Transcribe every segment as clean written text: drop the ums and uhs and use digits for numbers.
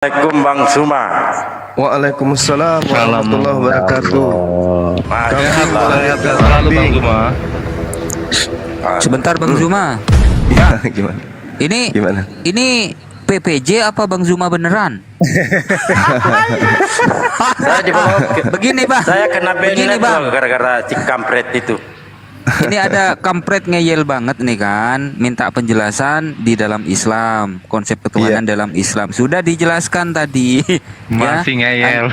Assalamualaikum Bang Suma. Waalaikumsalam warahmatullahi wabarakatuh. Sehat Selalu Bang Zuma. Sebentar Bang Zuma. Ya, gimana? Gimana? Ini PPJ apa Bang Zuma beneran? Saya dibawa Begini Bang. Saya kena Begini benet Bang. gara-gara si kampret itu. Ini ada kampret ngeyel banget nih kan, minta penjelasan di dalam Islam, konsep ketuhanan dalam Islam. Sudah dijelaskan tadi. Masih ngeyel.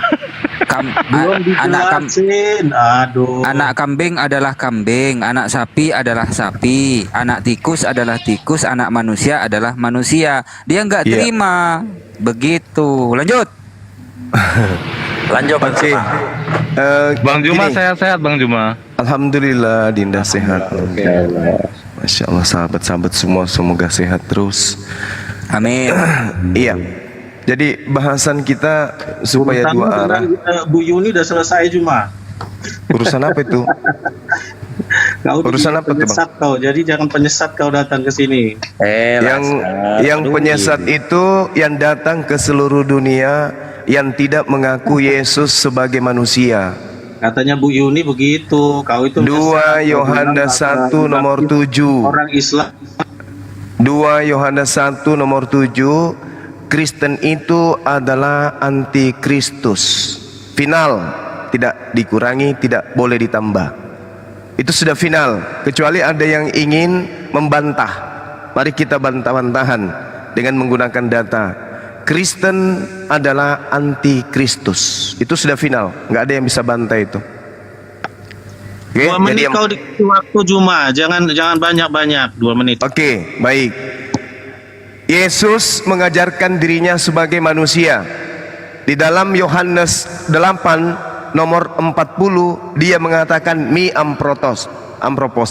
Anak kambing adalah kambing, anak sapi adalah sapi, anak tikus adalah tikus, anak manusia adalah manusia. Dia nggak terima. Begitu. Lanjut. Lanjut Bang Suma. Bang Zuma Gini. sehat-sehat Bang Zuma. Alhamdulillah Dinda sehat. Masya Allah, sahabat-sahabat semua semoga sehat terus. Amin. Iya. Jadi bahasan kita supaya Urusanmu dua arah. dengan, Bu Yuni udah selesai cuma. Urusan apa itu? Kau Urusan apa tuh, Bang? penyesat kau, jadi jangan penyesat kau datang ke sini. Yang penyesat itu yang datang ke seluruh dunia yang tidak mengaku Yesus sebagai manusia. Katanya Bu Yuni begitu. Kau itu 2 Yohanes 1 nomor 7. Orang Islam 2 Yohanes 1 nomor 7. Kristen itu adalah antikristus. Final, tidak dikurangi, tidak boleh ditambah. Itu sudah final. Kecuali ada yang ingin membantah. Mari kita bantah-bantahan dengan menggunakan data. Kristen adalah antikristus. Itu sudah final. Nggak ada yang bisa bantah itu. Oke, 2 menit kau dikasih waktu Juma. Jangan banyak-banyak. 2 menit. Oke, baik. Yesus mengajarkan dirinya sebagai manusia. Di dalam Yohanes 8 nomor 40 dia mengatakan mi ampropos.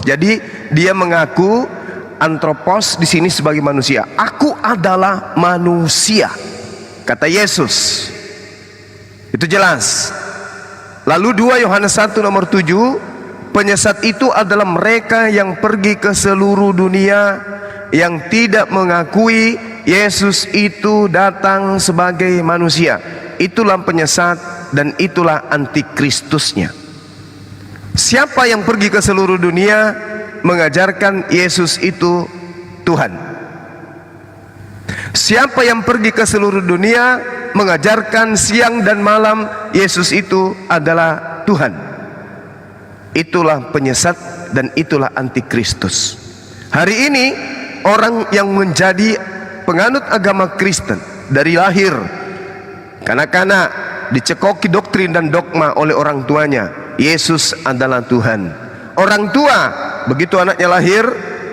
Jadi dia mengaku antropos di sini sebagai manusia. Aku adalah manusia, kata Yesus. Itu jelas. Lalu 2 Yohanes 1 nomor 7, penyesat itu adalah mereka yang pergi ke seluruh dunia yang tidak mengakui Yesus itu datang sebagai manusia. Itulah penyesat dan itulah antikristusnya. Siapa yang pergi ke seluruh dunia mengajarkan Yesus itu Tuhan? Siapa yang pergi ke seluruh dunia mengajarkan siang dan malam Yesus itu adalah Tuhan? Itulah penyesat dan itulah antikristus. Hari ini orang yang menjadi penganut agama Kristen dari lahir, kanak-kanak dicekoki doktrin dan dogma oleh orang tuanya, Yesus adalah Tuhan. Orang tua begitu anaknya lahir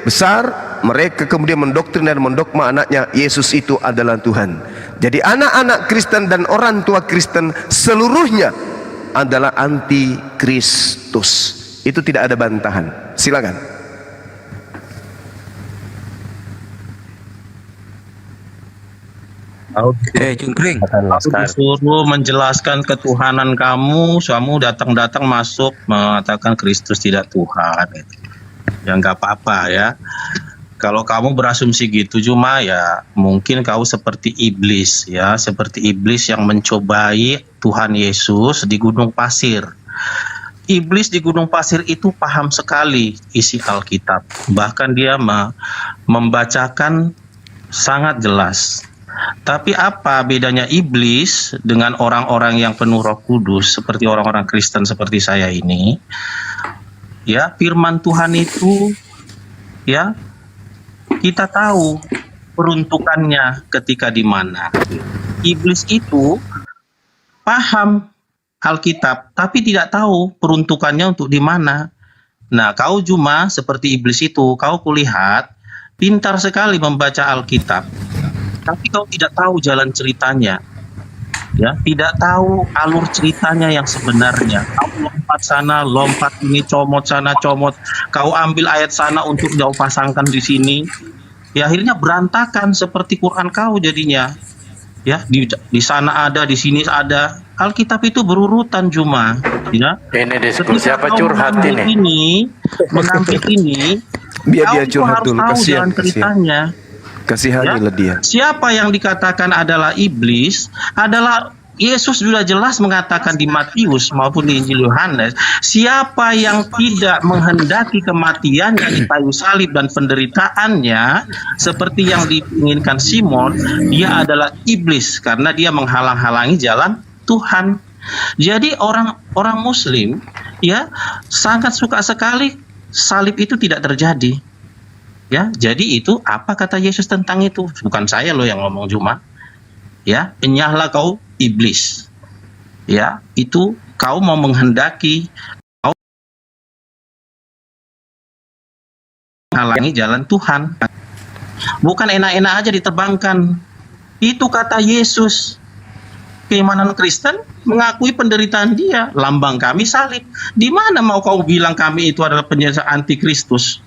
besar, mereka kemudian mendoktrin dan mendogma anaknya, Yesus itu adalah Tuhan. Jadi anak-anak Kristen dan orang tua Kristen seluruhnya adalah antikristus. Itu tidak ada bantahan. Silakan. Cungkring. Aku disuruh menjelaskan ketuhanan kamu datang-datang masuk mengatakan Kristus tidak Tuhan. Ya nggak apa-apa ya. Kalau kamu berasumsi gitu cuma ya mungkin kau seperti iblis ya, seperti iblis yang mencobai Tuhan Yesus di gunung pasir. Iblis di gunung pasir itu paham sekali isi Alkitab. Bahkan dia membacakan sangat jelas. Tapi apa bedanya iblis dengan orang-orang yang penuh Roh Kudus seperti orang-orang Kristen seperti saya ini? Ya, firman Tuhan itu ya kita tahu peruntukannya ketika di mana. Iblis itu paham Alkitab tapi tidak tahu peruntukannya untuk di mana. Nah, kau cuma seperti iblis itu, kau kulihat pintar sekali membaca Alkitab. Tapi kau tidak tahu jalan ceritanya, ya, tidak tahu alur ceritanya yang sebenarnya. Kau lompat sana, lompat ini, comot sana, comot. Kau ambil ayat sana untuk kau pasangkan di sini. Ya akhirnya berantakan seperti Quran kau jadinya. Ya di sana ada, di sini ada. Alkitab itu berurutan cuma. Ya. Ini diskusi apa curhat ini? Mengambil ini, Biar kau dia itu curhat harus dulu, tahu kasihan. jalan ceritanya. Kasihanilah dia. Siapa yang dikatakan adalah iblis adalah Yesus sudah jelas mengatakan di Matius maupun di Injil Yohanes, siapa yang tidak menghendaki kematiannya di kayu salib dan penderitaannya seperti yang diinginkan Simon, dia adalah iblis karena dia menghalang-halangi jalan Tuhan. Jadi orang Muslim ya sangat suka sekali salib itu tidak terjadi. Ya, jadi itu apa kata Yesus tentang itu? Bukan saya loh yang ngomong, cuma ya, enyahlah kau iblis. Ya, itu kau mau menghendaki, kau menghalangi jalan Tuhan. Bukan enak-enak aja diterbangkan. Itu kata Yesus. Keimanan Kristen mengakui penderitaan dia, lambang kami salib. Di mana mau kau bilang kami itu adalah penyerta antikristus?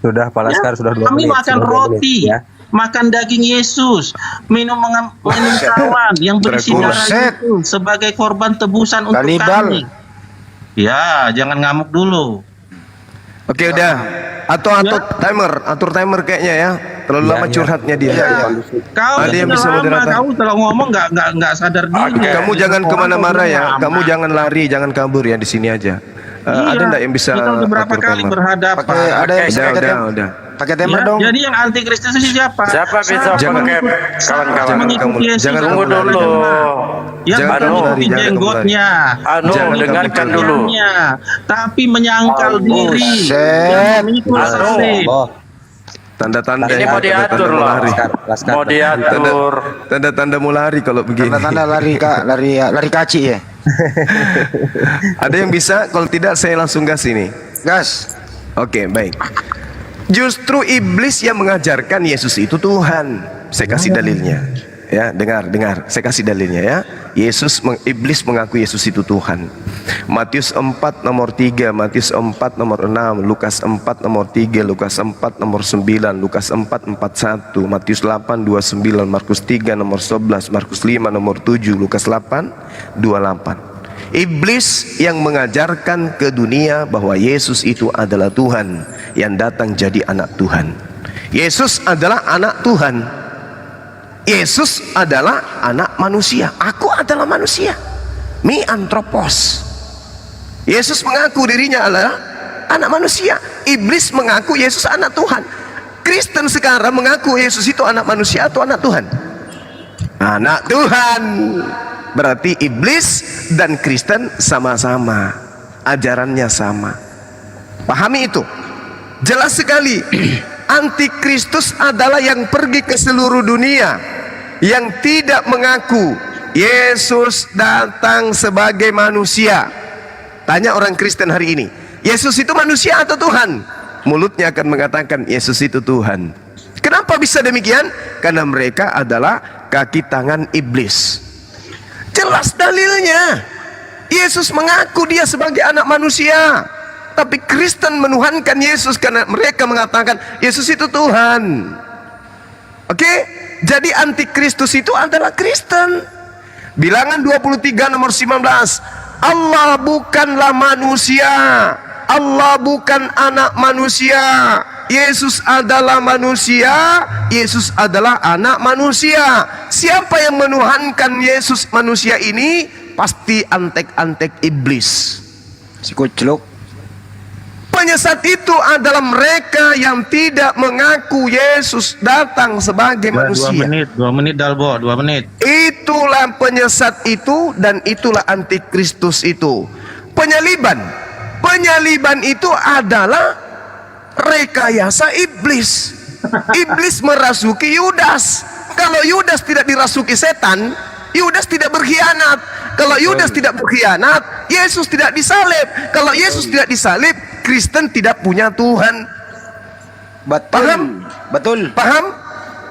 Sudah, Pak Laskar, sudah 2 Kami menit. makan sudah 2 roti, menit, ya. makan daging Yesus, minum cawan yang berisi darah Yesus sebagai korban tebusan untuk kami. Ya, jangan ngamuk dulu. Oke, udah. Atur timer kayaknya ya. Terlalu lama curhatnya dia. Kau Ada yang sudah bisa lama, moderator? kau kalau ngomong nggak sadar diri. Kamu jangan kemana-mana ya. Orang Kamu jangan lari, jangan kabur ya, di sini aja. Iya, Ada enggak yang bisa kita udah berapa atur kali timer? berhadapan. Ada yang bisa pakai Udah. pakai timer Ya, dong. jadi yang antikristus itu siapa? Siapa bisa Jangan- pakai kawan-kawan? Mengikuti Yesus. jangan Tunggu kamu lari. dulu. Ya, Jangan bukan kamu mengikuti lari, jangan kamu jenggotnya, Jangan dengarkan kamu dulu. tapi menyangkal diri. buset. Dan memikul salib. Oh, Tanda-tanda Ini mau diatur mau loh. lari. Laskar. Mau diatur. Tanda-tanda mau lari kalau begini. Tanda-tanda lari Kak, lari kaci ya. Ada yang bisa? Kalau tidak saya langsung gas ini. Gas. Oke, baik. Justru iblis yang mengajarkan Yesus itu Tuhan. Saya kasih dalilnya. Ya, dengar. Saya kasih dalilnya ya. Iblis mengaku Yesus itu Tuhan. Matius 4 nomor 3, Matius 4 nomor 6, Lukas 4 nomor 3, Lukas 4 nomor 9, Lukas 4 41, Matius 8 29, Markus 3 nomor 11, Markus 5 nomor 7, Lukas 8 28. Iblis yang mengajarkan ke dunia bahwa Yesus itu adalah Tuhan yang datang jadi anak Tuhan. Yesus adalah anak Tuhan. Yesus adalah anak manusia. Aku adalah manusia. Miantropos. Yesus mengaku dirinya adalah anak manusia. Iblis mengaku Yesus anak Tuhan. Kristen sekarang mengaku Yesus itu anak manusia atau anak Tuhan? Anak Tuhan. Berarti iblis dan Kristen sama-sama, ajarannya sama. Pahami itu. Jelas sekali. Antikristus adalah yang pergi ke seluruh dunia, yang tidak mengaku Yesus datang sebagai manusia. Tanya orang Kristen hari ini, Yesus itu manusia atau Tuhan? Mulutnya akan mengatakan Yesus itu Tuhan. Kenapa bisa demikian? Karena mereka adalah kaki tangan iblis. Jelas dalilnya. Yesus mengaku dia sebagai anak manusia, tapi Kristen menuhankan Yesus karena mereka mengatakan Yesus itu Tuhan. Oke? Jadi antikristus itu adalah Kristen. Bilangan 23 nomor 19. Allah bukanlah manusia. Allah bukan anak manusia. Yesus adalah manusia. Yesus adalah anak manusia. Siapa yang menuhankan Yesus manusia ini pasti antek-antek iblis. Si kucluk. Penyesat itu adalah mereka yang tidak mengaku Yesus datang sebagai manusia. 2 menit Dalbo, 2 menit. Itulah penyesat itu dan itulah antikristus itu. Penyaliban itu adalah rekayasa iblis. Iblis merasuki Yudas. Kalau Yudas tidak dirasuki setan, Yudas tidak berkhianat. Kalau Yudas tidak berkhianat, Yesus tidak disalib. Kalau Yesus tidak disalib, Kristen tidak punya Tuhan. Betul. Paham?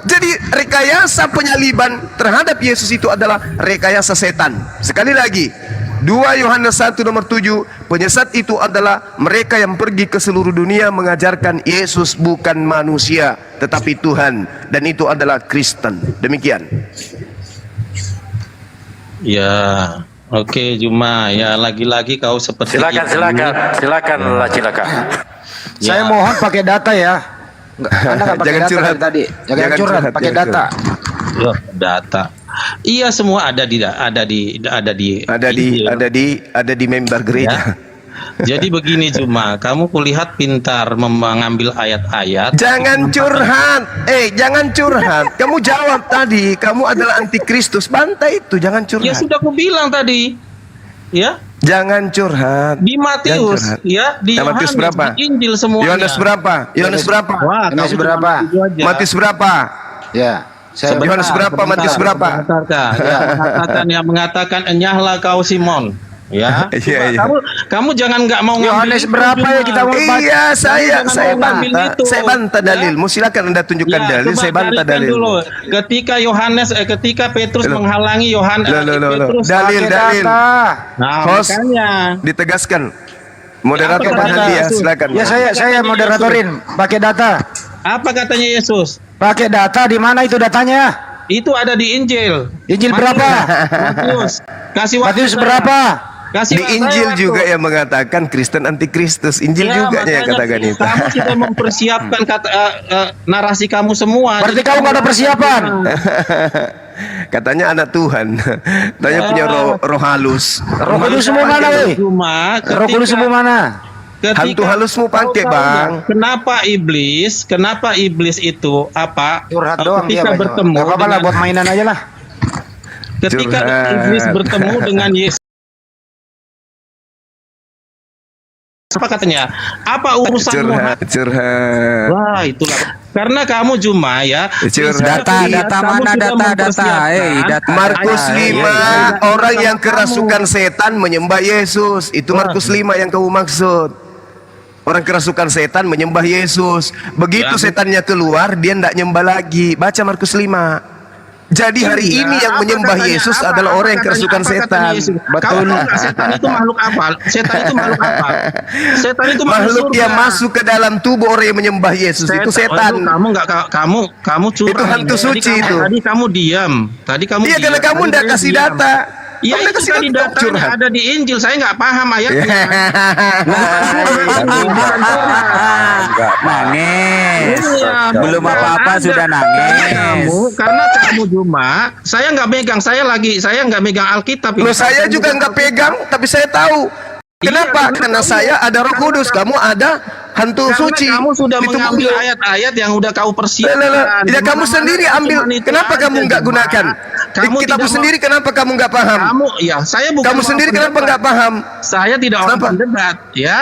Jadi rekayasa penyaliban terhadap Yesus itu adalah rekayasa setan. Sekali lagi, 2 Yohanes 1 nomor 7, penyesat itu adalah mereka yang pergi ke seluruh dunia mengajarkan Yesus bukan manusia tetapi Tuhan, dan itu adalah Kristen. Demikian. Ya, oke, Juma. Ya, lagi-lagi kau seperti Silakan. Ya. Saya mohon pakai data ya. Anda nggak pakai Jangan data curhat. dari tadi. Jangan curhat, pakai jangan data. Ya, data. Iya, semua ada di Ada di member gereja. Ya. Jadi begini Juma, kamu kulihat pintar mengambil ayat-ayat. Jangan curhat. Jangan curhat. Kamu jawab tadi, kamu adalah antikristus. Bantai itu, jangan Ya curhat. sudah aku bilang tadi. Ya, Jangan curhat. di Matius, Jangan curhat. ya, di Nah, Matius Yohanes, berapa? di Injil semuanya. Yohanes berapa? Yohanes berapa? Wah, Yohanes kamu berapa? cuma itu aja. Matius berapa? Ya. Saya Sebentar, Yohanes berapa? sebentar, Matius berapa? sebentar, Kak. Ya, mengatakan enyahlah kau Simon. Ya, Iya, iya. kamu jangan nggak mau ngambil Yohanes itu, berapa ya Juma. kita mau baca? Iya, saya jangan ambil bantah. itu. Saya bantah Ya. dalilmu. Silakan Anda tunjukkan dalil. coba Saya bantah carikan dalil. dulu. Ketika Petrus Loh. menghalangi Yohanes, Loh. Petrus Dalil, pakai dalil. data. Nah, Host. makanya. Ditegaskan. Moderator Apa tahan kata dia, Yesus? silakan. Ya saya moderatorin, pakai data. Apa katanya Yesus? Pakai data di mana itu datanya? Itu ada di Injil. Injil Matius, berapa? Matius. Kasih waktu. Matius saya. berapa? Kasih Di saya Injil waktu. juga yang mengatakan Kristen antikristus. Injil Ya, juga yang makanya katakan itu. Kamu sudah mempersiapkan narasi kamu semua. Berarti Jadi kamu nggak ada persiapan. Katanya anak Tuhan. Tanya punya roh halus. Roh Kudus semua mana, weh? Cuma Roh Kudus semua mana? Hantu halusmu pakai, Bang. Kenapa iblis itu apa? Curhat doang dia, ketika Bang. bertemu Nggak apa-apa lah, dengan- buat mainan aja lah. ketika Curhat. iblis bertemu dengan Yesus, apa katanya? Apa urusanmu? Curhat. Wah, itulah. Karena kamu Juma ya. Curhat. Data Kamu mana sudah data. mempersiapkan Data. Markus Data. 5, Iya. orang yang Kamu- kerasukan setan menyembah Yesus. Itu Markus 5 yang kamu maksud. Orang kerasukan setan menyembah Yesus. Begitu Ya. setannya keluar, dia tidak nyembah lagi. Baca Markus 5. Jadi hari Iya, ini yang apa menyembah katanya? Yesus Apa- adalah apa orang yang katanya? kerasukan Apa katanya setan. Yesus? Betul. Kau tahu nggak setan itu makhluk apa? Setan itu makhluk apa? Setan itu Makhluk surga. yang masuk ke dalam tubuh orang yang menyembah Yesus itu setan. Oh, kamu nggak kamu curang. Itu hantu Tadi suci kamu- itu. Tadi kamu diam. Tadi kamu Iya, karena diam. kamu Tadi tidak saya kasih diam. data. Ya Kamu itu kasih tadi data, datanya curhat. ada di Injil. Saya nggak paham ayatnya. Nangis. Iya, Belum bukan. apa-apa Ada. sudah nangis. Karena kamu Juma, saya nggak megang. Saya nggak megang Alkitab. Loh, saya juga nggak pegang, tapi saya tahu. Kenapa? Iya, Karena saya ada Roh Kudus, kamu ada hantu Karena suci. kamu sudah Itu mengambil bukti. ayat-ayat yang udah kau persiapkan. Ya kamu Dimana-mana sendiri ambil. cuman itu Kenapa aja, kamu nggak Juma. gunakan? Kamu Kitabmu tidak sendiri kenapa kamu nggak paham? Kamu, ya saya bukan Kamu orang sendiri kenapa pendebat. nggak paham? Saya tidak orang Kenapa? pendebat, ya.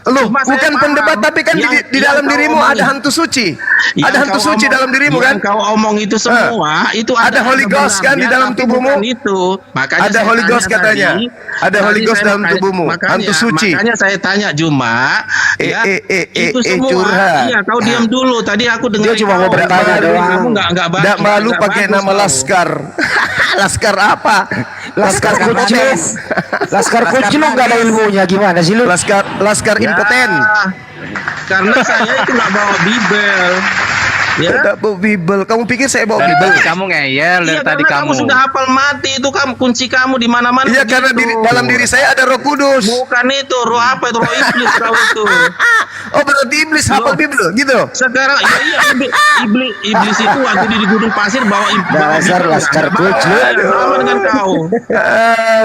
Loh, Cuma saya bukan paham pendebat, tapi kan di yang dalam kau dirimu omongin. ada hantu suci. Yang Ada hantu kau suci omong- dalam dirimu kan? Yang kau omong itu semua itu Ada Holy Ghost kan di benarnya, dalam tapi tubuhmu? bukan itu. Makanya Ada saya Holy tanya Ghost katanya. tadi, Ada Holy tadi Ghost saya dalam makanya- tubuhmu. Hantu suci. Makanya saya tanya Juma, ya, itu semua. curhat. Iya, kau diam dulu. Tadi aku dengar. Dia cuma mau bertanya doang. Kamu nggak bagus. Tidak malu nggak pakai bagus nama kau. laskar. Laskar apa? Laskar kucing. Laskar kucing lu nggak ada ilmunya, gimana sih lu? Laskar Ya, impoten. Karena saya itu nggak bawa Bibel. Ya. Tidak bawa Bible. Kamu pikir saya bawa Dari Bible? tadi kamu ngeyel, dari Iya, tadi karena kamu kamu. sudah hafal mati itu kamu kunci kamu di mana-mana. Iya, karena begitu. dalam diri saya ada Roh Kudus. Bukan itu, roh apa itu? Roh iblis kau itu. Oh, berarti iblis hafal Bible gitu. Sekarang ya iya iblis itu waktu di gunung pasir bawa Dasar laskar kucing. sama dengan kau.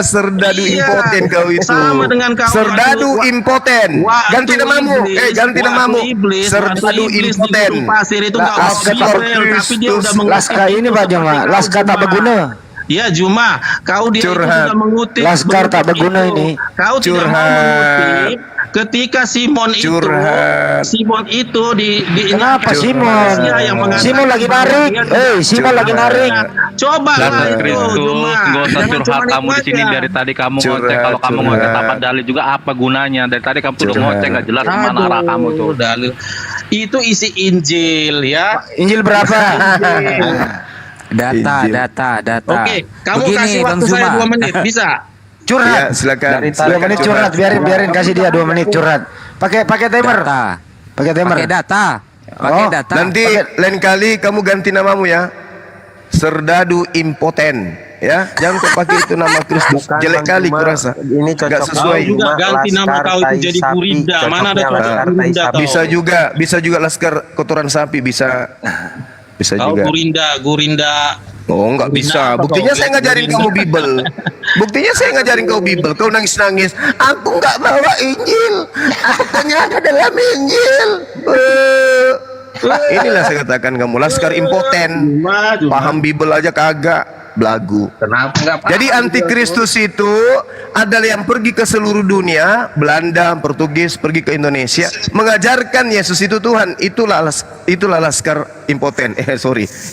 Serdadu Iya, impoten kau itu. sama dengan kau. Serdadu Waktu- impoten. Waktu Ganti namamu. iblis- Ganti waktu namamu. iblis, Serdadu waktu iblis di impoten. gunung pasir itu nggak bawa Laskar Bibel, tapi dia udah Kristus. mengutip Laskar ini itu Pak seperti Joma, kau, laskar tak Juma. berguna. Ya Juma, kau dia itu Curhat. sudah mengutip. Laskar tak mengutip berguna itu. ini. Kau tidak mau Curhat. mengutip ketika Simon Curhat. itu di Kenapa ini- Simon? manusia yang mengatakan Simon lagi narik. Simon lagi narik. Coba Dasar lah itu, Kristus, Juma. nggak usah Jangan curhat cuma kamu di sini aja. dari tadi kamu Curhat, ngoceh. Kalau kamu curhat. ngoceh tanpa dalil juga apa gunanya? Dari tadi kamu tuh udah Curhat. ngoceh nggak jelas kemana arah kamu tuh. Dalil. Itu isi Injil ya. Injil berapa? Data. Oke, kamu Begini, kasih Bang waktu saya Zuma. 2 menit, bisa? Ya, Curhat. silakan. 2 menit curhat, biarin kasih dia 2 menit curhat. Pakai timer. Data. Pakai timer. Pakai data. Pakai Oh, data. Nanti lain kali kamu ganti namamu ya. Serdadu impoten. ya. Jangan kau pakai itu nama Kristus. Bukan, Jelek Bang, kali cuma kurasa. ini cocok Nggak sesuai. Kau juga ganti nama Laskar kau itu Tai jadi Sapi, Gurinda. Mana ada cocoknya cocok Laskar Tai Gurinda Sapi. kau? Bisa juga laskar kotoran sapi bisa Kau juga. Gurinda. Oh, nggak bisa. apa Buktinya kau? saya ngajarin Gurinda. kamu Bible. Buktinya saya ngajarin kau Bible. Kau nangis-nangis. Aku nggak bawa Injil. Aku ternyata dalam Injil. Inilah saya katakan kamu laskar impoten. Cuma. Paham Bible aja kagak. Belagu. Kenapa enggak paham? Jadi antikristus itu adalah yang pergi ke seluruh dunia, Belanda, Portugis, pergi ke Indonesia, mengajarkan Yesus itu Tuhan. Itulah laskar impoten.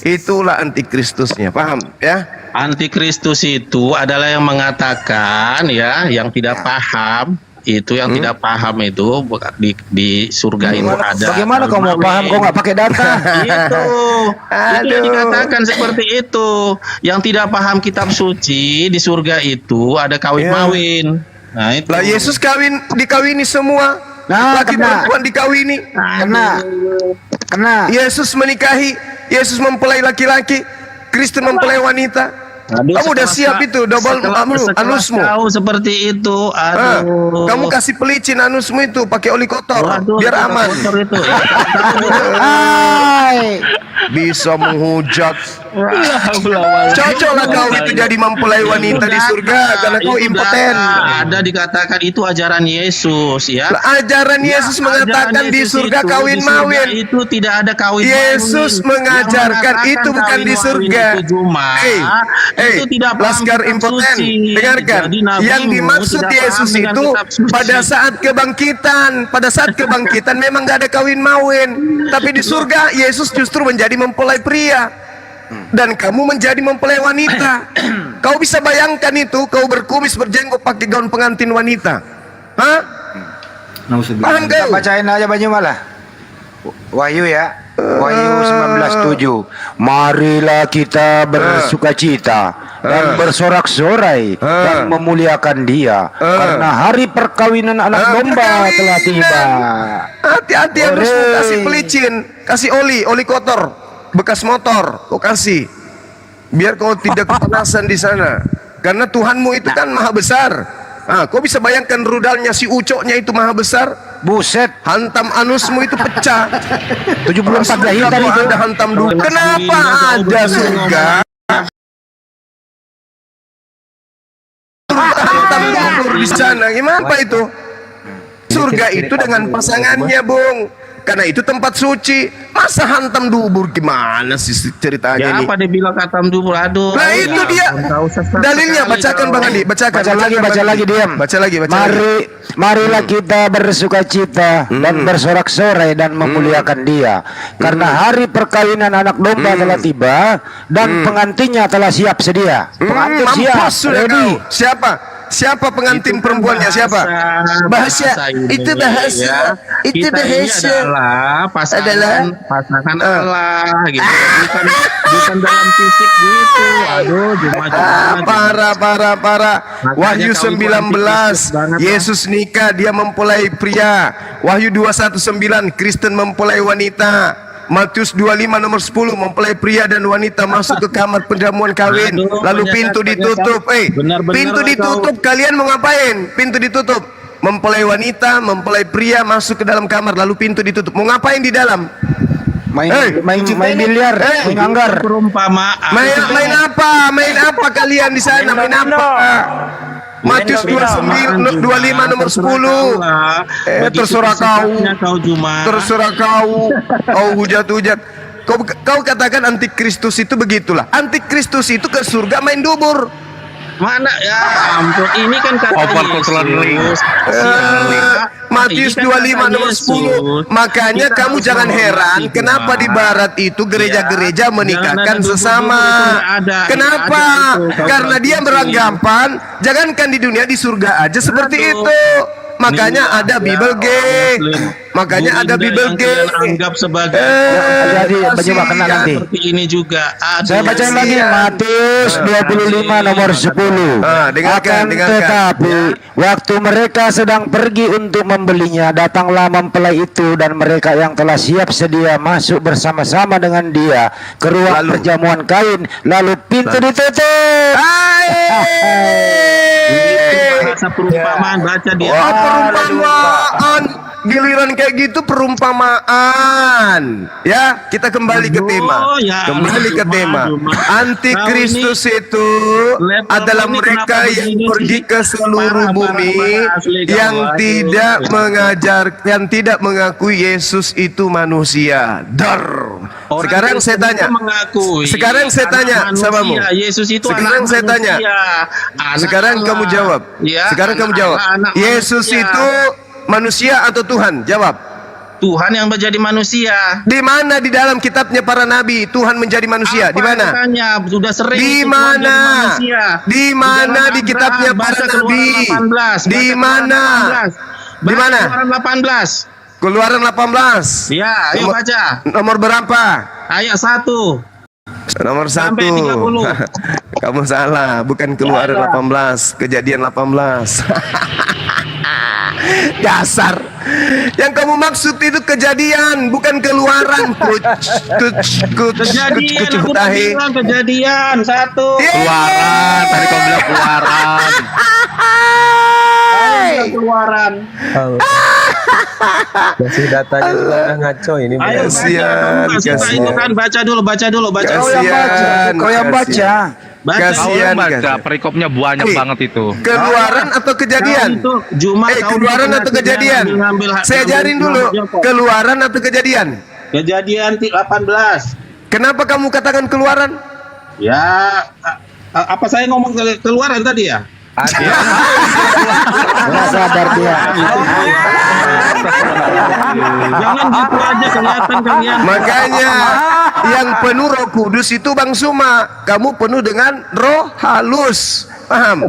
Itulah antikristusnya. Paham ya? Antikristus itu adalah yang mengatakan ya, yang tidak paham itu, yang tidak paham itu di surga itu ada. Bagaimana kau mau paham? Kau nggak pakai data. Itu yang dikatakan seperti itu. Yang tidak paham kitab suci di surga itu ada kawin-mawin. Nah itu. Lah Yesus dikawini semua. Nah, Laki kena. perempuan dikawini. Kena. Yesus menikahi, Yesus mempelai laki-laki, Kristen mempelai wanita. Aduh, Kamu udah setelah- siap itu double setelah anusmu. Kau seperti itu, aduh. Kamu kasih pelicin anusmu itu pakai oli kotor Waduh, biar itu aman. kotor itu. Hai. Bisa menghujat. Cocoklah kau itu jadi mempelai wanita di surga karena kau Itu impoten. Ada dikatakan itu ajaran Yesus ya. Lah, ajaran Yesus mengatakan Ajaran di Yesus surga itu, kawin di surga mawin. itu tidak ada kawin Yesus mawin. mengajarkan Yang itu bukan mengatakan di kawin surga. mawin itu cuma itu tidak paham laskar kitab impoten. suci. Dengarkan, Jadi nabimu yang dimaksud tidak Yesus paham dengan itu kitab suci. pada saat kebangkitan memang gak ada kawin mawin. Tapi di surga Yesus justru menjadi mempelai pria. Dan kamu menjadi mempelai wanita. Kau bisa bayangkan itu, kau berkumis berjenggot pakai gaun pengantin wanita. Hah? Paham kau? Bacain aja Banyu malah. Wahyu ya. Wahyu 19:7. Marilah kita bersukacita dan bersorak-sorai dan memuliakan Dia karena hari perkawinan anak domba telah tiba. Hati-hati harus Ore. kasih pelicin, kasih oli kotor, bekas motor, kau kasih, biar kau tidak kepanasan di sana. Karena Tuhanmu itu kan maha besar. Kau bisa bayangkan rudalnya si ucoknya itu maha besar. Buset, Hantam anusmu itu pecah. 74 jahitan Kamu itu. ada hantam dulu. Kenapa ada surga? Hantam dubur di sana. Gimana Pak itu? Surga itu dengan pasangannya, Bung. Karena itu tempat suci. Masa hantam dubur gimana sih ceritanya Ya ini? apa dia bilang katam dubur? Aduh. Nah itu dia dalilnya. Bacakan Bang Andi, bacakan. baca lagi diam. Baca lagi. Marilah kita bersukacita dan bersorak-sorai dan memuliakan Dia karena hari perkawinan anak domba telah tiba dan pengantinnya telah siap sedia. Pengantin siap, Mampus sudah ready. kau. Siapa pengantin perempuannya? Siapa? Bahasa. Itu bahasa. Itu Kita ini bahasa. adalah pasangan Allah gitu. Bukan dalam fisik gitu. Aduh, Parah. Makanya Wahyu kau itu 19 antikristus banget, Yesus nikah, dia mempelai pria. Wahyu 21:9 Kristen mempelai wanita. Matius 25 nomor 10 mempelai pria dan wanita masuk ke kamar penjamuan kawin. Aduh, Lalu pintu ditutup. Benar-benar Pintu kau. ditutup, kalian mau ngapain? Pintu ditutup. Mempelai wanita, mempelai pria masuk ke dalam kamar lalu pintu ditutup. Mau ngapain di dalam? Main biliar, main anggar. perumpamaan. Main apa? Main apa kalian di sana? Main apa? Matius 25 nomor 10. Terserah kau. Terserah kau. Kau hujat-hujat. Kau katakan antikristus itu begitulah. Antikristus itu ke surga main dubur. Mana ya ampun, ini kan kata Yesus. Matius 25 nomor 10. Makanya kamu jangan heran kenapa di barat itu gereja-gereja menikahkan sesama. Kenapa? Karena dia beranggapan jangankan di dunia, di surga aja seperti itu. makanya ada Bible Gang. Makanya ada Bible Gang. Anggap sebagai Jadi coba kena nanti. seperti ini juga ada. Saya bacain lagi Matius 25 nomor 10. Dengarkan, Akan dengarkan. tetapi waktu mereka sedang pergi untuk membelinya, datanglah mempelai itu dan mereka yang telah siap sedia masuk bersama-sama dengan dia ke ruang Lalu? perjamuan kain, lalu pintu ditutup. Bahasa perumpamaan, baca dia. Wah, perumpamaan. Giliran kayak gitu perumpamaan. Ya, kita kembali ke tema. ya, Kembali ke tema. Antikristus itu level adalah ini mereka kenapa yang begini pergi sih? ke seluruh bumi Asli, yang kawan. tidak yang tidak mengakui Yesus itu manusia. Dar. Orang Sekarang saya Kristen tanya. itu mengakui Sekarang saya anak tanya manusia. samamu. Yesus itu Sekarang anak saya tanya. manusia. Anak Sekarang Allah. kamu jawab. Ya, Sekarang kamu jawab. anak Yesus manusia. itu manusia atau Tuhan? Jawab. Tuhan yang menjadi manusia. Di mana di dalam kitabnya para nabi Tuhan menjadi manusia? Di mana? Makanya sudah sering Di itu Tuhan mana? jadi manusia. Di mana dalam di kitabnya Abraham, para baca nabi? Keluaran 18, Di baca mana? Keluaran 18. Di mana? Keluaran 18. Keluaran 18. Ya, ayo Nomor- baca. Nomor berapa? Ayat 1. Nomor 1. Sampai 30. Kamu salah, bukan Keluaran 18, Kejadian 18. Dasar. Yang kamu maksud itu Kejadian, bukan Keluaran. Kejadian, aku udah bilang kejadian 1. Keluaran, tadi kau bilang keluaran. Keluaran. Kasih datanya juga udah ngaco ini. Ayo baca, Kasihan, kamu nggak suka kasihan. itu kan, baca dulu. Kasihan. Kau yang baca. Baca. Kau Kasihan, baca, kasihan. perikopnya banyak Eh, banget itu. Keluaran atau Kejadian? Kau itu Jumat, kau Keluaran bikin atau hati Kejadian? ngambil Saya ajarin dulu. Keluaran atau Kejadian? Kejadian 18. Kenapa kamu katakan Keluaran? Ya, apa saya ngomong keluaran tadi ya? Nggak sadar dia. Jangan gitu aja kelihatan kalian. Makanya yang penuh Roh Kudus itu Bang Suma, kamu penuh dengan roh halus. Paham?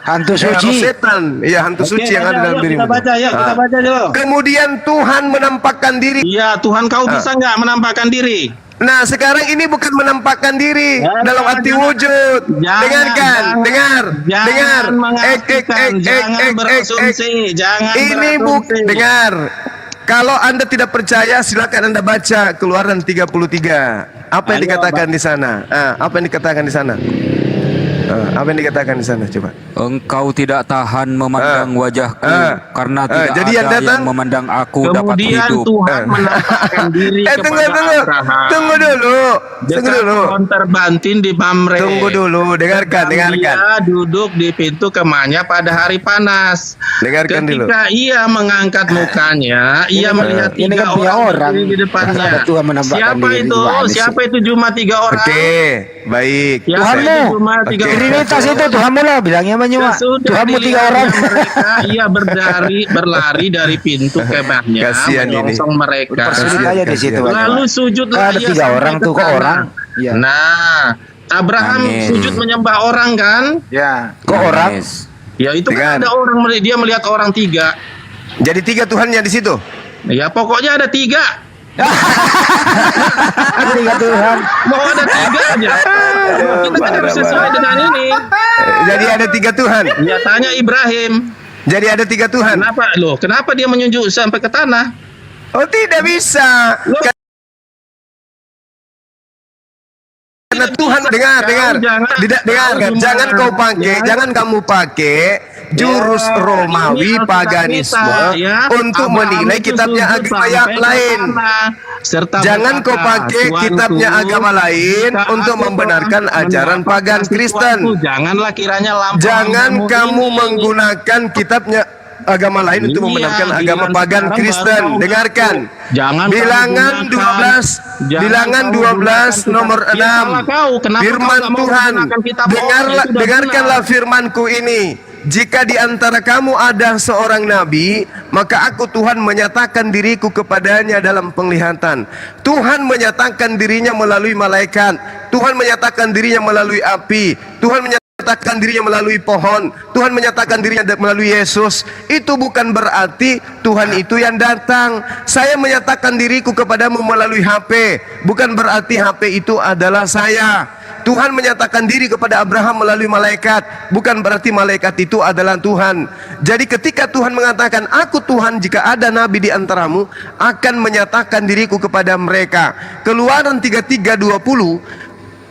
Hantu Roh suci. setan. Iya, hantu suci yang ada dalam dirimu. Kita baca ya, kita baca dulu. Kemudian Tuhan menampakkan diri. Iya, Tuhan kau bisa nggak menampakkan diri? Nah, sekarang ini bukan menampakkan diri Jangan, dalam arti jangan. wujud. Jangan, Dengarkan, jangan. dengar, dengar. Jangan mengartikan, jangan berasumsi, jangan Ini berasumsi. dengar. Kalau Anda tidak percaya, silakan Anda baca Keluaran 33. Apa yang Ayo, dikatakan di sana? Apa yang dikatakan di sana? Apa yang dikatakan di sana? Coba. Engkau tidak tahan memandang wajahku karena tidak jadi yang ada datang- yang memandang aku dapat Kemudian hidup. Tuhan menampakkan diri Tunggu kepada dulu. Abraham. Tunggu dulu. Tunggu Dekat dulu. pohon terbantin di Mamre. Tunggu dulu. Dengarkan, Dan dengarkan. Dia duduk di pintu kemahnya pada hari panas. Dengarkan dulu. Ketika ia mengangkat mukanya, ia melihat ini tiga kan punya orang orang. berdiri di depannya. Ada Tuhan menampakkan Siapa diri, itu? gimana sih? Siapa itu? Cuma 3 orang. Oke, baik. Siapa Tuhanmu. itu? Cuma 3 Oke. orang. Trinitas itu Tuhanmu lah bilangnya menyuap. Sesudah Tuhanmu 3 dilihatnya orang. mereka, ia berlari dari pintu kemahnya, Kasihan ini. menyongsong mereka. Persulit aja di situ. Lalu sujudlah Ada ia 3 sampai orang ke tuh kok tanah. orang. Iya. Nah, Abraham Amin. sujud menyembah orang kan? Ya, kok orang? Yes. Ya itu kan Dengan- ada orang, dia melihat orang 3. Jadi 3 Tuhannya di situ. Ya pokoknya ada 3. Ada 3 Tuhan. Mau ada 3 aja. Kita kan harus sesuai dengan ini. Jadi ada 3 Tuhan. Ya tanya Ibrahim. Jadi ada 3 Tuhan. Kenapa dia menunjuk sampai ke tanah? Oh, tidak bisa. Karena Tuhan dengar. Jangan kau pakai, jangan kamu pakai jurus Romawi paganisme untuk menilai kitabnya agama yang lain. Jangan kau pakai kitabnya agama lain untuk membenarkan ajaran pagan Kristen. Janganlah kiranya lampau. Jangan kamu menggunakan kitabnya agama lain untuk membenarkan agama pagan Kristen. Dengarkan. Bilangan 12 nomor 6. Firman Tuhan. Dengarkanlah firmanku ini. Jika di antara kamu ada seorang nabi, maka aku Tuhan menyatakan diriku kepadanya dalam penglihatan. Tuhan menyatakan dirinya melalui malaikat. Tuhan menyatakan dirinya melalui api. Tuhan menyatakan menyatakan dirinya melalui pohon, Tuhan menyatakan dirinya melalui Yesus. Itu bukan berarti Tuhan itu yang datang. Saya menyatakan diriku kepadamu melalui HP, bukan berarti HP itu adalah saya. Tuhan menyatakan diri kepada Abraham melalui malaikat, bukan berarti malaikat itu adalah Tuhan. Jadi ketika Tuhan mengatakan, aku Tuhan, jika ada nabi di antaramu, akan menyatakan diriku kepada mereka. Keluaran 33:20,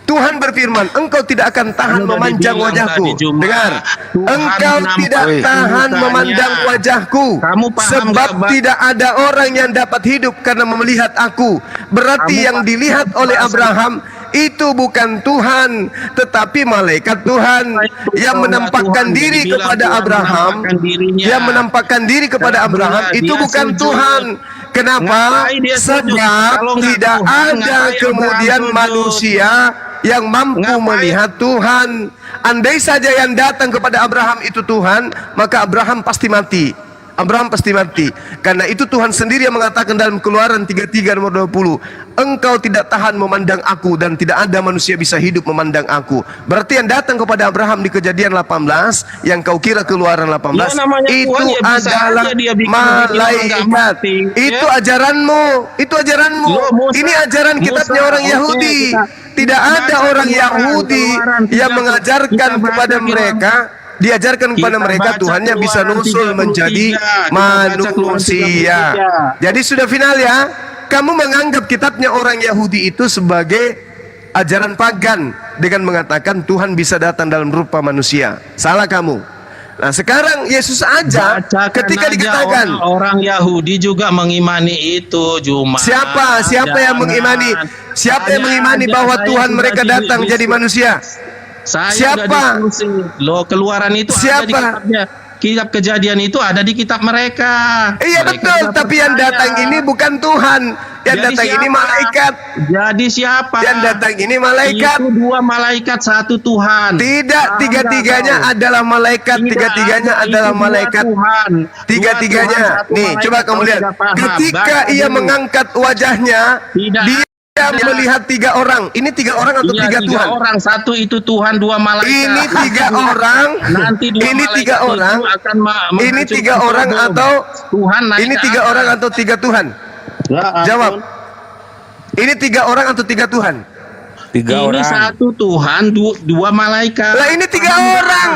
Tuhan berfirman, engkau tidak akan tahan memandang wajahku. Dengar, engkau tidak tahan memandang wajahku, sebab tidak ada orang yang dapat hidup karena melihat aku. Berarti yang dilihat oleh Abraham itu bukan Tuhan, tetapi malaikat Tuhan yang menampakkan diri kepada Abraham. Yang menampakkan diri kepada Abraham itu bukan Tuhan. Kenapa? Sebab tidak ada kemudian manusia yang mampu melihat Tuhan. Andai saja yang datang kepada Abraham itu Tuhan, maka Abraham pasti mati. Abraham pasti mati. Karena itu Tuhan sendiri yang mengatakan dalam Keluaran 33:20, engkau tidak tahan memandang aku dan tidak ada manusia bisa hidup memandang aku. Berarti yang datang kepada Abraham di Kejadian 18, yang kau kira Keluaran 18, itu adalah malaikat. Itu ajaranmu, itu ajaranmu. Ini ajaran kitabnya orang Yahudi. Tidak ada orang Yahudi yang mengajarkan kepada mereka, diajarkan kepada mereka Tuhannya bisa nusul menjadi manusia. Jadi sudah final ya. Kamu menganggap kitabnya orang Yahudi itu sebagai ajaran pagan dengan mengatakan Tuhan bisa datang dalam rupa manusia. Salah kamu. Nah sekarang Yesus aja ketika dikatakan orang Yahudi juga mengimani itu, Juma. Siapa yang mengimani? Siapa yang mengimani bahwa Tuhan mereka datang jadi manusia? Siapa? Loh, Keluaran itu ada di kitabnya. Kitab Kejadian itu ada di kitab mereka. Iya betul, tapi yang datang ini bukan Tuhan. Yang datang ini malaikat. Jadi siapa? Yang datang ini malaikat. Itu dua malaikat, satu Tuhan. Tidak, tiga-tiganya adalah malaikat. Tiga-tiganya adalah malaikat. Tiga-tiganya. Nih, coba kamu lihat. Ketika ia mengangkat wajahnya, dia melihat tiga orang. Ini tiga orang atau tiga Tuhan? Tiga orang, satu itu Tuhan, dua malaikat. Ini tiga orang. Nanti dua ini tiga orang. Ini tiga orang atau Tuhan? Ini tiga orang atau tiga Tuhan? Jawab. Ini tiga orang atau tiga Tuhan? Tiga ini orang. Satu Tuhan, dua malaikat. Lah ini tiga orang.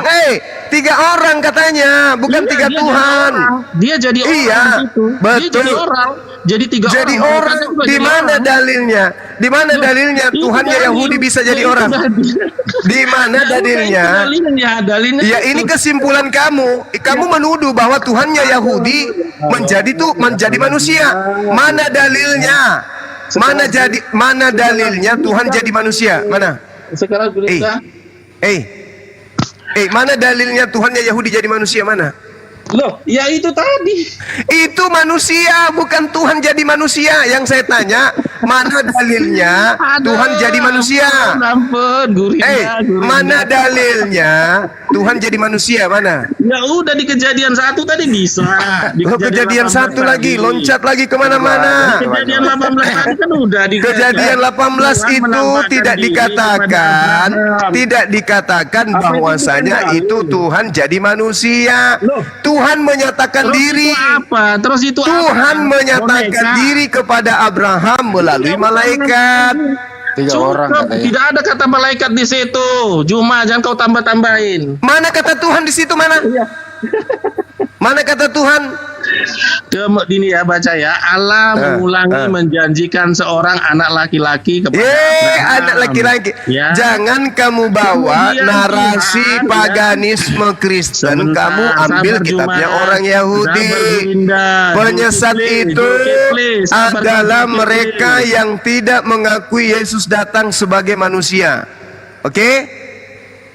Tiga orang katanya, bukan tiga Tuhan. Dia jadi orang. Iya, betul. Dia jadi orang. Jadi tiga jadi orang. Di mana dalilnya? Di mana dalilnya Tuhannya Yahudi bisa jadi orang? Di mana dalilnya? Dalilnya. Ya ini kesimpulan kamu. Kamu menuduh bahwa Tuhannya Yahudi menjadi manusia. Mana dalilnya? Mana dalilnya Tuhan jadi manusia? Mana? Sekarang mana dalilnya Tuhannya Yahudi jadi manusia? Mana? Loh, ya itu tadi. Itu manusia, bukan Tuhan jadi manusia. Yang saya tanya, mana dalilnya Tuhan jadi manusia? Mana dalilnya Tuhan jadi manusia? Mana? Ya udah di Kejadian 1 tadi bisa. Kejadian 1 lagi, loncat lagi kemana-mana. Kejadian 18 tadi kan udah di Kejadian 18 itu tidak dikatakan bahwasanya itu Tuhan jadi manusia. Tuhan menyatakan diri. Terus itu Tuhan menyatakan diri kepada Abraham melalui malaikat. Tiga orang katanya. Tidak ada kata malaikat di situ. Cuma jangan kau tambah-tambahin. Mana kata Tuhan di situ? Mana? Mana kata Tuhan? Ini ya baca ya. Allah mengulangi menjanjikan seorang anak laki-laki kepada Abraham. Anak laki-laki. Ya. Jangan kamu bawa narasi paganisme Kristen. Kamu ambil kitabnya orang Yahudi. Penyesat itu adalah mereka yang tidak mengakui Yesus datang sebagai manusia. Oke?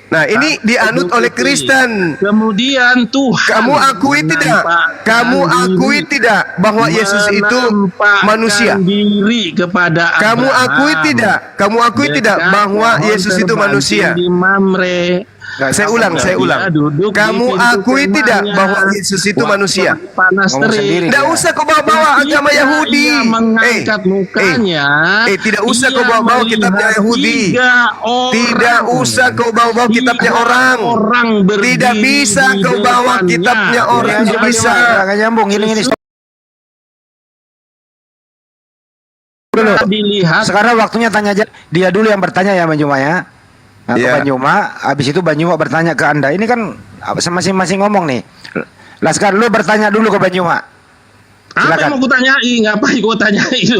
Nah ini dianut oleh Kristen. Kemudian Tuhan, kamu akui tidak? Kamu akui tidak bahwa Yesus itu manusia? Diri kepada kamu akui tidak? Kamu akui tidak bahwa Yesus itu manusia? Di Mamre. Saya ulang. Dia duduk di Kamu pintu akui tidak kemahnya. bahwa Yesus itu Waktu manusia? panas Ngomong terik. sendiri. Tidak usah kau bawa-bawa agama Ketika Yahudi. ia mengangkat mukanya. Tidak usah ia kau bawa-bawa kitabnya melihat Yahudi. 3 orang. Tidak usah kau bawa-bawa kitabnya 3 orang. orang berdiri Tidak bisa di kau bawa depannya. kitabnya orang. Ini Tidak aja, bisa. Nggak nyambung. Ini stop dulu. Dilihat Sekarang waktunya tanya aja. Dia dulu yang bertanya ya Bang Juma ya. Nah, ke Iya. Bang Juma, habis itu Bang Juma bertanya ke Anda. Ini kan masing-masing ngomong nih. Laskar, lu bertanya dulu ke Bang Juma. apa Silakan. yang mau gue tanyai? Ngapain gue tanyai itu?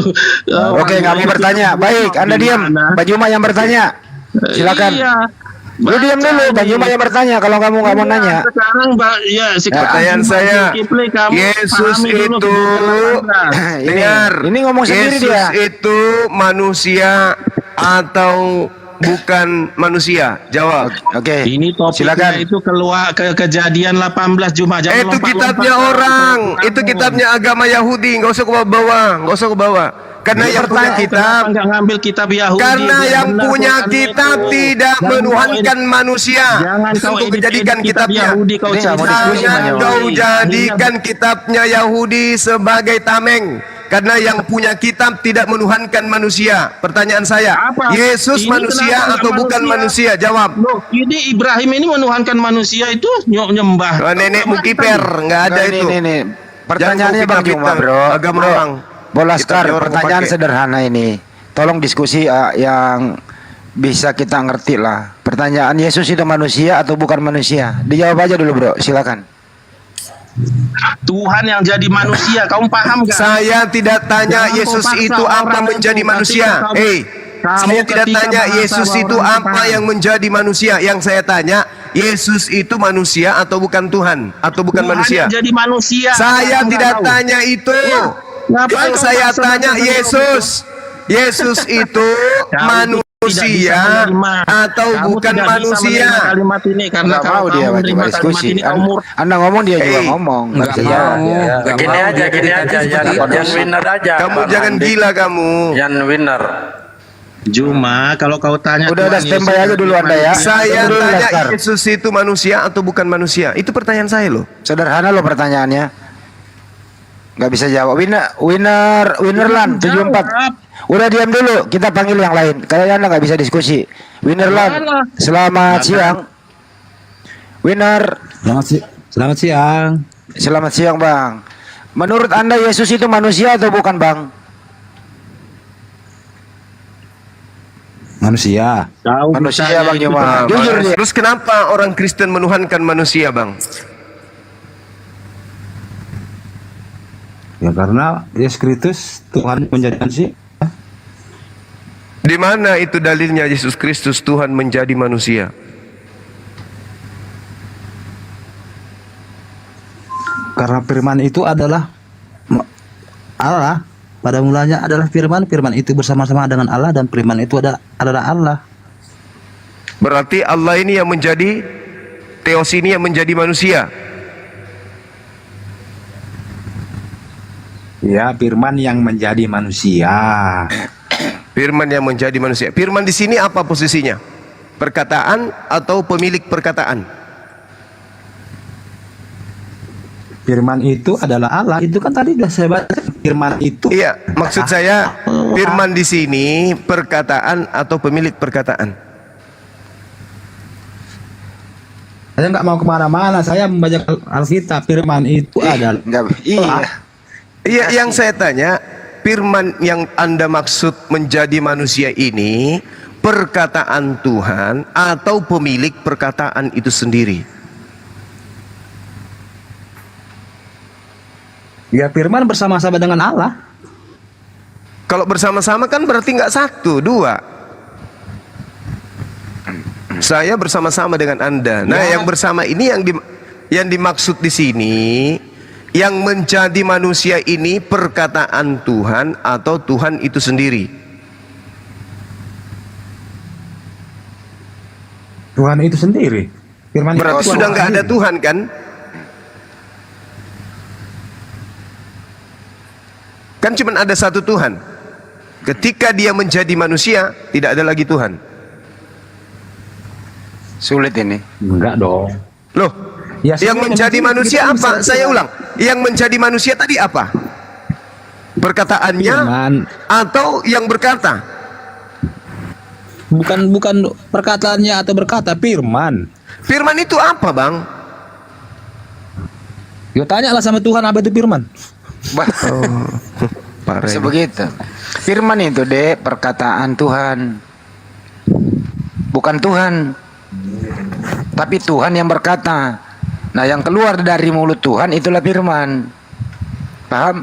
Oke, nggak mau bertanya. Baik, Anda diam. Bang Juma yang bertanya. Silakan. Iya. Lu diam dulu, Bang Juma yang bertanya. Kalau kamu nggak mau nanya. Sekarang Pertanyaan saya, Yesus itu dengar. Ini ngomong sendiri Yesus dia. itu manusia atau bukan manusia? Jawab. Oke. Ini topiknya Silakan. itu keluar ke kejadian 18 Jumat. Jangan Itu lompat-lompat kitabnya ke orang. kamu. Itu kitabnya agama Yahudi. Nggak usah kau bawa. Nggak usah kau bawa. Karena Ini yang punya pertanyaan, kitab. kenapa nggak ngambil kitab Yahudi? Karena Biar yang benar punya Qurannya kitab itu. tidak Jangan menuhankan kau manusia. Jangan kau Untuk edit menjadikan kitab kitabnya. Yahudi kau Ini nggak mau cerita. diskusi sama Jangan Yahudi. kau jadikan kitabnya Yahudi sebagai tameng. Karena yang punya kitab tidak menuhankan manusia. Pertanyaan saya, Apa? Yesus Ini manusia kenapa atau nggak bukan manusia? manusia? Jawab. Loh, ini Ibrahim ini menuhankan manusia itu nyembah. Nenekmu kiper, nggak ada Nggak, itu. Ini. Pertanyaannya Jangan Bang kitab Juma, bro. agama Bro. orang. Bolaskar, Kitabnya orang pertanyaan kau pakai. sederhana ini. Tolong diskusi yang bisa kita ngerti lah. Pertanyaan Yesus itu manusia atau bukan manusia? Dijawab aja dulu, bro. Silakan. Tuhan yang jadi manusia, kamu paham gak? Saya tidak tanya Jangan Yesus kau paksa itu apa orang menjadi itu. manusia. Kamu Saya tidak ketika tanya bahasa Yesus orang itu itu apa paham. yang menjadi manusia. Yang saya tanya, Yesus itu manusia atau bukan Tuhan? Atau bukan Tuhan manusia? yang jadi manusia. Saya Kamu tidak nggak tahu. tanya itu. Ngapain Yang kau saya paksa tanya orang Yesus. Yesus itu Kamu tidak bisa manusia menerima. atau Kamu bukan tidak bisa manusia? menerima kalimat ini karena Nggak kalau mau dia kamu Bang menerima Juma kalimat diskusi. ini kamu Anda ngomong dia juga ngomong. Nggak bisa mau, jawab. nggak Gini mau. aja, gini aja, Yan winner aja. Kamu Bang jangan Andi. gila kamu. Yan winner. Juma, kalau kau tanya Udah Tuhan standby Yesus aja dulu Anda ya. Saya Dulu, tanya Laskar. Yesus itu manusia atau bukan manusia? Itu pertanyaan saya loh. Sederhana loh pertanyaannya. Nggak bisa jawab. Winnerland 74. Udah diam dulu. Kita panggil yang lain. Kayaknya Anda nggak bisa diskusi. Winnerland, selamat siang. Winner, Selamat siang. selamat siang Bang. Menurut Anda Yesus itu manusia atau bukan Bang? Manusia. Kau Manusia bertanya Bang itu Juma. kenapa? Jujur dia. Terus kenapa orang Kristen menuhankan manusia, Bang? Ya karena Yesus Kristus Tuhan menjadi manusia. Di mana itu dalilnya Yesus Kristus Tuhan menjadi manusia? Karena firman itu adalah Allah. Pada mulanya adalah firman. Firman itu bersama-sama dengan Allah dan firman itu adalah Allah. Berarti Allah ini yang menjadi Theos ini yang menjadi manusia. Ya, firman yang menjadi manusia. Firman yang menjadi manusia. Firman di sini apa posisinya? Perkataan atau pemilik perkataan? Firman itu adalah Allah. Itu kan tadi sudah saya baca. Firman itu. Iya, maksud saya firman di sini perkataan atau pemilik perkataan? Saya nggak mau kemana-mana. Saya membaca Alkitab. Firman itu adalah. Iya. Iya, yang saya tanya, firman yang Anda maksud menjadi manusia ini perkataan Tuhan atau pemilik perkataan itu sendiri? Ya, firman bersama-sama dengan Allah. Kalau bersama-sama kan berarti nggak satu, dua. Saya bersama-sama dengan Anda. Nah, yang bersama ini yang dimaksud di sini, yang menjadi manusia ini perkataan Tuhan atau Tuhan itu sendiri? Tuhan itu sendiri. Firman Berarti itu sudah nggak ada sendiri. Tuhan kan? Kan cuma ada satu Tuhan. Ketika dia menjadi manusia, tidak ada lagi Tuhan. Sulit ini. Enggak dong. Loh, Ya, yang sebenarnya menjadi kita manusia bisa apa? berarti Saya kan. ulang. Yang menjadi manusia tadi apa? Perkataannya Firman. atau yang berkata? Bukan perkataannya atau berkata, firman. Firman itu apa, Bang? Ya tanyalah sama Tuhan apa itu firman. Bah, Parah. sebegitu. Firman itu, Dek, perkataan Tuhan. Bukan Tuhan. Tapi Tuhan yang berkata. Nah, yang keluar dari mulut Tuhan itulah firman. Paham?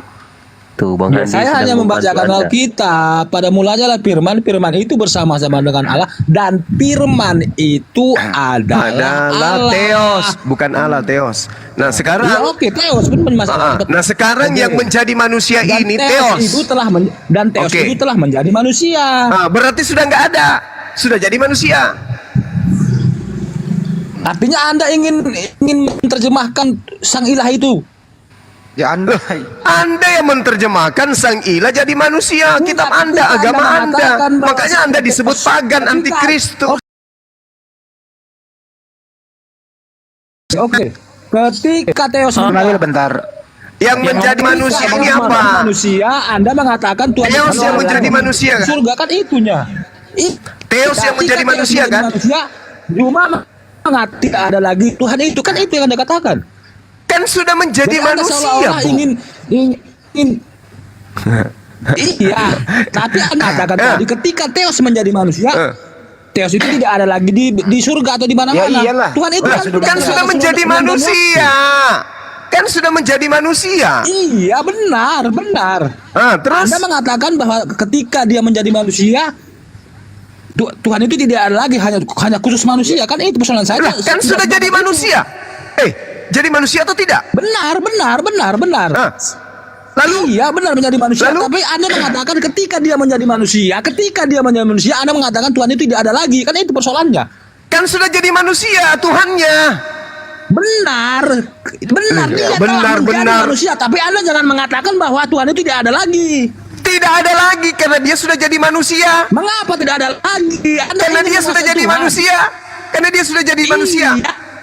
Tuh Bang Ya, Andi saya sedang hanya membantu membacakan Anda. Alkitab. Pada mulanya lah firman, firman itu bersama-sama dengan Allah, dan firman itu adalah Allah. Theos, bukan Allah, Theos. Nah, sekarang Ya, oke, Theos pun masalah. nah sekarang yang menjadi manusia Dan ini Theos Theos. itu telah Theos Oke. itu telah menjadi manusia. Ah, berarti sudah nggak ada. Sudah jadi manusia. Artinya Anda ingin menerjemahkan sang ilah itu. Ya Anda. Anda yang menerjemahkan sang ilah jadi manusia. Bukan, Kitab ketika Anda, agama Anda Anda. mengatakan bahwa Makanya Anda disebut pagan, antikristus. Oke. Ketika Theos Manuel bentar. Yang menjadi manusia ini apa? Manusia, Anda mengatakan Tuhan Theos yang Allah menjadi manusia, kan? Surga kan itunya. Theos yang menjadi Ketika manusia, Theos kan? menjadi manusia, cuma mengatakan tidak ada lagi Tuhan itu, kan itu yang Anda katakan. Kan sudah menjadi Jadi Anda manusia, seolah-olah Bu. ingin iya, tapi Anda katakan tadi ketika Theos menjadi manusia, Theos itu tidak ada lagi di surga atau di mana-mana. Ya iyalah. Tuhan itu Kan sudah menjadi manusia. Kan sudah menjadi manusia. Iya, benar. Ah, terus Anda mengatakan bahwa ketika dia menjadi manusia, Tuhan itu tidak ada lagi hanya khusus manusia, kan itu persoalan saya. Lah, kan sudah jadi manusia. Jadi manusia atau tidak? Benar. Ah, lalu Iya, benar menjadi manusia. Lalu? Tapi Anda mengatakan ketika dia menjadi manusia, Anda mengatakan Tuhan itu tidak ada lagi, kan itu persoalannya. kan sudah jadi manusia Tuhannya. Benar, dia telah benar, menjadi benar. manusia. Tapi Anda jangan mengatakan bahwa Tuhan itu tidak ada lagi. Tidak ada lagi karena dia sudah jadi manusia. Mengapa tidak ada lagi? Karena dia sudah jadi manusia. Karena dia sudah jadi manusia.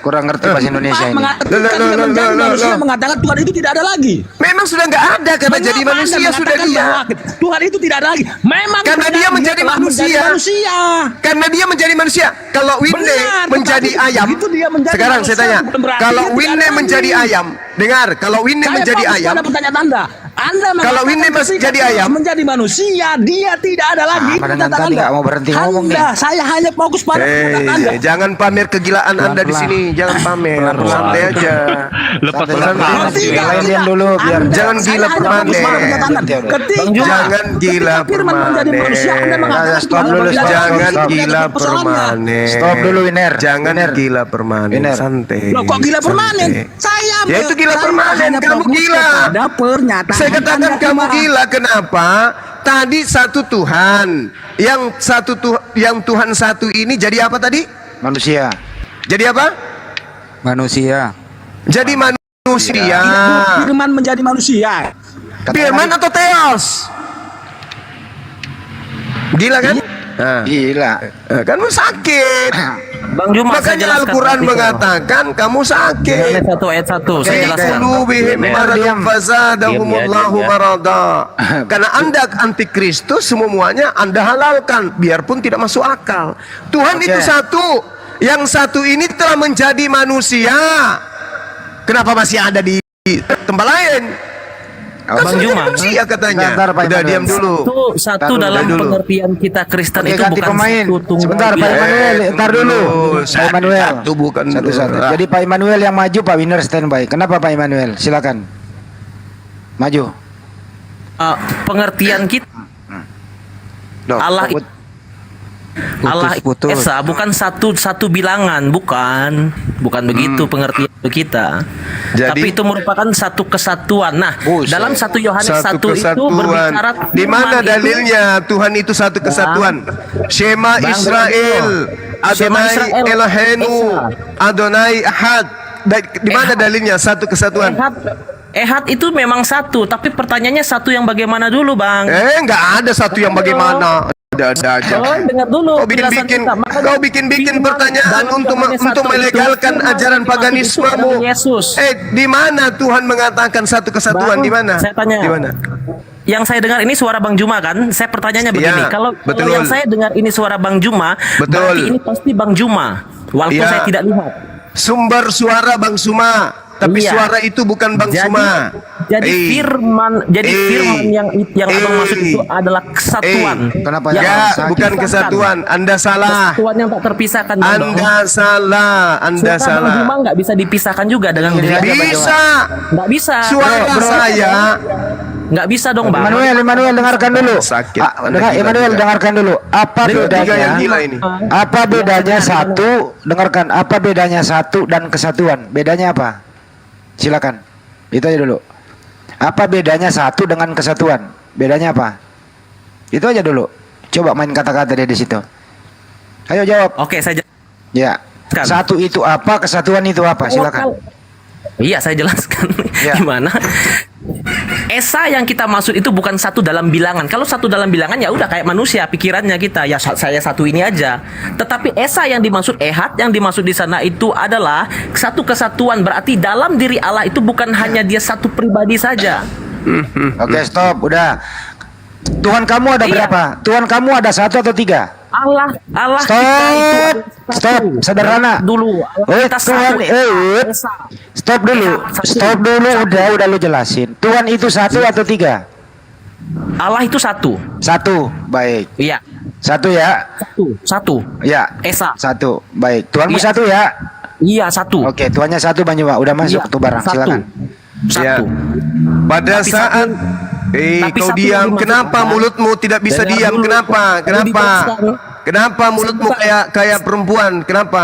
Kurang ngerti bahasa Indonesia ini. Mengatakan Tuhan itu tidak ada lagi. Memang sudah nggak ada karena Mengapa jadi Anda manusia sudah mengatakan dia. bahwa Tuhan itu tidak ada lagi. Memang Karena benar, dia menjadi telah manusia. Karena dia menjadi manusia. Kalau Winne Benar, menjadi tetapi ayam, begitu dia menjadi sekarang saya manusia, tanya, bukan berarti kalau dia tidak Winne ada menjadi lagi. ayam, dengar, kalau Winne Saya menjadi fokus ayam, pada pertanyaan Anda. Anda Kalau Winne mengatakan jadi ketika ayam. menjadi manusia, dia tidak ada lagi. Sama dengan Perkataan tadi Anda. nggak mau berhenti ngomong nih. Saya hanya fokus pada perkataan Anda. jangan pamer kegilaan Anda di Pelan-pelan. sini, jangan pamer, santai aja. Lepas Santai, lepas. santai. Tidak, Lain tidak. dulu, biar Anda- jangan saya gila hanya permanen. fokus pada perkataan Anda. Ketika Jangan gila ketika firman menjadi permanen. manusia, Anda mengatakan Stop Tuhan dulu, tidak ada Jangan lagi. Itu gila tidak ada persoalannya. permanen. Stop dulu, Winer. Jangan Winer. gila permanen. Winer. Santai. Loh, kok gila permanen? Santai. Ya itu gila permanen. hanya Kamu fokus gila. kepada pernyataan Saya katakan Anda kamu kemarin. gila. Kenapa? Tadi satu Tuhan, yang Tuhan satu ini jadi apa tadi? manusia. Jadi apa? Manusia. Jadi manusia. Firman menjadi manusia. Firman atau Theos? Gila kan? Nah, Gila. kamu sakit. Bang Juma, saya Makanya jelaskan. Al-Quran mengatakan kamu sakit. Yohanes 1 ayat 1 saya jelaskan. Qulubihim maradun Diam. fazadahumullahu marada. Karena Anda antikristus, semuanya Anda halalkan biarpun tidak masuk akal. Tuhan Oke. itu satu. Yang satu ini telah menjadi manusia. Kenapa masih ada di tempat lain? Kan Bang sudah Juma, manusia katanya. Sebentar, Pak Udah Immanuel. diam dulu. Satu Taruh dalam dulu. pengertian kita Kristen Oke, itu ganti bukan pemain. satu tunggal Sebentar, Pak bilang. Immanuel. Ntar dulu. Pak Immanuel. Satu bukan Satu-satu. dua. Jadi Pak Immanuel yang maju, Pak Winner standby. Kenapa Pak Immanuel? Silakan. Maju. Pengertian kita Loh, Allah kok Allah Putus. Esa bukan satu bilangan, bukan begitu pengertian kita. Jadi- Tapi itu merupakan satu kesatuan. Nah, Buset. dalam 1 Yohanes 1 Satu itu kesatuan. berbicara Di mana firman itu- dalilnya Tuhan itu satu kesatuan? Shema Bang, Israel, Shema Adonai Israel, Eloheinu, Esa. Adonai Ahad. Di mana dalilnya satu kesatuan? Ehad itu memang satu, tapi pertanyaannya satu yang bagaimana dulu, Bang? Nggak ada satu yang bagaimana. Ada aja. Oh, dengar dulu. Kau bikin-bikin, penjelasan kita. Makanya kau bikin-bikin firman pertanyaan dalam untuk Yohanes 1 untuk itu, melegalkan firman ajaran yang dimaksud itu paganismemu. adalah Yesus. Di mana Tuhan mengatakan satu kesatuan? Bang, Di mana? saya tanya. Di mana? Yang saya dengar ini suara Bang Juma kan? Saya pertanyaannya begini, Ya, kalau betul. yang saya dengar ini suara Bang Juma, Betul. berarti ini pasti Bang Juma. Walaupun Ya. saya tidak lihat. Sumber suara Bang Suma, tapi Iya. suara itu bukan Bang Suma. Jadi firman yang Abang maksud itu adalah kesatuan. Kenapa yang Ya, terpisahkan. bukan kesatuan. Anda salah. Kesatuan yang tak terpisahkan. Bang. Anda salah. Anda Suara Bang Juma salah. nggak bisa dipisahkan juga dengan diri Anda, Bang Juma. Bisa. Nggak bisa. Suara saya. Nggak bisa dong, Bang. Emmanuel dengarkan dulu. Sakit. Emmanuel dengarkan dulu. Apa Tiga yang bedanya? gila ini. Apa bedanya satu? Dengarkan. Apa bedanya satu dan kesatuan? Bedanya apa? Silakan. Itu aja dulu. Apa bedanya satu dengan kesatuan? Bedanya apa? Itu aja dulu. Coba main kata-kata dia di situ. Ayo jawab. Oke, saya Ya. Kan. Satu itu apa? Kesatuan itu apa? Silakan. Iya, saya jelaskan Ya. gimana. Esa yang kita maksud itu bukan satu dalam bilangan. Kalau satu dalam bilangan ya udah kayak manusia pikirannya kita ya saya satu ini aja. Tetapi esa yang dimaksud ehad yang dimaksud di sana itu adalah satu kesatuan. Berarti dalam diri Allah itu bukan hanya dia satu pribadi saja. Oke, stop. Udah. Tuhan kamu ada Iya. berapa? Tuhan kamu ada satu atau tiga? Allah Stop. kita itu adalah satu. Stop. Sederhana. Dulu Allah kita Tuhan, satu. Esa. Stop dulu. Satu. Stop dulu. Udah lu jelasin. Tuhan itu satu atau tiga? Allah itu satu. Satu. Baik. Iya. Satu ya. Satu. Ya. Esa. Satu. Baik. Tuhanmu Iya. satu ya. Iya, satu. Oke. Tuhannya satu, Bang Juma. Udah masuk Iya, tuh barang. satu. Silakan. Ya. Satu. Pada Tapi saat tapi kau satu diam. yang dimaksud Kenapa adalah- mulutmu tidak bisa Dengar diam? dulu. Kenapa? Perlu Kenapa? dijelaskan. Kenapa mulutmu kayak perempuan? Kenapa?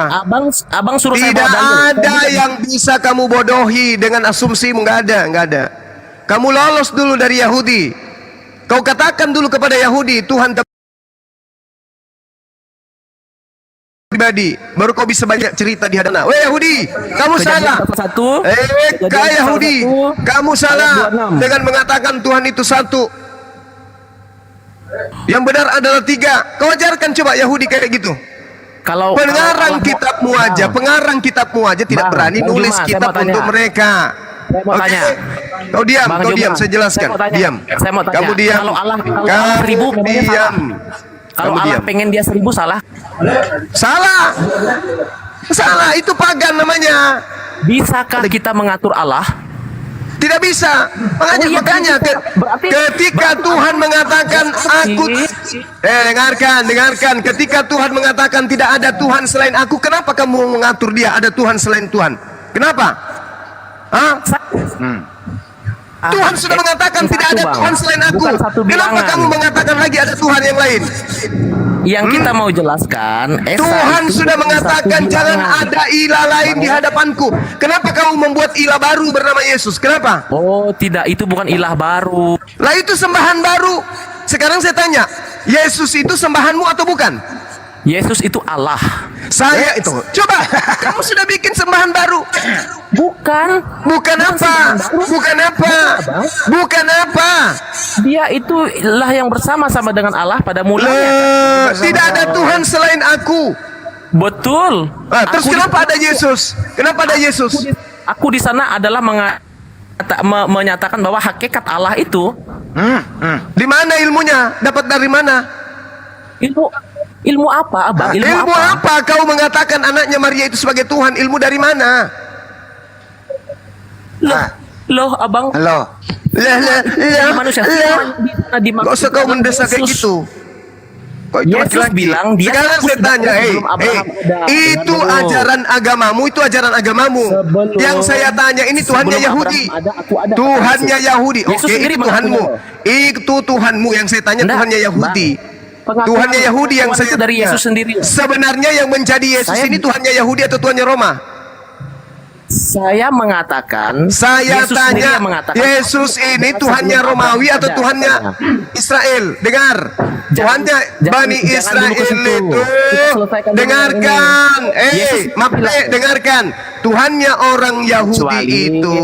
Abang suruh saya Tidak bawa dalil. ada yang bisa kamu bodohi dengan asumsimu. Nggak ada. Kamu lolos dulu dari Yahudi. Kau katakan dulu kepada Yahudi, Tuhan pribadi. Baru kau bisa banyak cerita di hadapan. Weh Yahudi, kamu salah. Satu. Kau Yahudi, kamu salah ayat 26. dengan mengatakan Tuhan itu satu. Yang benar adalah tiga. Kau ajarkan coba Yahudi kayak gitu. Kalau Pengarang Allah- pengarang kitabmu aja tidak Bang, berani Bang nulis Juma, saya kitab mau tanya. untuk mereka. Saya mau Oke? tanya. Kau diam, Bang kau Juma, diam, saya jelaskan. saya mau tanya. Diam. Saya mau tanya. Kamu diam. Kalau Allah Kamu 1000 memangnya diam. Kalau Kamu Allah diam. pengen dia 1000 salah. Salah. Salah, itu pagan namanya. Bisakah kita mengatur Allah? Tidak bisa. Oh iya, Makanya bisa. Berarti- ketika berarti Tuhan mengatakan aku dengarkan, ketika Tuhan mengatakan tidak ada Tuhan selain aku, kenapa kamu mengatur dia ada Tuhan selain Tuhan? Kenapa? Hah? Tuhan sudah mengatakan Satu, tidak ada Bang. Tuhan selain aku. Bukan satu Kenapa bilangan. kamu mengatakan lagi ada Tuhan yang lain? Yang kita mau jelaskan, Esa Tuhan itu sudah bukan mengatakan satu jangan bilangan. ada ilah lain di hadapanku. Kenapa kamu membuat ilah baru bernama Yesus? Kenapa? Oh, tidak, itu bukan ilah baru. Lah itu sembahan baru. Sekarang saya tanya, Yesus itu sembahanmu atau bukan? Yesus itu Allah. Saya itu. Coba, kamu sudah bikin sembahan baru. Bukan. Bukan apa? Bukan apa? Bukan apa? Dia itulah yang bersama-sama dengan Allah pada mulanya. Tidak ada Tuhan selain aku. Betul. Terus Aku kenapa di- ada Yesus? Kenapa ada Yesus? Aku di sana adalah menyatakan bahwa hakikat Allah itu Di mana ilmunya? Dapat dari mana? ilmu apa, Abang? Ilmu apa? Kau mengatakan anaknya Maria itu sebagai Tuhan? Ilmu dari mana? Loh, Abang. Halo. Jadi manusia Gak usah kau mendesak kayak gitu. Kau itu Yesus laki-laki. bilang dia Sekarang saya tanya, sebelum Abraham ada. itu Dengar dulu. ajaran agamamu, itu ajaran agamamu. Sebelum- Yang saya tanya ini Tuhannya sebelum Yahudi. Abraham ada, aku ada. Tuhannya Yahudi. Yesus Oke, sendiri itu Tuhanmu. Itu Tuhanmu yang saya tanya Enggak, Tuhannya Yahudi. Pengakuan Tuhannya Yahudi yang Tuhan saya itu dari tanya. Yesus sendiri. Sebenarnya yang menjadi Yesus Saya- ini Tuhannya Yahudi atau Tuhannya Roma? Saya mengatakan, Saya Yesus sendiri tanya, yang mengatakan, Yesus ini bahwa Tuhannya sebelum Romawi Abraham atau ada. Tuhannya Israel? Dengar, Tuhannya Bani jangan Israel dulu ke situ. itu, Kita selesaikan dulu dengarkan, Yesus bilang. dengarkan, Tuhannya orang Yahudi itu,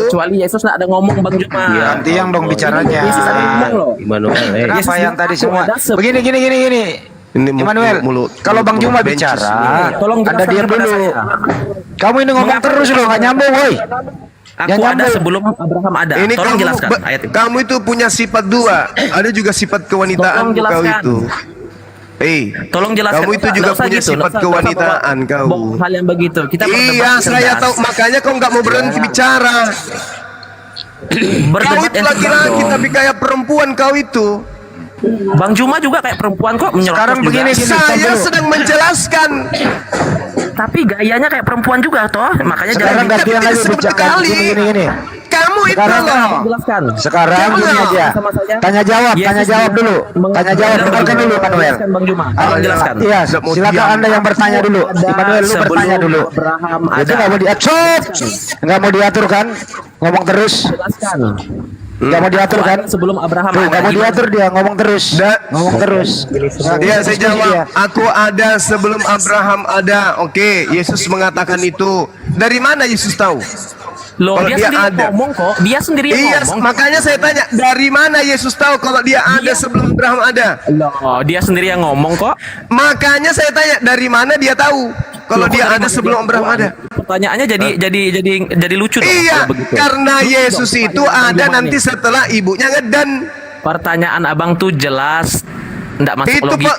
kecuali Yesus nggak ada ngomong Bang Juma. Nanti yang dong bicaranya. Yesus ada ngomong loh. Immanuel, Kenapa Yesus yang bilang, tadi aku semua? ada Begini. ini Immanuel, kalau Bang Juma bicara, Tolong Anda jelaskan diam kepada dulu. saya. Kamu ini ngomong Mengapa terus loh, nggak nyambung, woi. Aku Jangan ada nyambung. sebelum Abraham ada. ini Tolong jelaskan ayat itu. kamu itu punya sifat dua, ada juga sifat kewanitaan Tolong kau jelaskan. itu. Tolong jelaskan. Kamu itu Nggak juga usah punya gitu, sifat nggak usah kewanitaan bawa kau. hal yang begitu. Kita Iya, berdebat saya cerdas. tahu, makanya kau nggak mau berhenti bicara. Kau Berdebat itu yang laki-laki cerdas tapi kayak perempuan kau itu. dong. Bang Juma juga kayak perempuan kok menyerocos Sekarang juga. begini, Saya sedang menjelaskan. Tapi gayanya kayak perempuan juga toh. Makanya Sekarang jangan gantian lagi disebut bicara. kali. Gini. Kamu itu Sekarang loh. jelaskan. Sekarang Jangan gini loh. aja. Sama saja. Tanya jawab Yesus dulu. Tanya jawab, dengarkan dulu, Manuel. Jelaskan Bang Juma. Tolong jelaskan. Iya, Nggak mau silakan diam. Anda yang bertanya dulu. Immanuel, lu Sebelum bertanya dulu. Abraham Itu ada. nggak mau diatur, nggak mau diatur kan? Ngomong terus, Jelaskan. nggak mau diatur kan? Sebelum Abraham Tuh, ada. nggak mau diatur dia, ngomong terus, ngomong terus. Ya, saya Diskusi jawab. dia. Aku ada sebelum Abraham ada. Oke, Yesus mengatakan itu. Dari mana Yesus tahu? Loh, Kalau dia dia sendiri ada. ngomong kok. Dia sendiri Iya, ngomong. makanya saya tanya, dari mana Yesus tahu kalau dia ada sebelum Abraham ada? Loh, dia sendiri yang ngomong kok. Makanya saya tanya, dari mana dia tahu kalau Loh, kok dia dari ada mana sebelum dia Abraham tahu? ada? Pertanyaannya jadi lucu dong Iya, kalau begitu. karena Lucu Yesus dong itu pertanyaan ada Bang Juma nanti nih. setelah ibunya ngedan. Pertanyaan Abang tuh jelas. Nggak masuk Itu logika.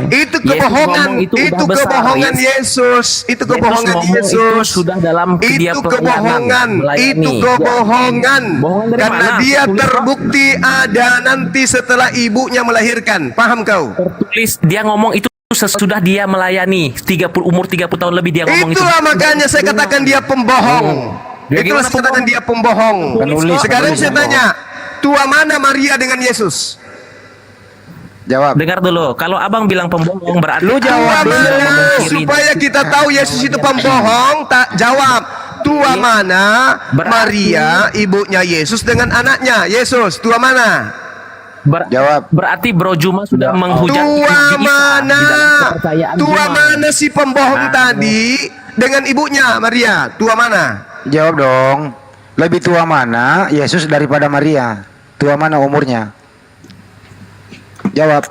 itu Yesus kebohongan, ngomong itu udah besar. kebohongan Yesus, itu kebohongan ngomong itu Yesus. sudah dalam dia Itu pelayanan, kebohongan, melayani. itu kebohongan. Bohongan dari Karena mana? dia Tulis, Pak. terbukti ada nanti setelah ibunya melahirkan. Paham kau? Tertulis dia ngomong itu sesudah dia melayani umur 30 tahun lebih dia ngomong Itulah itu. makanya saya katakan dia pembohong. Dia Itulah gimana saya katakan dia pembohong. Penulis, Sekarang penulis saya yang tanya, tua mana Maria dengan Yesus? Jawab. Dengar dulu, kalau abang bilang pembohong berarti Lu jawab Tua dulu. mana? memungkiri. Supaya kita tahu Yesus itu pembohong, tak jawab. Tua mana Berarti- Maria, ibunya Yesus dengan anaknya? Yesus, tua mana? Jawab. Berarti Bro Juma sudah menghujat Tua Isa mana? di dalam kepercayaan Tua Juma. mana si pembohong tadi dengan ibunya Maria? Tua mana? Jawab dong. Lebih tua mana Yesus daripada Maria? Tua mana umurnya? Jawab.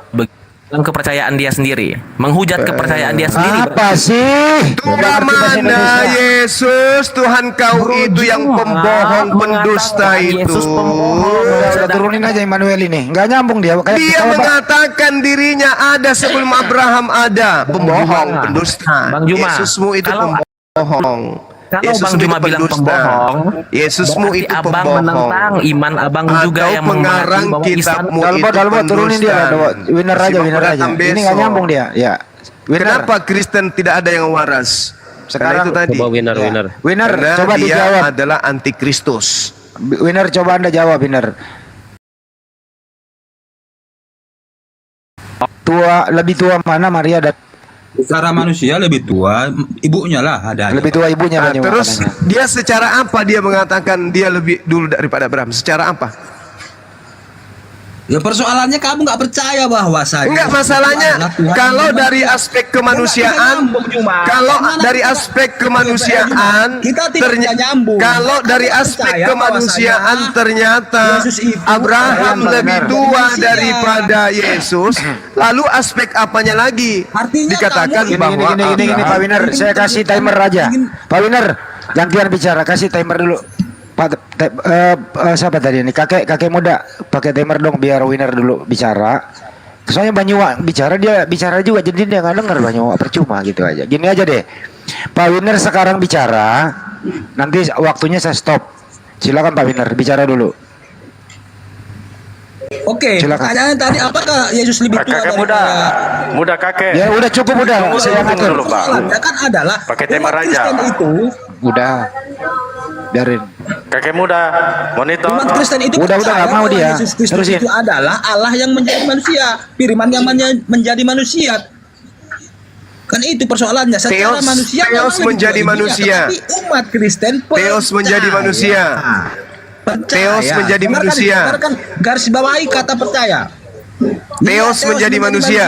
Dalam kepercayaan dia sendiri, menghujat kepercayaan dia sendiri. Apa sih? Tua Nggak ngerti bahasa mana Indonesia. Yesus? Tuhan kau Bro itu yang Juma pembohong, pendusta mengatakan itu. Yesus pembohong. Udah turunin aja Immanuel ini. Nggak nyambung dia. Kayak Dia ketawa, Pak. mengatakan dirinya ada sebelum Abraham ada. Pembohong, Juma. pendusta. Bang Juma, Yesusmu itu kalau- pembohong. Kalau Yesusmu Bang Juma itu bilang pendusta. pembohong, Yesusmu berarti itu abang pembohong. menentang iman abang juga Atau yang pengarang bahwa Isa kitabmu Dalbo, itu Dalbo, turunin dia. pendusta. Dalbo. Winner aja, Simak winner aja. datang Ini nggak besok. nyambung dia. Ya. Winner. Kenapa Kristen tidak ada yang waras? Karena Sekarang itu tadi. Coba winner, Ya. winner. Winner, Karena coba dia dijawab. adalah antikristus. Winner, coba Anda jawab, winner. Lebih tua mana Maria dan Secara manusia lebih tua, ibunya lah ada. lebih tua ibunya Nah, Bang Juma terus katanya. dia secara apa dia mengatakan dia lebih dulu daripada Abraham? Secara apa? Ya persoalannya kamu nggak percaya bahwa saya. Enggak, masalahnya kalau dari aspek kemanusiaan, kalau dari aspek kemanusiaan, Kita tidak nyambung. kalau dari aspek Percaya kemanusiaan bahwasanya ternyata Yesus itu Abraham Benar. lebih tua Manusia. daripada Yesus, lalu aspek apanya lagi? Artinya Dikatakan kamu- bahwa Gini, Pak Abraham- Winner, saya kasih timer aja. Pak Winner, gantian bicara, kasih timer dulu. Pak, siapa tadi ini? Kakek muda, pakai timer dong biar Winner dulu bicara. Soalnya Banyuwa bicara, dia bicara juga, jadi dia nggak dengar Banyuwa, percuma gitu aja. Gini aja deh, Pak Winner sekarang bicara, nanti waktunya saya stop. Silakan Pak Winner bicara dulu. Oke, Silakan. pertanyaan tadi apakah Yesus lebih tua Kakek daripada muda kakek. Ya udah cukup udah, saya Tunggu ngatur. dulu, Pak. Persoalannya kan adalah Pakai umat timer aja. Kristen itu, Udah, biarin. Kakek muda, monitor. umat Kristen itu Udah, percaya nggak mau bahwa dia. Yesus Kristus Terusin. itu adalah Allah yang menjadi manusia, Firman yang menjadi manusia. Kan itu persoalannya. Secara Theos- manusia Theos memang menjadi lebih tua manusia. ibunya, tetapi umat Kristen Theos menjadi manusia. Percaya. Theos menjadi Dengarkan, manusia. dengarkan, garis bawahi kata percaya. Theos Iya, menjadi manusia.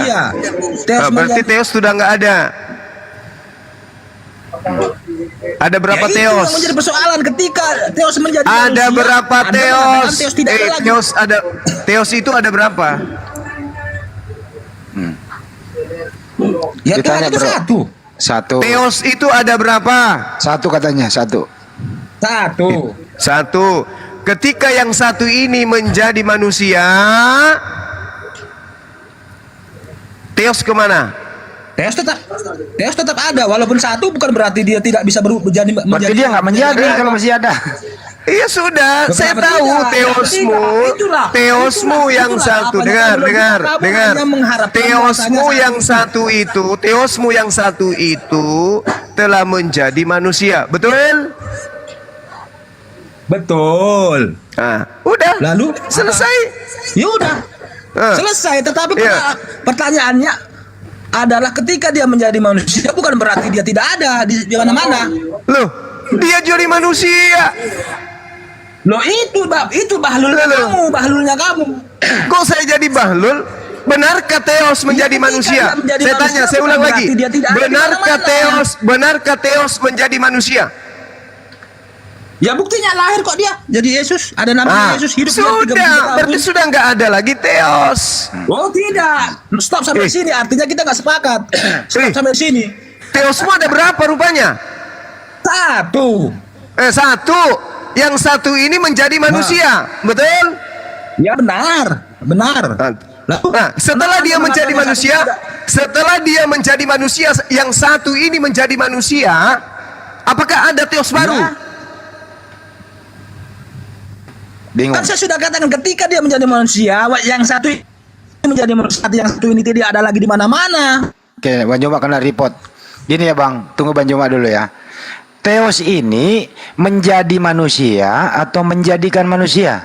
Theos Berarti menjadi- Theos sudah nggak ada. Ada berapa Ya, itu Theos? yang menjadi persoalan ketika Theos menjadi Ada manusia, berapa Anda Theos? mengatakan Theos tidak ada lagi. Theos ada. Theos itu ada berapa? Ya Tuhan Ditanya, itu bro. satu. Satu. Theos itu ada berapa? Satu katanya, satu. Satu. Satu. Ketika yang satu ini menjadi manusia, Theos kemana? Theos tetap ada walaupun satu bukan berarti dia tidak bisa menjadi Berarti dia nggak menjadi kalau masih ada. Iya sudah, saya Kenapa tahu tidak? Theosmu, Itulah, Theosmu yang itulah. satu, Apanya dengar, kamu dengar, kamu dengar. hanya mengharapkan Theosmu bahwasanya yang satu itu, Theosmu yang satu itu telah menjadi manusia, betul? Betul. Nah, udah, Lalu selesai. Ya udah. Selesai, tetapi Iya. pertanyaannya adalah ketika dia menjadi manusia bukan berarti dia tidak ada di mana-mana. Loh, dia jadi manusia. Loh itu bahlulnya Loh. bahlulnya kamu. Kok saya jadi bahlul? Benarkah Theos menjadi ketika manusia? dia menjadi Saya tanya, manusia saya bukan ulang lagi. berarti dia tidak ada di Benarkah Theos menjadi manusia? Ya buktinya lahir kok dia jadi Yesus. Ada namanya Yesus hidup dia 33 sudah, tahun. berarti sudah nggak ada lagi Theos. Oh tidak. Stop sampai sini artinya kita nggak sepakat. Stop sampai sini. Theosmu ada berapa rupanya? Satu. Satu. Yang satu ini menjadi manusia, betul? Ya benar. Nah, setelah dia menjadi manusia, yang satu ini menjadi manusia, apakah ada Theos baru? Bingung. Kan saya sudah katakan ketika dia menjadi manusia, yang satu ini menjadi manusia, yang satu ini tidak ada lagi di mana-mana. Oke, Bang Joma kena report. Gini ya Bang, tunggu Bang Joma dulu ya. Theos ini menjadi manusia atau menjadikan manusia?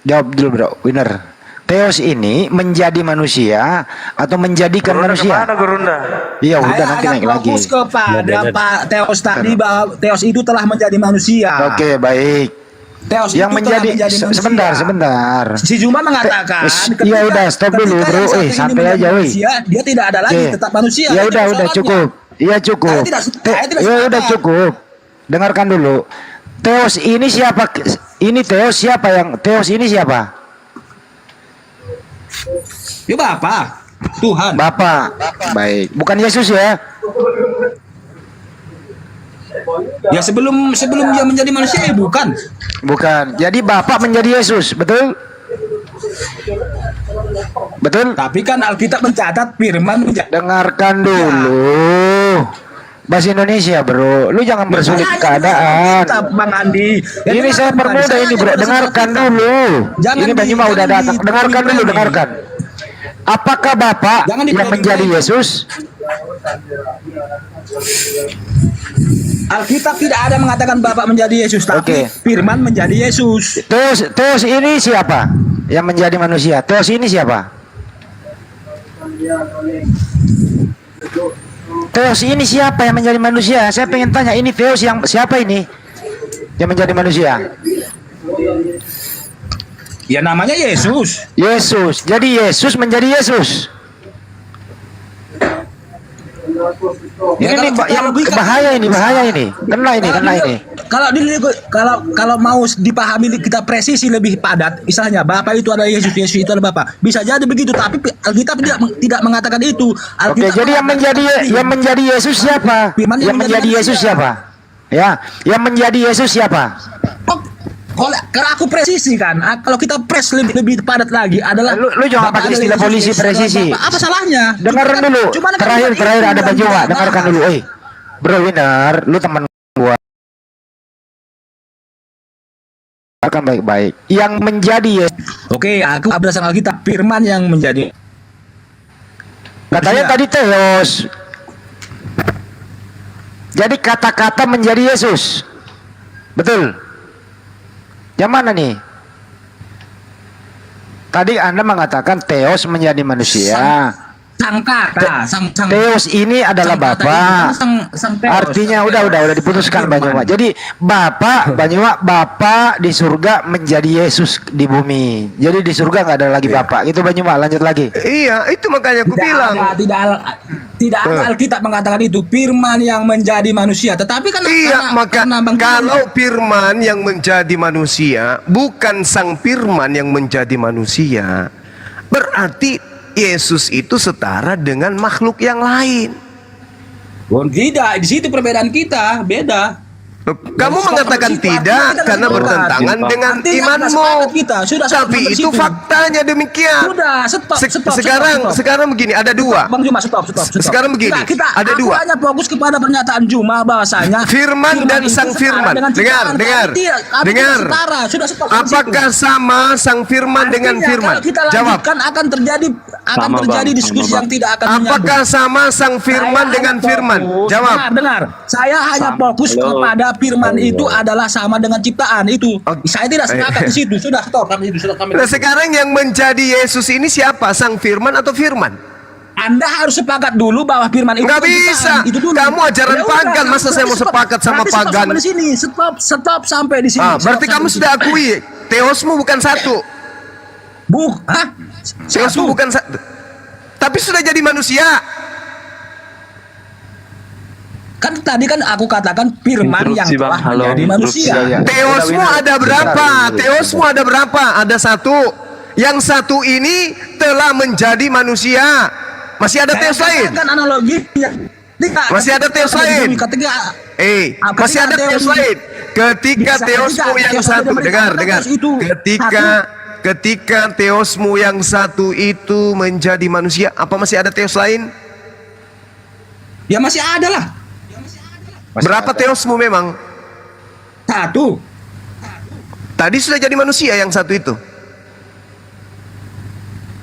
Jawab dulu bro, winner. Theos ini menjadi manusia atau menjadikan Gurunda manusia? kemana Gurunda? Iya udah Saya nanti agak naik lagi. fokus kepada Pak Theos tadi bahwa Theos itu telah menjadi manusia. Oke baik. Theos Yang itu menjadi telah menjadi manusia. sebentar. Si Juma mengatakan Iya udah stop dulu ketika bro. yang satu ini Santai menjadi aja woi. manusia, dia tidak ada lagi, tetap manusia. Ya Itu udah persoalannya. cukup. Iya cukup. Saya tidak Ya sepakat. udah cukup. Dengarkan dulu. Theos ini siapa? Ini Theos siapa yang Theos ini siapa? Ya Bapak, Tuhan. Bapak. Baik. Bukan Yesus ya? Ya sebelum dia menjadi manusia ya bukan. Bukan. Jadi Bapak menjadi Yesus, betul? Betul? Tapi kan Alkitab mencatat firman menjadi Dengarkan dulu. Bahasa Indonesia, bro. Lu jangan bersulit keadaan. Bang Andi. Ya, Ini saya permudah ini, bro. Dengarkan dulu. Ini Bang Juma udah datang. Dengarkan dulu, dengarkan. Apakah Bapak yang menjadi Yesus? Alkitab tidak ada mengatakan Bapak menjadi Yesus, tapi firman menjadi Yesus. Theos ini siapa? Yang menjadi manusia. Theos ini siapa? Theos ini siapa yang menjadi manusia? Saya pengen tanya, ini Theos yang siapa ini? Yang menjadi manusia? Ya namanya Yesus. Yesus. Jadi Yesus menjadi Yesus. Ya, Ini bahaya ini. Kena ini. Kalau mau dipahami kita presisi lebih padat, misalnya Bapak itu adalah Yesus, Yesus itu adalah Bapak. Bisa jadi begitu, tapi Alkitab tidak mengatakan itu. Oke, jadi yang menjadi Yesus siapa? Yang menjadi Yesus siapa? Ya, yang menjadi Yesus siapa? Kalau aku presisi kan, kalau kita press lebih padat lagi adalah lu jangan pakai istilah polisi presisi. Apa salahnya? Dengarkan dulu. Terakhir ada Bang Joma. Dengarkan dulu. Bro winner, lu teman gua. Akan baik-baik. Yang menjadi Yesus. Oke, aku berdasarkan Alkitab firman yang menjadi. Katanya tadi Theos. Jadi kata-kata menjadi Yesus. Betul. Yang mana nih? Tadi Anda mengatakan Theos menjadi manusia. sang kata, sang Theos ini adalah sang kata Bapa. itu kan sang Theos. Artinya udah diputuskan Banyuma. Jadi Bapa Banyuma, Bapa di surga menjadi Yesus di bumi. Jadi di surga nggak ada lagi Bapa. Itu Banyuma, lanjut lagi. Iya, itu makanya aku bilang. Tidak ada Alkitab mengatakan itu firman yang menjadi manusia. Tetapi kan Iya, maka kalau firman yang menjadi manusia bukan sang firman yang menjadi manusia, berarti Yesus itu setara dengan makhluk yang lain. Tidak, di situ perbedaan kita beda. Kamu mengatakan tidak karena bertentangan dengan imanmu. Tapi itu faktanya demikian. Sudah, stop. Sekarang begini, ada dua. Bang Juma, stop. Sekarang begini, ada dua. Aku hanya fokus kepada pernyataan Juma bahwasanya Firman dan sang firman. Dengar. Sudah stop. Apakah sama sang firman dengan firman? Kalau kita Jawab. lanjutkan akan terjadi diskusi yang tidak akan menyambung. Apakah sama sang firman dengan firman? Jawab. Dengar. Saya hanya fokus kepada firman itu adalah sama dengan ciptaan itu. Saya tidak sepakat di situ. Sudah stop. Nah, sekarang yang menjadi Yesus ini siapa? Sang firman atau firman? Anda harus sepakat dulu bahwa firman itu nggak bisa. Itu dulu. Kamu ajaran pagan, masa saya mau sepakat sama pagan? Sampai di sini. Stop sampai di sini. Berarti kamu sudah akui Theosmu bukan satu. Theosmu bukan satu. Tapi sudah jadi manusia. Kan tadi kan aku katakan firman yang telah menjadi manusia. Theosmu ada berapa? Theosmu ada berapa? Ada satu. Yang satu ini telah menjadi manusia. Masih ada Theos lain? Kan analoginya. Masih ada Theos lain? Masih ada Theos lain. Ketika Theosmu yang satu, dengar. Ketika Theosmu yang satu itu menjadi manusia, apa masih ada Theos lain? Ya masih ada lah. Berapa Theosmu memang? Satu. Tadi sudah jadi manusia yang satu itu.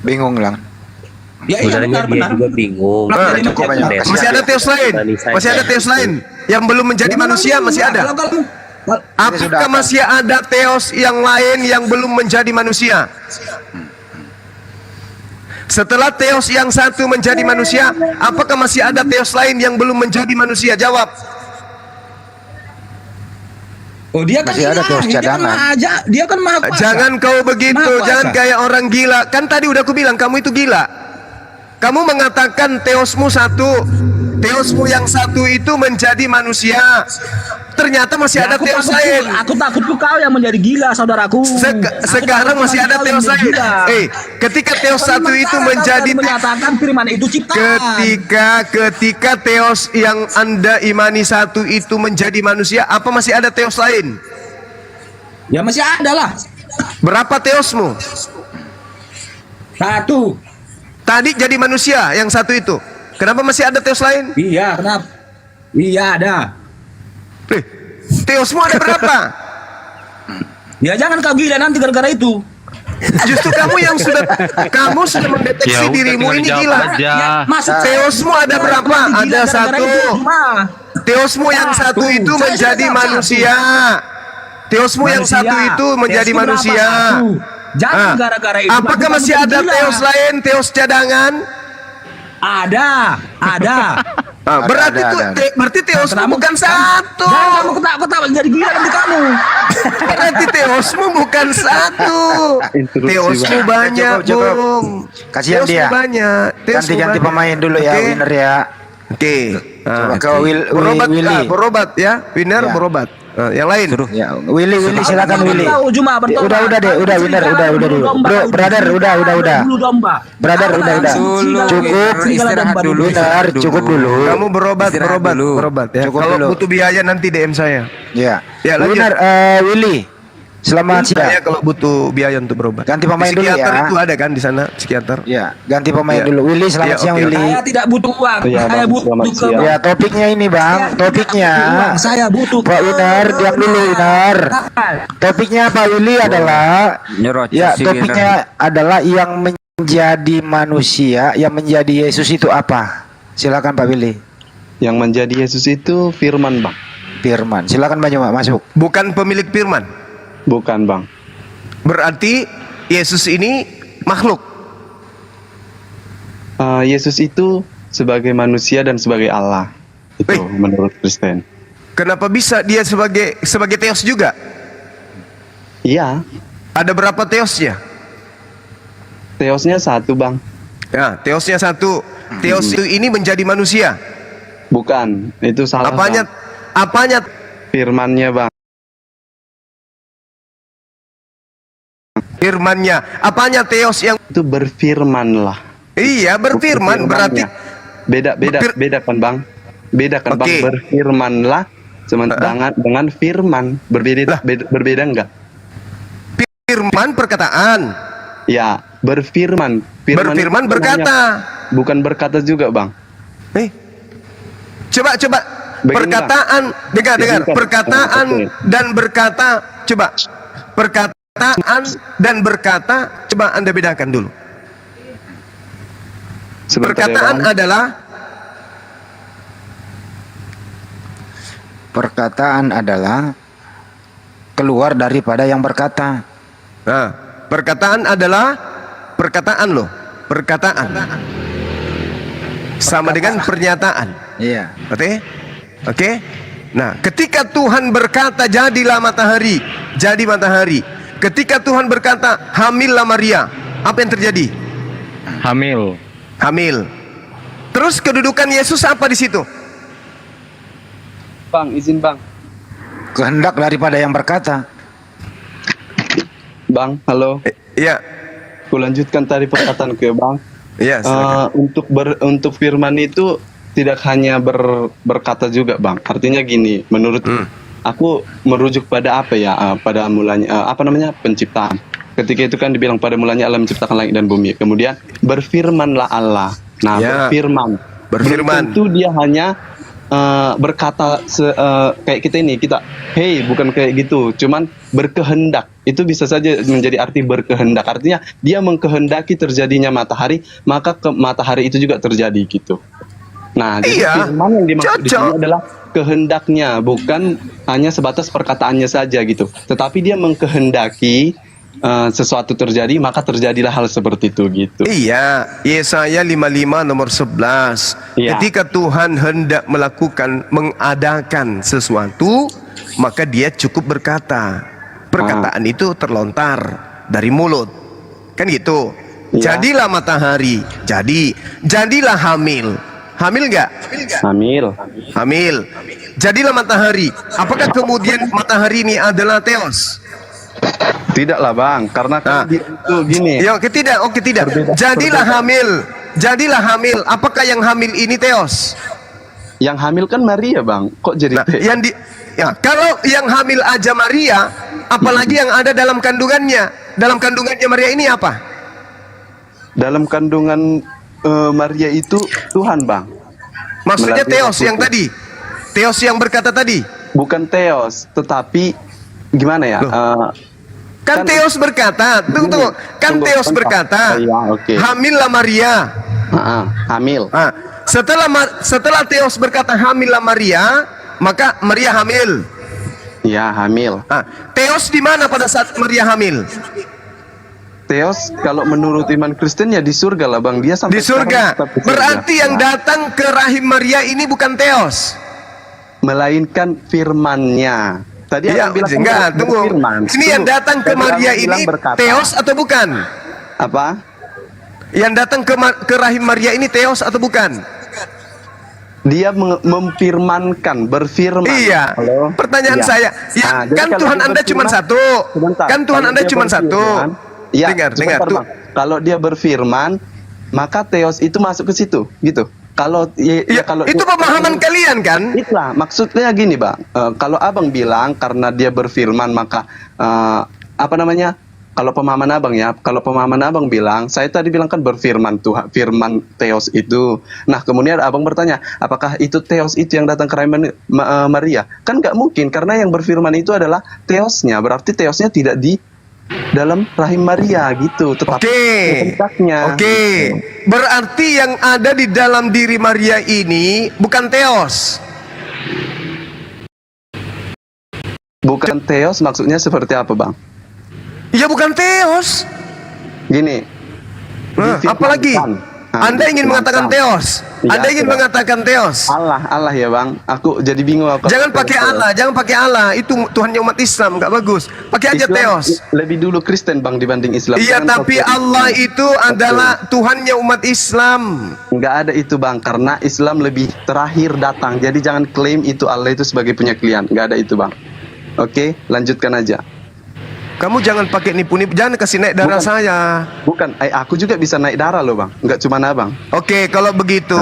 Bingung lang. Ya iya benar. juga bingung. Masih ada Theos lain? Masih ada Theos lain yang belum menjadi manusia? Masih ada? Apakah masih ada Theos yang lain yang belum menjadi manusia? Setelah Theos yang satu menjadi manusia, apakah masih ada Theos lain yang belum menjadi manusia? Jawab. Oh, dia kan masih ada Theos cadangan. Dia kan maha kuasa. Jangan kau begitu, jangan kayak orang gila. Kan tadi udah aku bilang kamu itu gila. Kamu mengatakan Theosmu satu, Theosmu yang satu itu menjadi manusia. Ternyata masih ada Theos lain. Aku takut kau yang menjadi gila, saudaraku. Sekarang masih ada Theos lain. Ketika Theos satu itu menjadi, menyatakan firman itu ciptaan. Ketika Theos yang Anda imani satu itu menjadi manusia, apa masih ada Theos lain? Ya masih ada lah. Berapa Theosmu? Satu. Tadi jadi manusia yang satu itu. Kenapa masih ada Theos lain? Iya, kenapa? Iya ada. Theosmu ada berapa? Ya jangan kau gila nanti gara-gara itu. Justru kamu sudah mendeteksi dirimu ini gila. Theosmu ada berapa? Ada satu. Theosmu yang satu itu menjadi manusia. Theosmu yang satu itu menjadi manusia. Jangan gara-gara itu. Apakah masih ada Theos lain? Theos cadangan? Ada. Berarti Theosmu bukan satu. Jangan kamu ketawa jadi gila nanti kamu. Berarti Theosmu bukan satu. Theosmu banyak, Bung. Kasihan dia. Ganti pemain dulu ya, winner ya. Oke. Coba kau Willy. Berobat ya, winner berobat. Yang lain. Ya, Willy silakan Willy. Udah winner, udah dulu. Brother, udah. Brother, udah. Cukup, istirahat dulu. Winner, cukup dulu. Kamu berobat ya. Kalau butuh biaya nanti DM saya. Ya. Ya, lanjut. Winner Willy. Selamat siang. Saya kalau butuh biaya untuk berobat. Ganti pemain dulu ya. Psikiater itu ada kan di sana, psikiater. Ya, ganti pemain dulu. Willy, selamat siang Willy. Saya tidak butuh uang. Saya butuh Ya, topiknya ini Bang. Topiknya. Saya butuh. Pak Winner, diam dulu Winner. Topiknya Pak Willy adalah topiknya adalah yang menjadi manusia, yang menjadi Yesus itu apa? Silakan Pak Willy. Yang menjadi Yesus itu firman, Bang. Firman. Silakan Bang masuk. Bukan pemilik firman. Bukan, Bang. Berarti Yesus ini makhluk. Yesus itu sebagai manusia dan sebagai Allah. Itu menurut Kristen. Kenapa bisa dia sebagai teos juga? Iya, Ada berapa teosnya? teosnya satu, Bang. Ya, teosnya satu. Teos itu ini menjadi manusia. Bukan, itu salah. Apanya? Bang. Apanya? Firman-Nya, Bang. Firman-Nya. Apanya teos yang? Itu berfirman lah. Iya, berfirman. Berarti Beda kan, Bang? Beda kan, Bang? Oke. Berfirmanlah dengan firman. Berbeda enggak? firman perkataan. Ya, berfirman. Berfirman itu berkata. namanya, bukan berkata juga, Bang. Coba. Begini, Perkataan, dengar. Perkataan dan berkata. Coba. Perkataan dan berkata. Coba Anda bedakan dulu. Sebentar Perkataan ya, Bang. Perkataan adalah keluar daripada yang berkata. Nah, perkataan adalah perkataan loh. Perkataan. Sama dengan pernyataan. Iya. Oke? Nah, ketika Tuhan berkata jadilah matahari, jadi matahari. Ketika Tuhan berkata hamillah Maria, apa yang terjadi? Hamil. Terus kedudukan Yesus apa di situ? Bang, izin, Bang. Kehendak daripada yang berkata. Bang, halo. Iya. Kulanjutkan tadi perkataanku ya, Bang. Iya, silakan. Untuk firman itu tidak hanya berkata juga, Bang. Artinya gini, menurut aku merujuk pada apa ya? Pada mulanya penciptaan. Ketika itu kan dibilang pada mulanya Allah menciptakan langit dan bumi. Kemudian berfirmanlah Allah. Nah, Ya. berfirman. Tentu dia hanya berkata kayak kita hey, bukan kayak gitu, cuman berkehendak. Itu bisa saja menjadi arti berkehendak. Artinya dia mengkehendaki terjadinya matahari, maka matahari itu juga terjadi gitu. Nah, jadi firman yang dimaksud di sini adalah kehendaknya, bukan hanya sebatas perkataannya saja gitu. Tetapi dia mengkehendaki sesuatu terjadi, maka terjadilah hal seperti itu gitu. Iya, Yesaya 55 nomor 11. Iya. Ketika Tuhan hendak mengadakan sesuatu, maka dia cukup berkata. Perkataan itu terlontar dari mulut. Kan gitu. Iya. Jadilah matahari, jadilah hamil. Hamil enggak? Hamil. Jadilah matahari. Apakah kemudian matahari ini adalah teos? Tidaklah, Bang, karena kan itu gini. Ya, oke tidak. Jadilah hamil. Apakah yang hamil ini teos? Yang hamil kan Maria, Bang. Kok jadi teos? Kalau yang hamil aja Maria, apalagi yang ada dalam kandungannya. Dalam kandungannya Maria ini apa? Dalam kandungan Maria itu Tuhan, Bang. Maksudnya Melalui teos Roh yang Kudus. tadi. Teos yang berkata tadi. Bukan teos, tetapi gimana ya? Kan teos berkata, tunggu. Kan teos berkata, hamillah Maria. Hamil. Setelah teos berkata hamillah Maria, maka Maria hamil. Ya, hamil. Teos di mana pada saat Maria hamil? Teos kalau menurut iman Kristen ya di surga lah, Bang. Dia sampai Di surga. sekarang tetap di surga. Berarti yang datang ke rahim Maria ini bukan teos, melainkan firman-Nya. Tadi ya, Abang bilang enggak, tunggu. berfirman. Ini yang datang ke Tadi Maria Abang ini bilang berkata. teos atau bukan? Apa? Yang datang ke rahim Maria ini teos atau bukan? Dia memfirmankan, berfirman. Iya. Halo? Pertanyaan Iya. saya, ya, Nah, jadi kan kalau Tuhan dia Anda cuma berfirman- satu. Sebentar. Kan Tuhan Kalau Anda dia cuma satu. berfirman- Ya, dengar sebentar, tuh. Bang. Kalau dia berfirman, maka teos itu masuk ke situ, gitu. Kalau kalau itu pemahaman kalian kan? Itulah maksudnya gini, Bang. Kalau Abang bilang karena dia berfirman maka kalau pemahaman Abang ya, kalau pemahaman Abang bilang, saya tadi bilang kan berfirman Tuhan, firman teos itu. Nah, kemudian Abang bertanya, apakah itu teos itu yang datang ke rahim Maria? Kan nggak mungkin, karena yang berfirman itu adalah teosnya. Berarti teosnya tidak di dalam rahim Maria gitu, tetapi kehendaknya. Berarti yang ada di dalam diri Maria ini bukan teos. Bukan teos maksudnya seperti apa, Bang? Ya bukan teos. Gini. Apalagi? Anda ingin mengatakan teos. Iya, Anda ingin sudah. mengatakan teos. Allah ya bang. Aku jadi bingung. Jangan pakai Allah, jangan pakai Allah. Itu Tuhannya umat Islam, nggak bagus. Pakai aja Islam teos. lebih dulu Kristen bang dibanding Islam. Iya, Jangan tapi pakai Allah Islam. itu adalah Tuhannya umat Islam. Nggak ada itu bang, karena Islam lebih terakhir datang. Jadi jangan klaim itu Allah itu sebagai punya klien. Nggak ada itu bang. Oke, lanjutkan aja. Kamu jangan pakai nipu-nipu, jangan kasih naik darah Bukan. saya. Bukan, aku juga bisa naik darah loh bang. Nggak cuma abang. Oke, kalau begitu,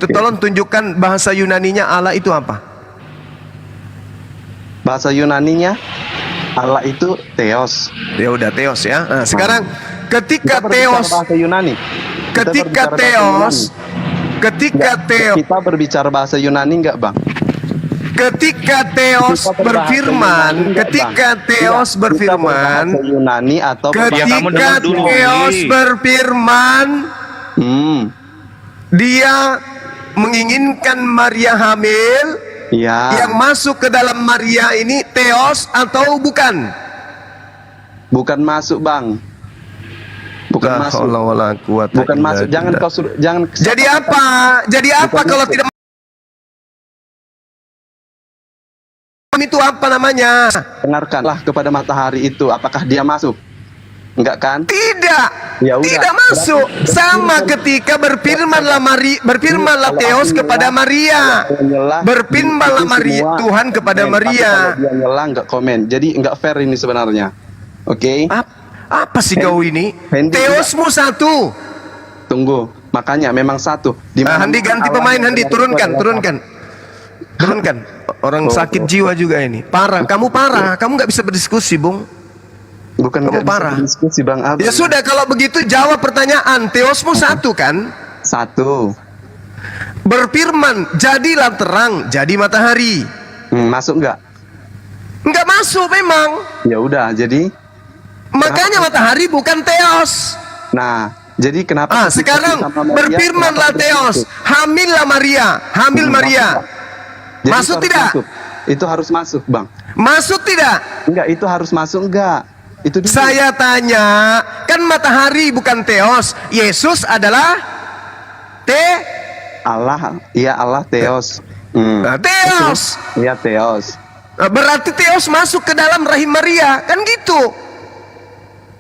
tolong tunjukkan bahasa Yunaninya Allah itu apa? Bahasa Yunaninya Allah itu Theos. Ya udah teos ya. Nah, sekarang ketika Kita berbicara teos, bahasa Yunani. ketika teos, Kita berbicara bahasa Yunani nggak bang? ketika teos Kita berbahasa berfirman, Yunani nggak, ketika Bang? teos Kita berfirman, berbahasa Yunani atau Ya, kamu ketika dengar dulu, teos Wi. berfirman, Hmm, dia menginginkan Maria hamil. ya. Yang masuk ke dalam Maria ini teos atau bukan? Bukan masuk bang. Bukan La masuk. haula wala quwata Bukan illa masuk. Jangan billah. kau suruh. Jangan. Jadi apa? Jadi apa Bukan kalau masuk. tidak itu apa namanya? Dengarkanlah kepada matahari itu. Apakah dia masuk? Enggak kan? Tidak. Ya udah. Tidak masuk. Sama ketika berfirmanlah Theos kepada Maria. Berfirmanlah Maria Tuhan kepada Maria. Kalau dia nyela nggak komen. Jadi nggak fair ini sebenarnya. Oke? Apa sih kau ini? Hendy Theosmu satu. Tunggu. Makanya memang satu. Nah, Handi ganti pemain, Handi turunkan. Orang sakit jiwa juga ini. Parah, kamu parah. Kamu nggak bisa berdiskusi, Bung. Bukan Kamu nggak bisa parah. diskusi bang Abang. Ya sudah, kalau begitu jawab pertanyaan. Theosmu satu kan? Satu. Berfirman, jadilah terang, jadi matahari. Masuk nggak? Nggak masuk memang. Ya udah. Jadi. Makanya matahari bukan Theos. Nah. Jadi kenapa? Sekarang berfirmanlah Theos, hamillah Maria, hamil Maria. Jadi Masuk itu harus tidak? masuk. Itu harus masuk bang. Masuk tidak? Enggak, itu harus masuk enggak? Itu dulu. Saya tanya, kan matahari bukan Theos. Yesus adalah Allah, iya Allah Theos. Theos. Iya Theos. Berarti Theos masuk ke dalam rahim Maria, kan gitu?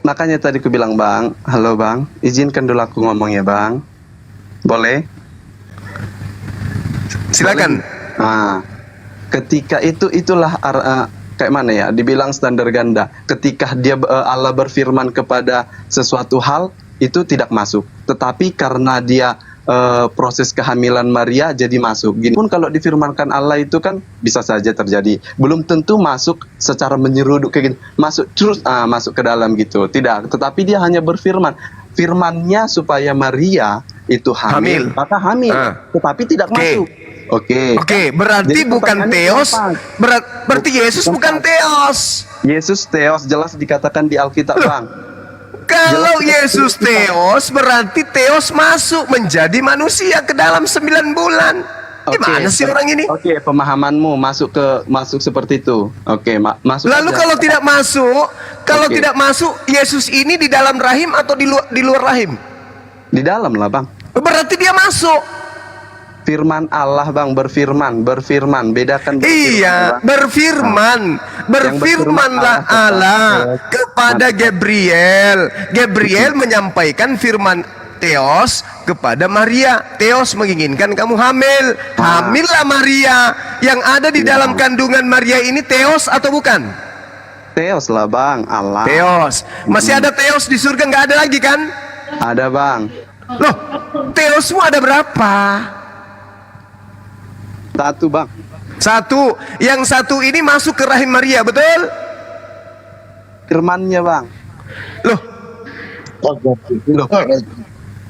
Makanya tadi aku bilang bang, halo bang, izinkan dulu aku ngomong ya bang. Boleh? Silakan. Nah, ketika itulah kayak mana ya? Dibilang standar ganda. Ketika dia Allah berfirman kepada sesuatu hal itu tidak masuk. Tetapi karena dia proses kehamilan Maria jadi masuk. Gini pun kalau difirmankan Allah itu kan bisa saja terjadi. Belum tentu masuk secara menyeruduk kayak gitu. Masuk terus masuk ke dalam gitu. Tidak. Tetapi dia hanya berfirman. Firmannya supaya Maria itu hamil. Maka hamil. Tetapi tidak masuk. Oke, berarti jadi bukan Theos. Berarti Yesus bukan Theos. Yesus Theos jelas dikatakan di Alkitab, Bang. Kalau Yesus Theos, berarti Theos masuk menjadi manusia ke dalam 9 bulan. Gimana sih orang ini? Oke, pemahamanmu masuk seperti itu. Oke, masuk. Lalu aja. kalau tidak masuk, Yesus ini di dalam rahim atau di luar rahim? Di dalam lah, Bang. Berarti dia masuk. Firman Allah, Bang, berfirman, bedakan. Iya, berfirmanlah Allah kepada Gabriel. Gabriel menyampaikan firman Theos kepada Maria. Theos menginginkan kamu hamil. Hamillah Maria. Yang ada di dalam kandungan Maria ini Theos atau bukan? Theos lah, Bang, Allah. Theos. Masih ada Theos di surga, nggak ada lagi kan? Ada, Bang. Loh, Theosmu ada berapa? Satu, Bang. Satu. Yang satu ini masuk ke rahim Maria, betul? Firmannya, Bang. Loh.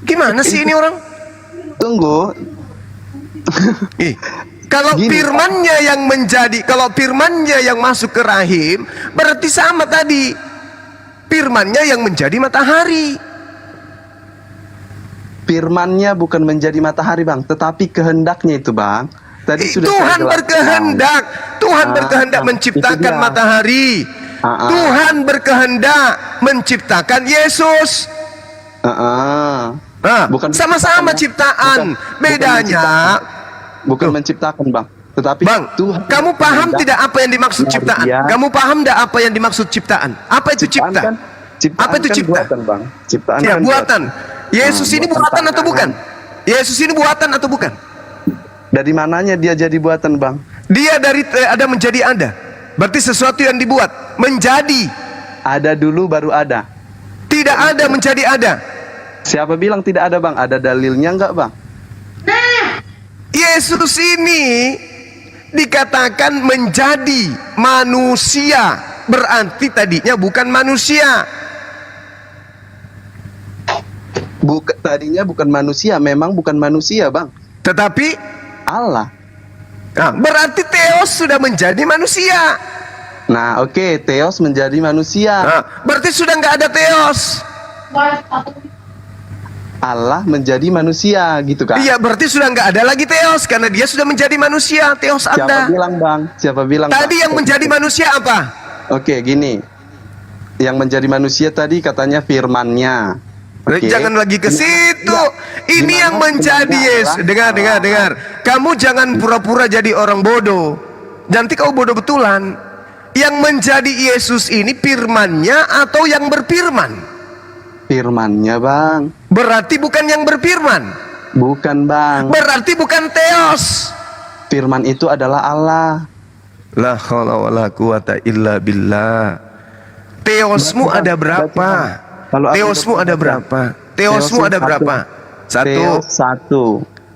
Gimana sih ini orang? Tunggu. Kalau firmannya yang masuk ke rahim, berarti sama tadi. Firmannya yang menjadi matahari. Firmannya bukan menjadi matahari, Bang, tetapi kehendaknya itu, Bang. Tadi sudah Tuhan berkehendak. Tuhan berkehendak menciptakan matahari. Tuhan berkehendak menciptakan Yesus. Bukan sama-sama menciptakan, ciptaan. bukan Bedanya, bukan menciptakan, Bang. Tetapi Bang, Tuhan kamu paham menghendak- tidak apa yang dimaksud Nah, ciptaan? dia- Kamu paham tidak apa yang dimaksud ciptaan? Apa itu Ciptaan cipta? kan, ciptaan Apa itu kan cipta? buatan, Bang. Ciptaan Ya, kan buatan. Yesus ini buatan atau bukan? Yesus ini buatan atau bukan? Dari mananya dia jadi buatan, Bang? Dia dari ada menjadi ada. Berarti sesuatu yang dibuat menjadi. Ada dulu baru ada. Tidak ada menjadi ada. Siapa bilang tidak ada, Bang? Ada dalilnya enggak, Bang? Yesus ini dikatakan menjadi manusia. Berarti tadinya bukan manusia. Tadinya bukan manusia, memang bukan manusia, Bang. Tetapi Allah. nah, berarti Theos sudah menjadi manusia. Nah, oke, Theos menjadi manusia. Nah, berarti sudah nggak ada Theos. Allah menjadi manusia, gitu kan? Iya, berarti sudah nggak ada lagi Theos karena dia sudah menjadi manusia. Theos Siapa ada. bilang, Bang? Siapa bilang? Tadi Bang? yang menjadi manusia apa? Oke, gini. Yang menjadi manusia tadi katanya firman-Nya. Oke. Jangan lagi ke situ. Ini Gimana yang menjadi sebenarnya Yesus. Allah? Dengar. Kamu jangan pura-pura jadi orang bodoh. Nanti kau bodoh betulan. Yang menjadi Yesus ini firman-Nya atau yang berfirman? Firman-Nya, Bang. Berarti bukan yang berfirman. Bukan, Bang. Berarti bukan Theos. Firman itu adalah Allah. La haula wala quwata illa billah. Theosmu ada berapa? Kalau aku Theosmu udah ada baca. berapa? Theosmu ada Theosnya berapa? Satu. Theos satu.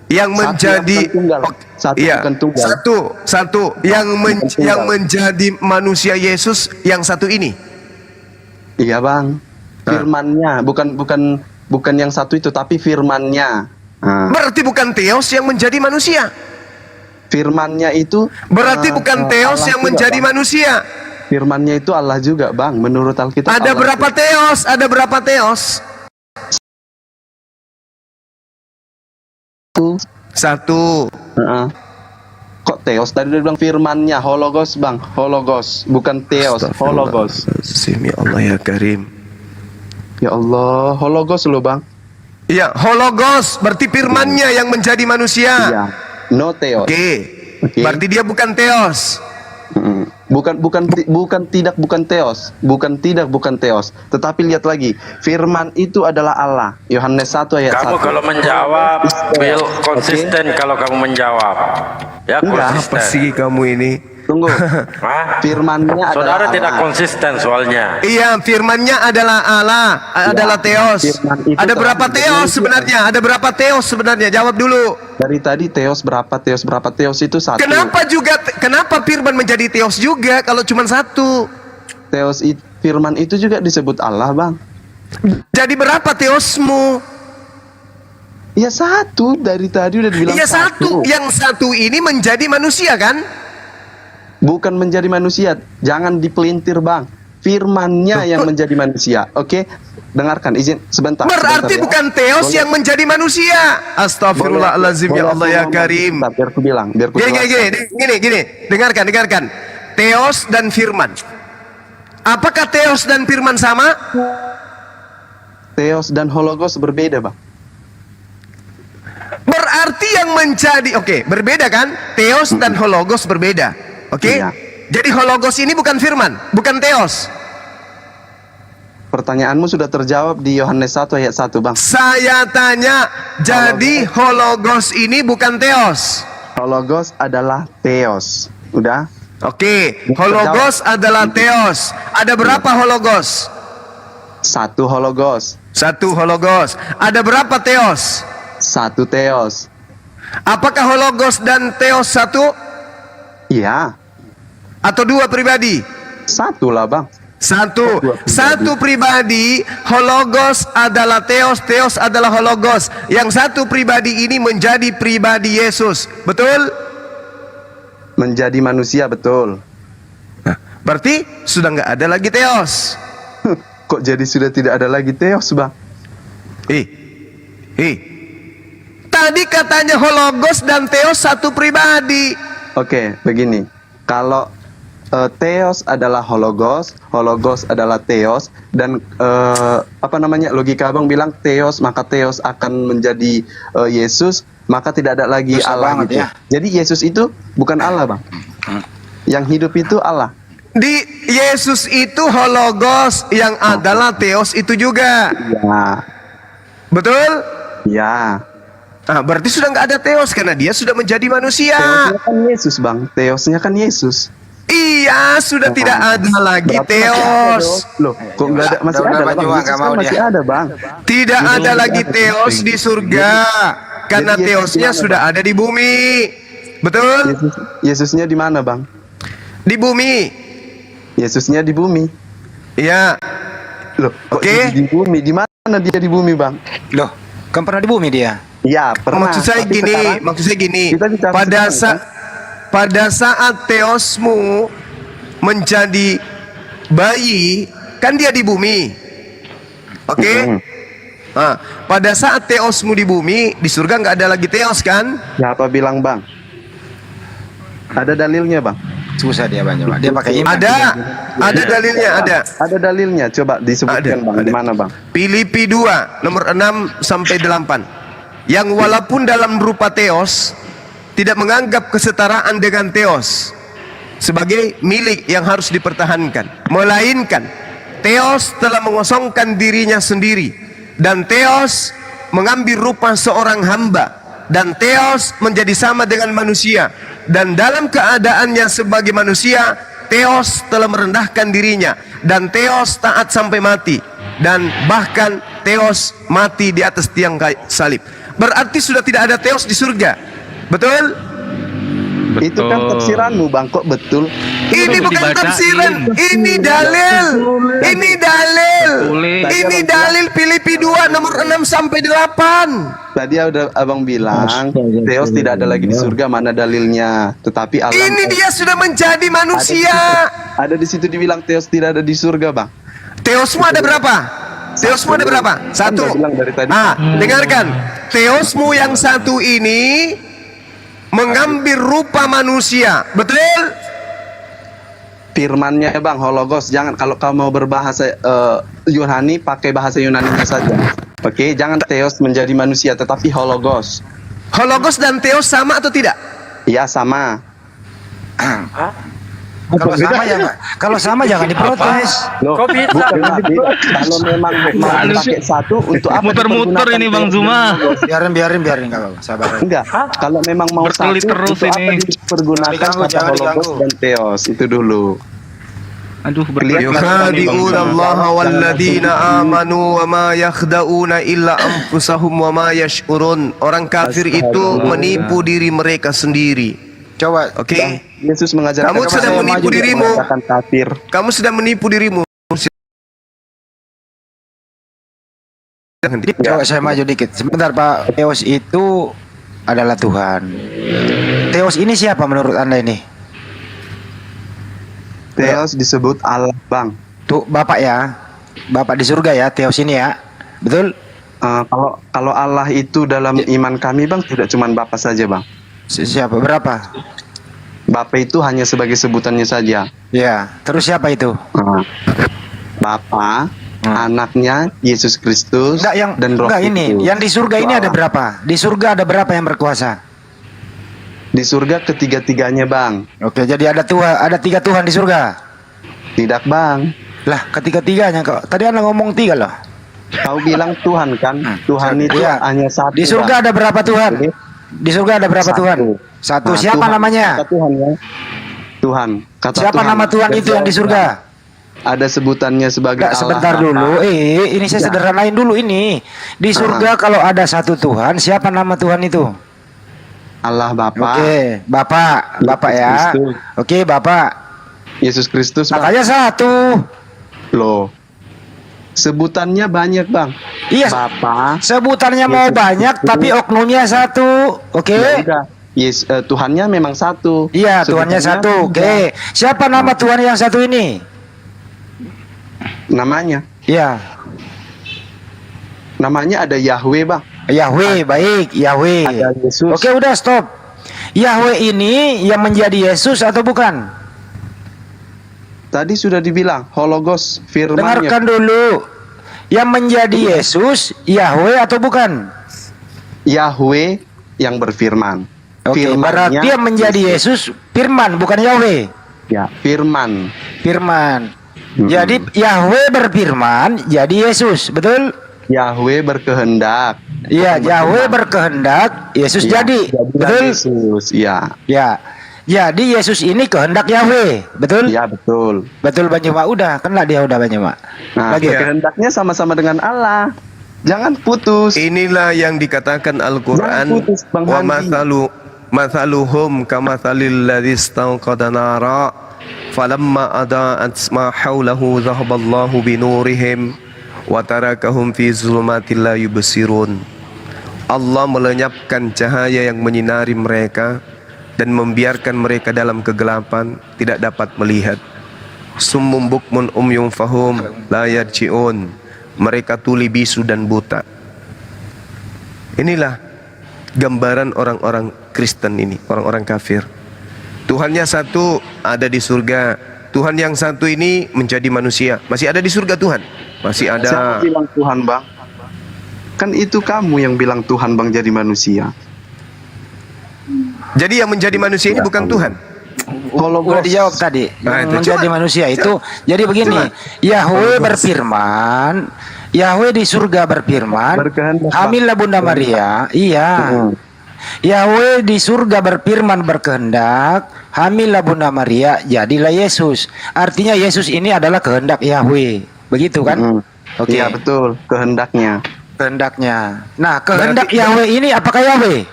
Yang Satu menjadi yang bukan tunggal. Satu iya, bukan tunggal. satu yang Bukan tunggal. yang menjadi manusia Yesus yang satu ini. Iya, Bang. Firman-Nya, bukan yang satu itu, tapi firman-Nya. Nah, Berarti bukan Theos yang menjadi manusia. firman-Nya itu Berarti bukan Theos Allah yang juga, menjadi Bang. manusia. Firman-Nya itu Allah juga, Bang. Menurut Alkitab Ada Allah berapa juga. Theos? Ada berapa Theos? Satu. Heeh. Kok Theos? Tadi udah bilang firman-Nya, hologos, Bang. Hologos, bukan Theos, hologos. Astagfirullahaladzim, ya Allah ya Karim. Ya Allah, hologos loh, Bang. Iya, hologos berarti firman-Nya yang menjadi manusia. Iya. No Theos. Oke. Oke. Berarti dia bukan Theos. Mm. Bukan Theos, bukan Theos. Tetapi lihat lagi, firman itu adalah Allah. Yohanes 1 ayat 1. Kamu kalau menjawab, Bill, konsisten kalau kamu menjawab. Ya, Enggak, konsisten. Apa sih kamu ini? Tunggu. Hah? Firman-Nya adalah Saudara Allah. tidak konsisten soalnya. Iya, firman-Nya adalah Allah, adalah Theos. firman itu Ada telah berapa menjadi Theos manusia. sebenarnya? Ada berapa Theos sebenarnya? Jawab dulu. Dari tadi Theos berapa? Theos itu satu. Kenapa firman menjadi Theos juga kalau cuma satu? Firman itu juga disebut Allah, Bang. Jadi berapa Theosmu? Ya satu, dari tadi udah dibilang Iya satu. Yang satu ini menjadi manusia kan? Bukan menjadi manusia, jangan dipelintir, Bang. Firman-Nya yang menjadi manusia. Oke? Dengarkan, izin sebentar. Berarti sebentar ya. bukan Theos Boleh. yang menjadi manusia. Astagfirullahalazim, ya Boleh Allah aku ya ngomong Karim. sebentar, biar aku bilang, biar aku jelaskan. Gini. Dengarkan. Theos dan firman. Apakah Theos dan firman sama? Theos dan hologos berbeda, Bang. Berarti yang menjadi berbeda kan? Theos dan hologos berbeda. Oke? Iya. Jadi hologos ini bukan firman, bukan Theos. Pertanyaanmu sudah terjawab di Yohanes 1 ayat 1, Bang. Saya tanya, jadi hologos ini bukan Theos. Hologos adalah Theos. Udah? Oke, hologos adalah Theos. Ada berapa hologos? Satu hologos. Satu hologos. Ada berapa Theos? Satu Theos. Apakah hologos dan Theos satu? Iya. Atau dua pribadi? Satu lah, Bang. Satu. Satu pribadi. Hologos adalah Theos, Theos adalah hologos. Yang satu pribadi ini menjadi pribadi Yesus. Betul? Menjadi manusia, betul. Nah, berarti sudah nggak ada lagi Theos. Kok jadi sudah tidak ada lagi Theos, Bang? Tadi katanya hologos dan Theos satu pribadi. Oke, begini. Kalau Theos adalah hologos, hologos adalah theos, dan logika abang bilang theos, maka theos akan menjadi Yesus, maka tidak ada lagi Susah Allah banget gitu. ya. Jadi Yesus itu bukan Allah bang, yang hidup itu Allah. Di Yesus itu hologos, yang adalah theos itu juga. Ya, Betul? ya. Nah, berarti sudah nggak ada theos karena dia sudah menjadi manusia. Theosnya kan Yesus bang, theosnya kan Yesus. Iya, sudah tidak ada lagi theos. Loh, kok nggak ada? Masih Udah, ada Bang bang, Juma, Yesus nggak kan mau masih dia. ada bang. Tidak ada lagi theos di surga karena Jadi Yesus theosnya di mana, sudah ada di bumi. Betul? Yesusnya di mana bang? Di bumi. Yesusnya di bumi. Iya. Loh, kok Oke. di bumi? Di mana dia di bumi bang? Loh, kan pernah di bumi dia. Iya, pernah. Maksud saya Tapi gini, sekarang maksud saya gini. kita bicara Pada sekarang, pada saat theosmu menjadi bayi, kan dia di bumi. Oke? Nah, pada saat theosmu di bumi, di surga nggak ada lagi theos kan? Siapa bilang bang? Ada dalilnya bang? Susah dia Bang Juma. Dia pakai iman. Ada dalilnya, ada. Ada dalilnya. Coba disebutkan Ada, bang. ada. Di mana bang? Filipi 2 nomor 6 sampai 8. Yang walaupun dalam rupa theos tidak menganggap kesetaraan dengan theos sebagai milik yang harus dipertahankan, melainkan theos telah mengosongkan dirinya sendiri, dan theos mengambil rupa seorang hamba, dan theos menjadi sama dengan manusia, dan dalam keadaannya sebagai manusia theos telah merendahkan dirinya, dan theos taat sampai mati, dan bahkan theos mati di atas tiang salib. Berarti sudah tidak ada theos di surga. Betul? Itu kan tafsiranmu bang. Kok betul? Ini bukan tafsiran, ini dalil. Ini dalil. Ini dalil Filipi 2 nomor 6 sampai 8. Tadi udah abang bilang theos tidak ada lagi di surga. Mana dalilnya? Tetapi Allah. Ini dia sudah menjadi manusia. Ada di situ dibilang theos tidak ada di surga bang. Theosmu ada berapa? Theosmu ada berapa? Satu. Kan udah bilang dari tadi. Dengarkan. Theosmu yang satu ini mengambil rupa manusia. Betul? Firmannya bang, hologos. Jangan, kalau kamu mau berbahasa Yunani, pakai bahasa Yunaninya saja. Oke, jangan theos menjadi manusia, tetapi hologos. Hologos dan theos sama atau tidak? Iya sama. Kalau sama jangan diprotes. Loh, Kok bisa? bukan, beda. Kalau memang mau pakai satu, untuk apa? Muter-muter dipergunakan ini Bang theos? Zuma. Biarin nggak apa-apa. Sabar. Enggak. Kalau memang mau Berkelit satu, terus untuk apa ini. dipergunakan Jangan kata diganggu, hologos diganggu. dan theos? Itu dulu. Aduh, yukhadi'una Allah walladzina amanu wa ma yakhda'una illa anfusahum wa ma yash'urun. Orang kafir itu menipu diri mereka sendiri. Coba. Oke? Yesus mengajarkan Kamu sedang menipu dirimu. mengatakan kafir. Kamu sedang menipu dirimu. Coba saya maju dikit. Sebentar Pak. Theos itu adalah Tuhan. Theos ini siapa menurut Anda ini? Theos disebut Allah bang. Tuh Bapak ya. Bapak di surga ya, Theos ini ya. Betul? Kalau Allah itu dalam iman kami bang, tidak cuma Bapa saja bang. Siapa? Berapa? Bapa itu hanya sebagai sebutannya saja. Ya. Terus siapa itu? Bapa, anaknya Yesus Kristus, dan Roh enggak ini. Kudus. Yang di surga Itu ini ada Allah. berapa? Di surga ada berapa yang berkuasa? Di surga ketiga-tiganya bang. Oke, jadi ada ada 3 Tuhan di surga. Tidak bang. Lah, ketiga-tiganya kok. Tadi Anda ngomong 3 loh. Kau bilang Tuhan kan? Tuhan itu Iya. hanya satu. Di surga Bang. ada berapa Tuhan? Di surga ada berapa Satu. Tuhan? Satu. Nah, Siapa Tuhan, namanya? Kata Tuhan ya. Tuhan. Kata Siapa Tuhan. nama Tuhan itu yang di surga? Ada sebutannya sebagai Enggak, Allah. sebentar Bapa. dulu. Ini saya sederhanain dulu ini. Di surga kalau ada satu Tuhan, siapa nama Tuhan itu? Allah Bapa. Oke, Bapak ya. Kristus. Oke, Bapak. Yesus Kristus bang. Makanya satu. Loh. Sebutannya banyak bang. Iya. Bapa. Sebutannya mau Yesus banyak, Kristus. tapi oknumnya satu. Oke. Ya udah. Tuhannya memang satu. Iya, Tuhannya satu. Oke. Siapa nama Tuhan yang satu ini? Namanya. Iya. Namanya ada Yahweh bang. Yahweh, baik, Yahweh. Ada Yesus. Oke, udah stop. Yahweh ini yang menjadi Yesus atau bukan? Tadi sudah dibilang hologos firmannya. Dengarkan dulu. Yang menjadi Yesus Yahweh atau bukan? Yahweh yang berfirman. Oke, berarti yang menjadi Yesus firman bukan Yahweh. Ya, firman. Firman. Jadi Yahweh berfirman jadi Yesus, betul? Yahweh berkehendak. Iya, Yahweh berkehendak, Yesus Ya, jadi. Betul? Yesus, ya. Ya. Jadi Yesus ini kehendak Yahweh, betul? Ya, betul. Betul Bang Juma, udah kena dia udah Bang Juma. Nah, Lagi. kehendaknya sama-sama dengan Allah. Jangan putus. Inilah yang dikatakan Al-Quran. Jangan putus, Bang Wa Handi. mathaluhum kamathalil ladzi istawqada nara falamma adaa'at ma hawlahu dhahaballahu binurihim wa tarakahum fi zulumatil la yubsirun. Allah melenyapkan cahaya yang menyinari mereka dan membiarkan mereka dalam kegelapan, tidak dapat melihat. Summum bukmun umyum fahum la yarji'un. Mereka tuli bisu dan buta. Inilah gambaran orang-orang Kristen ini, orang-orang kafir. Tuhannya satu, ada di surga. Tuhan yang satu ini menjadi manusia. Masih ada di surga Tuhan? Masih ada. Siapa bilang Tuhan, Bang? Kan itu kamu yang bilang Tuhan, Bang, jadi manusia. Jadi yang menjadi manusia ini bukan Tuhan. Udah dijawab tadi. Nah, itu. Menjadi Coba. manusia itu. Jadi begini, Yahweh berfirman, Yahweh di surga berfirman, Berkehendak, Bang. hamillah Bunda Maria. Iya. Yahweh di surga berfirman berkehendak, hamillah Bunda Maria, jadilah Yesus. Artinya Yesus ini adalah kehendak Yahweh. Begitu kan? Oke. Iya, betul. Kehendaknya. Kehendaknya. Nah, kehendak Yahweh ini apakah Yahweh?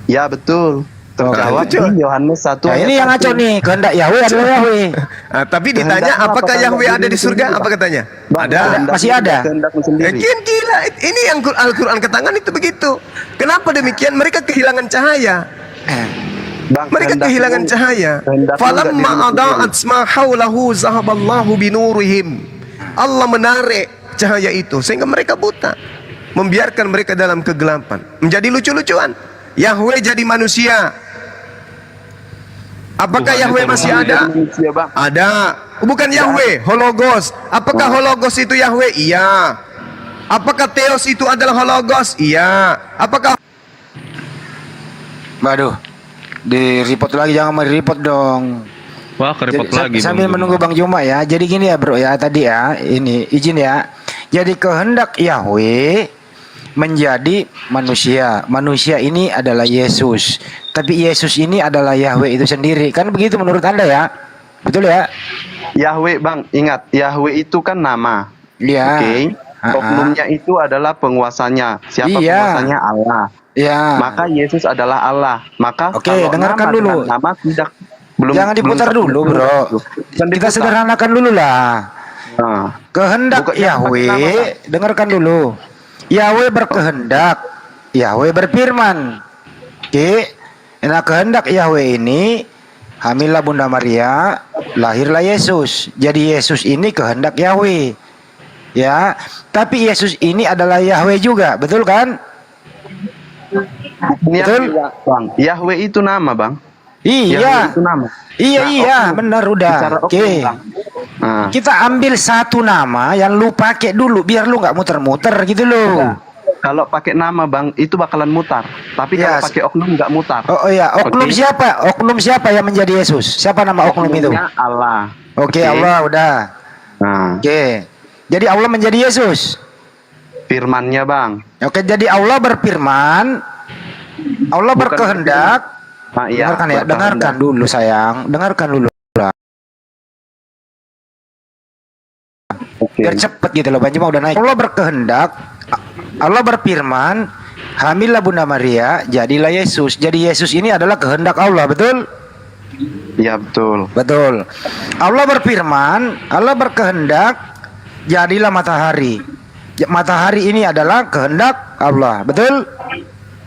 Ya, betul. Terjawab itu. di Yohanes 1 Nah, ayat ini yang 1. ngaco nih, kehendak Yahweh adalah Yahweh. Tapi ditanya Kehendaknya apakah apakah Yahweh Yahweh ada di surga? sendiri, Apa Bang? katanya? Bang, Ada. kehendaknya Masih ada. kehendakmu sendiri. Gila, ini yang Al-Quran katakan itu begitu. Kenapa demikian? Mereka kehilangan cahaya. Bang, Mereka kehendakmu- kehilangan cahaya. kehendakmu nggak Falamma dirimu adaa'at sendiri. ma haulahu zahaballahu binurihim. Allah menarik cahaya itu sehingga mereka buta. Membiarkan mereka dalam kegelapan. Menjadi lucu-lucuan. Yahweh jadi manusia. Apakah Tuhan Yahweh itu masih Tuhan ada? jadi manusia, Bang. Ada. Bukan Yahweh, Hologos. Apakah Hologos itu Yahweh? Iya. Apakah Theos itu adalah Hologos? Iya. Apakah Waduh, di report lagi, jangan mau report dong. Wah, kerepot Jadi, lagi. sambil Bang menunggu Juma. Bang Juma ya. Jadi gini ya bro ya, tadi ya, ini izin ya. Jadi kehendak Yahweh menjadi manusia. Manusia ini adalah Yesus. Tapi Yesus ini adalah Yahweh itu sendiri. Kan begitu menurut Anda ya? Betul ya? Yahweh, Bang, ingat, Yahweh itu kan nama. Iya. Oke. Oknumnya itu adalah penguasanya. Siapa Iya. penguasanya? Allah. Ya. Maka Yesus adalah Allah. Maka Oke, kalau dengarkan nama dulu. dengan nama tidak belum Jangan diputar belum dulu satu. bro. Kan Kita diputar. sederhanakan dulu lah. Nah, Kehendak Bukan, jangan pakai nama, Yahweh, dengarkan dulu. Yahweh berkehendak, Yahweh berfirman. Oke, nah kehendak Yahweh ini, hamillah Bunda Maria, lahirlah Yesus. Jadi Yesus ini kehendak Yahweh. Ya, tapi Yesus ini adalah Yahweh juga, betul kan? ini Betul? Bang. Yahweh itu nama, Bang. Yahweh Iya, itu nama. iya, Nah, iya, oknum. benar udah. Bicara Oke. oknum, Bang. Nah, Kita ambil satu nama yang lu pakai dulu, biar lu nggak muter-muter gitu loh. kalau pakai nama, Bang, itu bakalan mutar. Tapi Ya, kalau pakai oknum nggak mutar. Oh iya, oknum Oke. siapa? Oknum siapa yang menjadi Yesus? Siapa nama oknum itu? Oknumnya Allah. Oke, Allah udah. Nah, Oke. Jadi Allah menjadi Yesus. firmannya, Bang. Oke, jadi Allah berfirman, Allah Bukan berkehendak. Nah, iya, Dengarkan ya, dengarkan dulu sayang, dengarkan dulu. Oke. Biar cepet gitu loh, Bang Juma udah naik. Allah berkehendak, Allah berfirman, hamillah Bunda Maria, jadilah Yesus. Jadi Yesus ini adalah kehendak Allah, betul? Iya, betul. Betul. Allah berfirman, Allah berkehendak, jadilah matahari. Matahari ini adalah kehendak Allah, betul?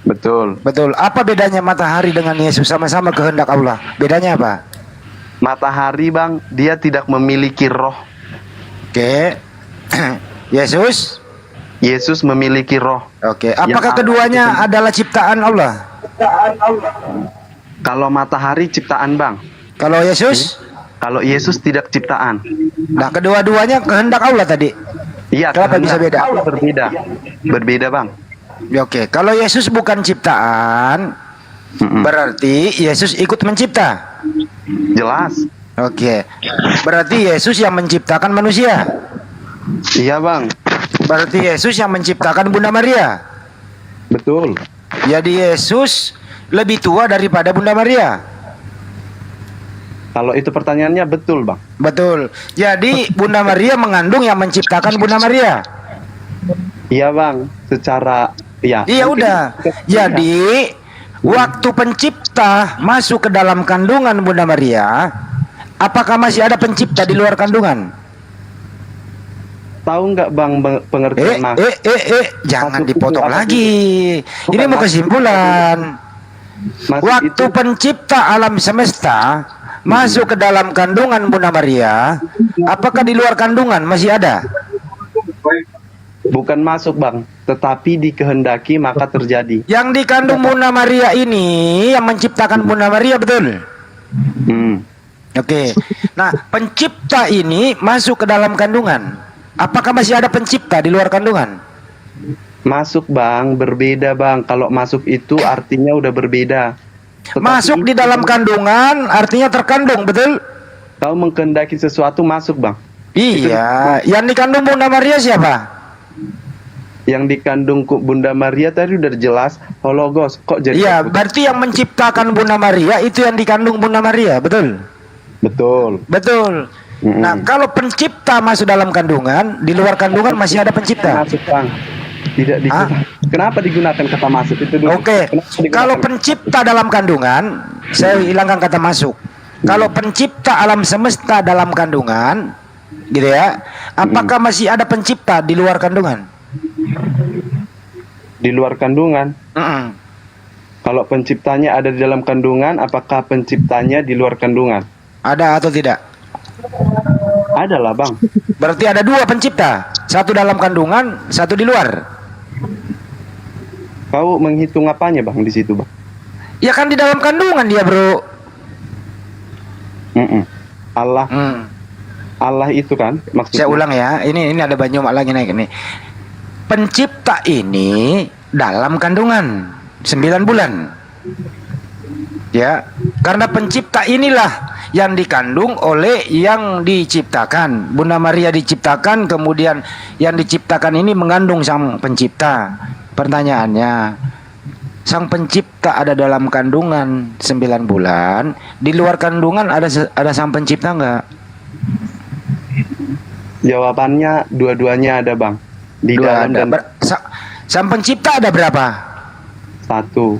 Betul. Betul. Apa bedanya matahari dengan Yesus? Sama-sama kehendak Allah. Bedanya apa? Matahari, Bang, dia tidak memiliki roh. Oke. Yesus? Yesus memiliki roh. Oke. Apakah Yang keduanya Allah itu adalah ciptaan Allah? Kalau matahari ciptaan, Bang. Kalau Yesus? Kalau Yesus tidak ciptaan. Nah, kedua-duanya kehendak Allah tadi. Iya, Kenapa bisa beda? Allah berbeda. Berbeda, Bang. Ya, oke, kalau Yesus bukan ciptaan, berarti Yesus ikut mencipta. Jelas. Oke, berarti Yesus yang menciptakan manusia. Iya, Bang. Berarti Yesus yang menciptakan Bunda Maria. Betul. Jadi Yesus lebih tua daripada Bunda Maria. Kalau itu pertanyaannya betul, Bang. Betul. Jadi Bunda Maria mengandung yang menciptakan Bunda Maria. Iya, Bang. Secara ya. Iya udah. Jadi waktu pencipta masuk ke dalam kandungan Bunda Maria, apakah masih ada pencipta di luar kandungan? Tahu nggak, Bang, pengertian Jangan dipotong lagi. Ini mau kesimpulan. Waktu pencipta alam semesta masuk ke dalam kandungan Bunda Maria, apakah di luar kandungan masih ada? Bukan masuk, Bang, tetapi dikehendaki maka terjadi. Yang dikandung Bunda Maria ini yang menciptakan Bunda Maria, betul? Oke. Nah, pencipta ini masuk ke dalam kandungan. Apakah masih ada pencipta di luar kandungan? Masuk, Bang, berbeda, Bang. Kalau masuk itu artinya udah berbeda. Masuk di dalam kandungan artinya terkandung, betul? Kau mengkehendaki sesuatu masuk, Bang. Iya, yang dikandung Bunda Maria siapa? Yang dikandung Bunda Maria tadi udah jelas Hologos. Kok jadi? Iya, berarti yang menciptakan Bunda Maria itu yang dikandung Bunda Maria, betul? Betul. Betul. Nah, kalau pencipta masuk dalam kandungan, di luar kandungan masih ada pencipta. Masuk, Bang. Tidak digunakan. Kenapa digunakan kata masuk itu dulu? Oke. Kalau pencipta dalam kandungan, saya hilangkan kata masuk. Kalau pencipta alam semesta dalam kandungan, gitu ya, apakah masih ada pencipta di luar kandungan? Di luar kandungan. Kalau penciptanya ada di dalam kandungan, apakah penciptanya di luar kandungan? Ada atau tidak? Ada lah, Bang. Berarti ada dua pencipta, satu dalam kandungan, satu di luar. Kau menghitung apanya, Bang, di situ, Bang? Ya kan di dalam kandungan dia, bro. Allah. Allah itu kan maksudnya. Saya ulang ya. Ini ada Banyumak lagi naik ini. Pencipta ini dalam kandungan 9 bulan. Ya, karena pencipta inilah yang dikandung oleh yang diciptakan. Bunda Maria diciptakan, kemudian yang diciptakan ini mengandung sang pencipta. Pertanyaannya, sang pencipta ada dalam kandungan 9 bulan, di luar kandungan ada sang pencipta enggak? Jawabannya dua-duanya ada, Bang. Di Dua dalam ada. Sang pencipta ada berapa? 1.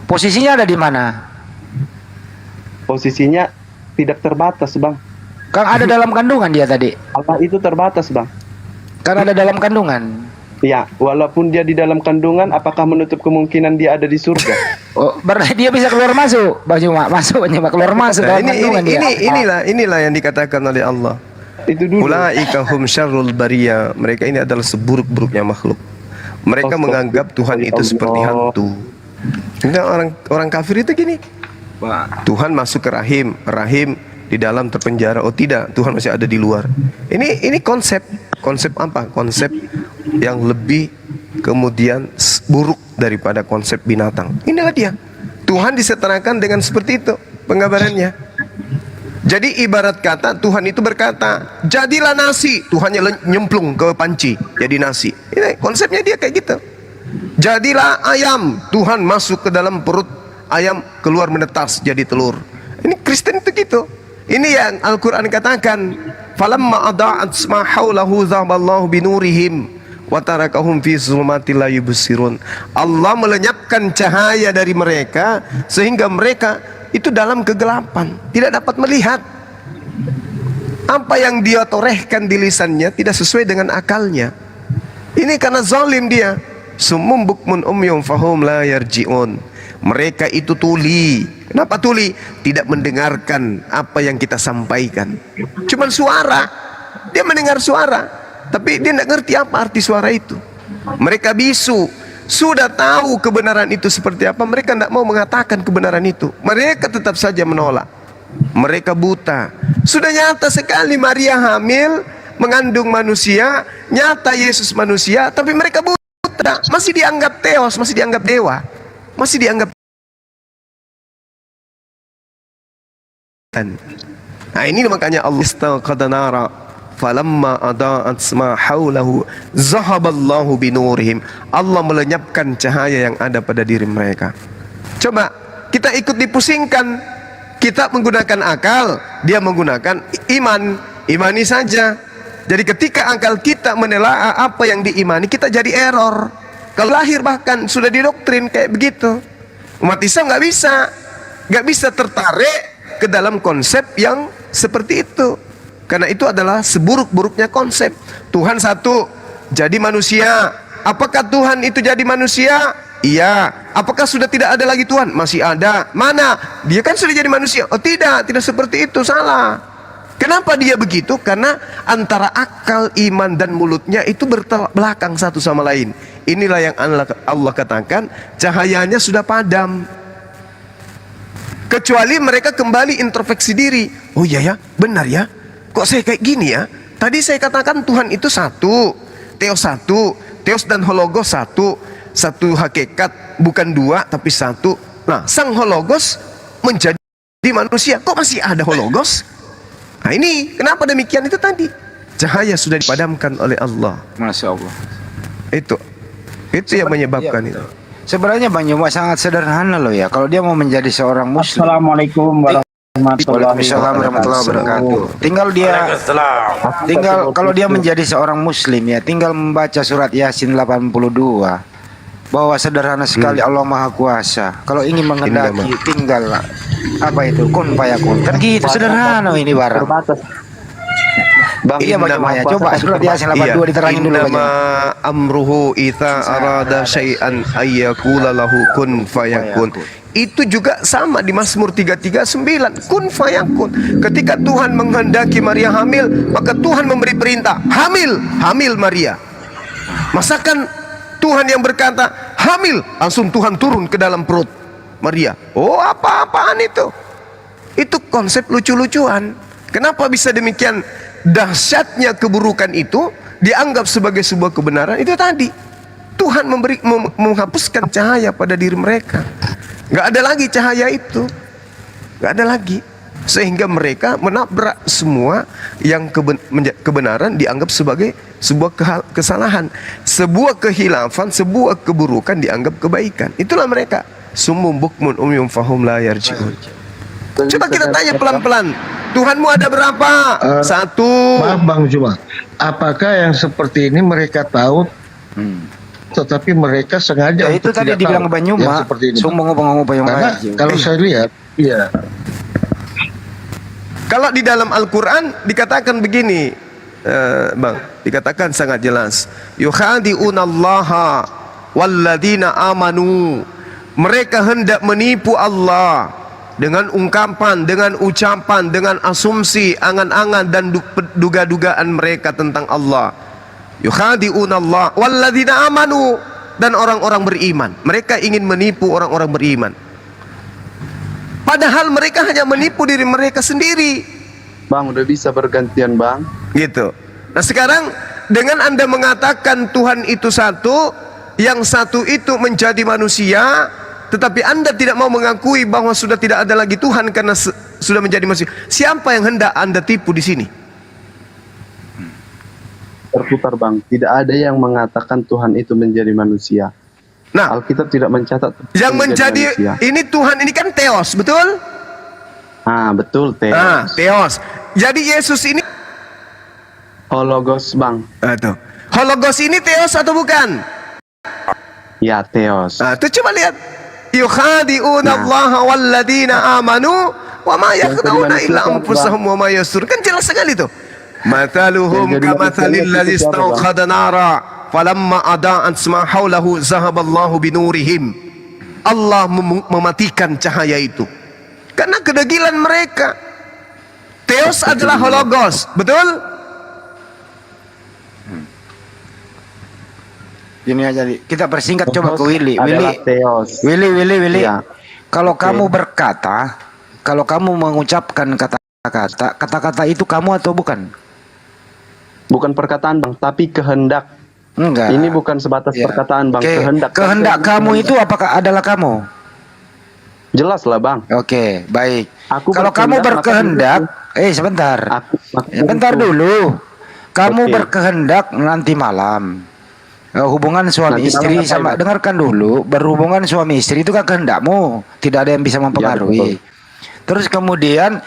Posisinya ada di mana? Posisinya tidak terbatas, Bang. Kan ada dalam kandungan dia tadi. Allah itu terbatas, Bang. Kan ada dalam kandungan. Ya, walaupun dia di dalam kandungan, apakah menutup kemungkinan dia ada di surga? Oh, berarti dia bisa keluar masuk. Banyumak masuk, Banyumak keluar masuk Nah, dalam kandungan dia. inilah yang dikatakan oleh Allah. Itu dulu. Ulaika hum syarrul bariyah. Mereka ini adalah seburuk-buruknya makhluk. Mereka menganggap Tuhan itu seperti hantu. Nah, orang kafir itu gini. Tuhan masuk ke rahim, rahim di dalam terpenjara. Oh tidak, Tuhan masih ada di luar. Ini konsep apa? Konsep yang lebih kemudian buruk daripada konsep binatang. Inilah dia. Tuhan disetarakan dengan seperti itu penggambarannya. Jadi ibarat kata Tuhan itu berkata, jadilah nasi. Tuhannya nyemplung ke panci jadi nasi. Ini konsepnya dia kayak gitu. Jadilah ayam. Tuhan masuk ke dalam perut ayam, keluar menetas jadi telur. Ini Kristen itu gitu. Ini yang Al-Quran katakan, falamma ada'at ma haulahu zahaballahu binurihim wa tarakahum fi zulumatil la yubsirun. Allah melenyapkan cahaya dari mereka sehingga mereka itu dalam kegelapan, tidak dapat melihat. Apa yang dia torehkan di lisannya tidak sesuai dengan akalnya. Ini karena zalim dia. Summum bukmun umyum fahum la yarji'un. Mereka itu tuli. Kenapa tuli? Tidak mendengarkan apa yang kita sampaikan. Cuman suara. Dia mendengar suara, tapi dia tidak ngerti apa arti suara itu. Mereka bisu. Sudah tahu kebenaran itu seperti apa, mereka tidak mau mengatakan kebenaran itu. Mereka tetap saja menolak. mereka buta. Sudah nyata sekali Maria hamil, mengandung manusia, nyata Yesus manusia, tapi mereka buta, masih dianggap teos, masih dianggap dewa, masih dianggap. Nah ini makanya Allah istaqadanara falamma ada'at ma haulahu zahaballahu binurihim. Allah melenyapkan cahaya yang ada pada diri mereka. Coba kita ikut dipusingkan. Kita menggunakan akal, dia menggunakan iman. Imani saja. Jadi ketika akal kita menelaah apa yang diimani, kita jadi error. Kalau lahir bahkan sudah didoktrin kayak begitu. Umat Islam nggak bisa tertarik ke dalam konsep yang seperti itu. Karena itu adalah seburuk-buruknya konsep. Tuhan satu, jadi manusia. Apakah Tuhan itu jadi manusia? Iya. Apakah sudah tidak ada lagi Tuhan? Masih ada. Mana? Dia kan sudah jadi manusia. Oh tidak seperti itu, salah. Kenapa dia begitu? Karena antara akal, iman dan mulutnya itu bertolak belakang satu sama lain. Inilah yang Allah katakan cahayanya sudah padam. Kecuali mereka kembali introspeksi diri. Oh iya ya, benar ya. Kok saya kayak gini ya? Tadi saya katakan Tuhan itu satu, Theos dan Hologos satu hakikat, bukan dua tapi satu. Nah, sang Hologos menjadi manusia. Kok masih ada Hologos? Nah ini kenapa demikian itu tadi? Cahaya sudah dipadamkan oleh Allah. Masya Allah. Itu yang menyebabkan itu. Sebenarnya Bang Yoma sangat sederhana loh ya. Kalau dia mau menjadi seorang muslim. Assalamualaikum warahmatullahi wabarakatuh. Tinggal kalau dia menjadi seorang muslim ya, tinggal membaca surat Yasin 82 bahwa sederhana sekali Allah Maha Kuasa. Kalau ingin menghendaki tinggal apa itu kun fayakun. Kan gitu sederhana ini barang. Bang, iya bagaimana? Coba surat Yasin 82 diterangin dulu bagaimana. Amruhu idza arada syai'an ayyakula lahu kun fayakun. Itu juga sama di Mazmur 339, kun fayakun. Ketika Tuhan menghendaki Maria hamil, maka Tuhan memberi perintah, hamil Maria. Masakan Tuhan yang berkata hamil, langsung Tuhan turun ke dalam perut Maria. Oh, apa-apaan itu? Itu konsep lucu-lucuan. Kenapa bisa demikian dahsyatnya keburukan itu dianggap sebagai sebuah kebenaran? Itu tadi Tuhan menghapuskan cahaya pada diri mereka. Gak ada lagi cahaya itu, gak ada lagi. Sehingga mereka menabrak semua yang kebenaran dianggap sebagai sebuah kesalahan, sebuah kehilafan, sebuah keburukan dianggap kebaikan. Itulah mereka. Summum bukmun umyum fahum la yarji'un. Coba kita tanya pelan-pelan, Tuhanmu ada berapa? Satu. Maaf Bang Juma, apakah yang seperti ini mereka tahu? Tetapi mereka sengaja ya, itu tadi dibilang Banyuma. Karena kalau saya lihat, iya. Kalau di dalam Al-Quran dikatakan begini, Bang, dikatakan sangat jelas. Yukhadi'unallaha walladzina amanu. Mereka hendak menipu Allah dengan ungkapan, dengan ucapan, dengan asumsi, angan-angan dan duga-dugaan mereka tentang Allah. Yukhadi'unallaha walladzina amanu, dan orang-orang beriman. Mereka ingin menipu orang-orang beriman. Padahal mereka hanya menipu diri mereka sendiri. Bang, udah bisa bergantian Bang. Gitu. Nah sekarang dengan Anda mengatakan Tuhan itu satu, yang satu itu menjadi manusia, tetapi Anda tidak mau mengakui bahwa sudah tidak ada lagi Tuhan karena sudah menjadi manusia. Siapa yang hendak Anda tipu di sini? Terputar Bang, tidak ada yang mengatakan Tuhan itu menjadi manusia. Nah, Alkitab tidak mencatat yang menjadi manusia. Ini Tuhan ini kan Theos, betul? Betul Theos. Theos. Jadi Yesus ini Hologos Bang. Tuh. Hologos ini Theos atau bukan? Ya Theos. Tuh coba lihat. Yukhadi'unallaha walladzina amanu wa ma yakhda'una illa anfusahum wa ma yasur. Kan jelas sekali tuh. Mathaluhum kamathalil ladzi istawqada nara falamma ada'at ma haulahu zahaballahu binurihim. Allah mematikan cahaya itu karena kedegilan mereka. Theos adalah hologos, betul? Ini aja kita persingkat coba ke Willy. Theos. Willy. Ya. Kalau kamu berkata kalau kamu mengucapkan kata-kata itu kamu atau bukan? Bukan perkataan bang, tapi kehendak. Enggak. Ini bukan sebatas Ya. perkataan bang, Oke. kehendak. Kehendak kamu itu apakah adalah kamu? Jelas lah bang. Oke, baik. Aku Kalau kamu berkehendak, sebentar. Sebentar dulu. Kamu Oke. berkehendak nanti malam. Hubungan suami Nanti istri malam apa, sama Bang? dengarkan dulu, berhubungan suami istri itu kan kehendakmu, tidak ada yang bisa mempengaruhi. Terus kemudian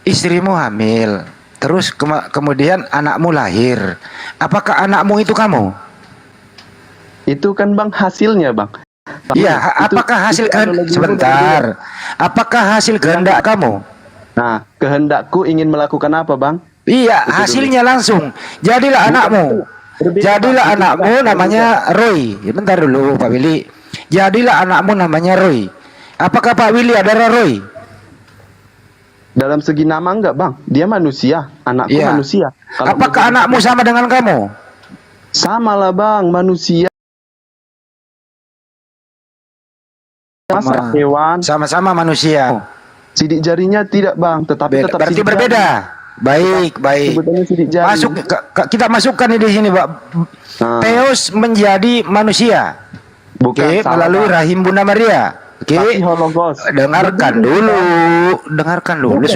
istrimu hamil. Terus kemudian anakmu lahir. Apakah anakmu itu kamu? Itu kan bang hasilnya bang. Iya, apakah hasil sebentar. Apakah hasil kehendak kamu? Nah, kehendakku ingin melakukan apa bang? Iya, hasilnya langsung. Jadilah anakmu. Jadilah anakmu namanya Roy. Bentar dulu Pak Willy. Jadilah anakmu namanya Roy. Apakah Pak Willy adalah Roy? Dalam segi nama enggak bang? Dia manusia, anakku Iya. manusia. Apakah anakmu sama dengan kamu? Sama lah bang, manusia. Masa hewan? Sama-sama manusia. Sidik jarinya tidak bang, tetapi tetap Berarti sidik berbeda. jari. Baik. Sebetulnya sidik jari. Masuk kita masukkan di sini, Pak. Theos menjadi manusia. Bukan, Oke, salah, melalui Bang. rahim Bunda Maria. Oke. Tapi hologos. Dengarkan dulu.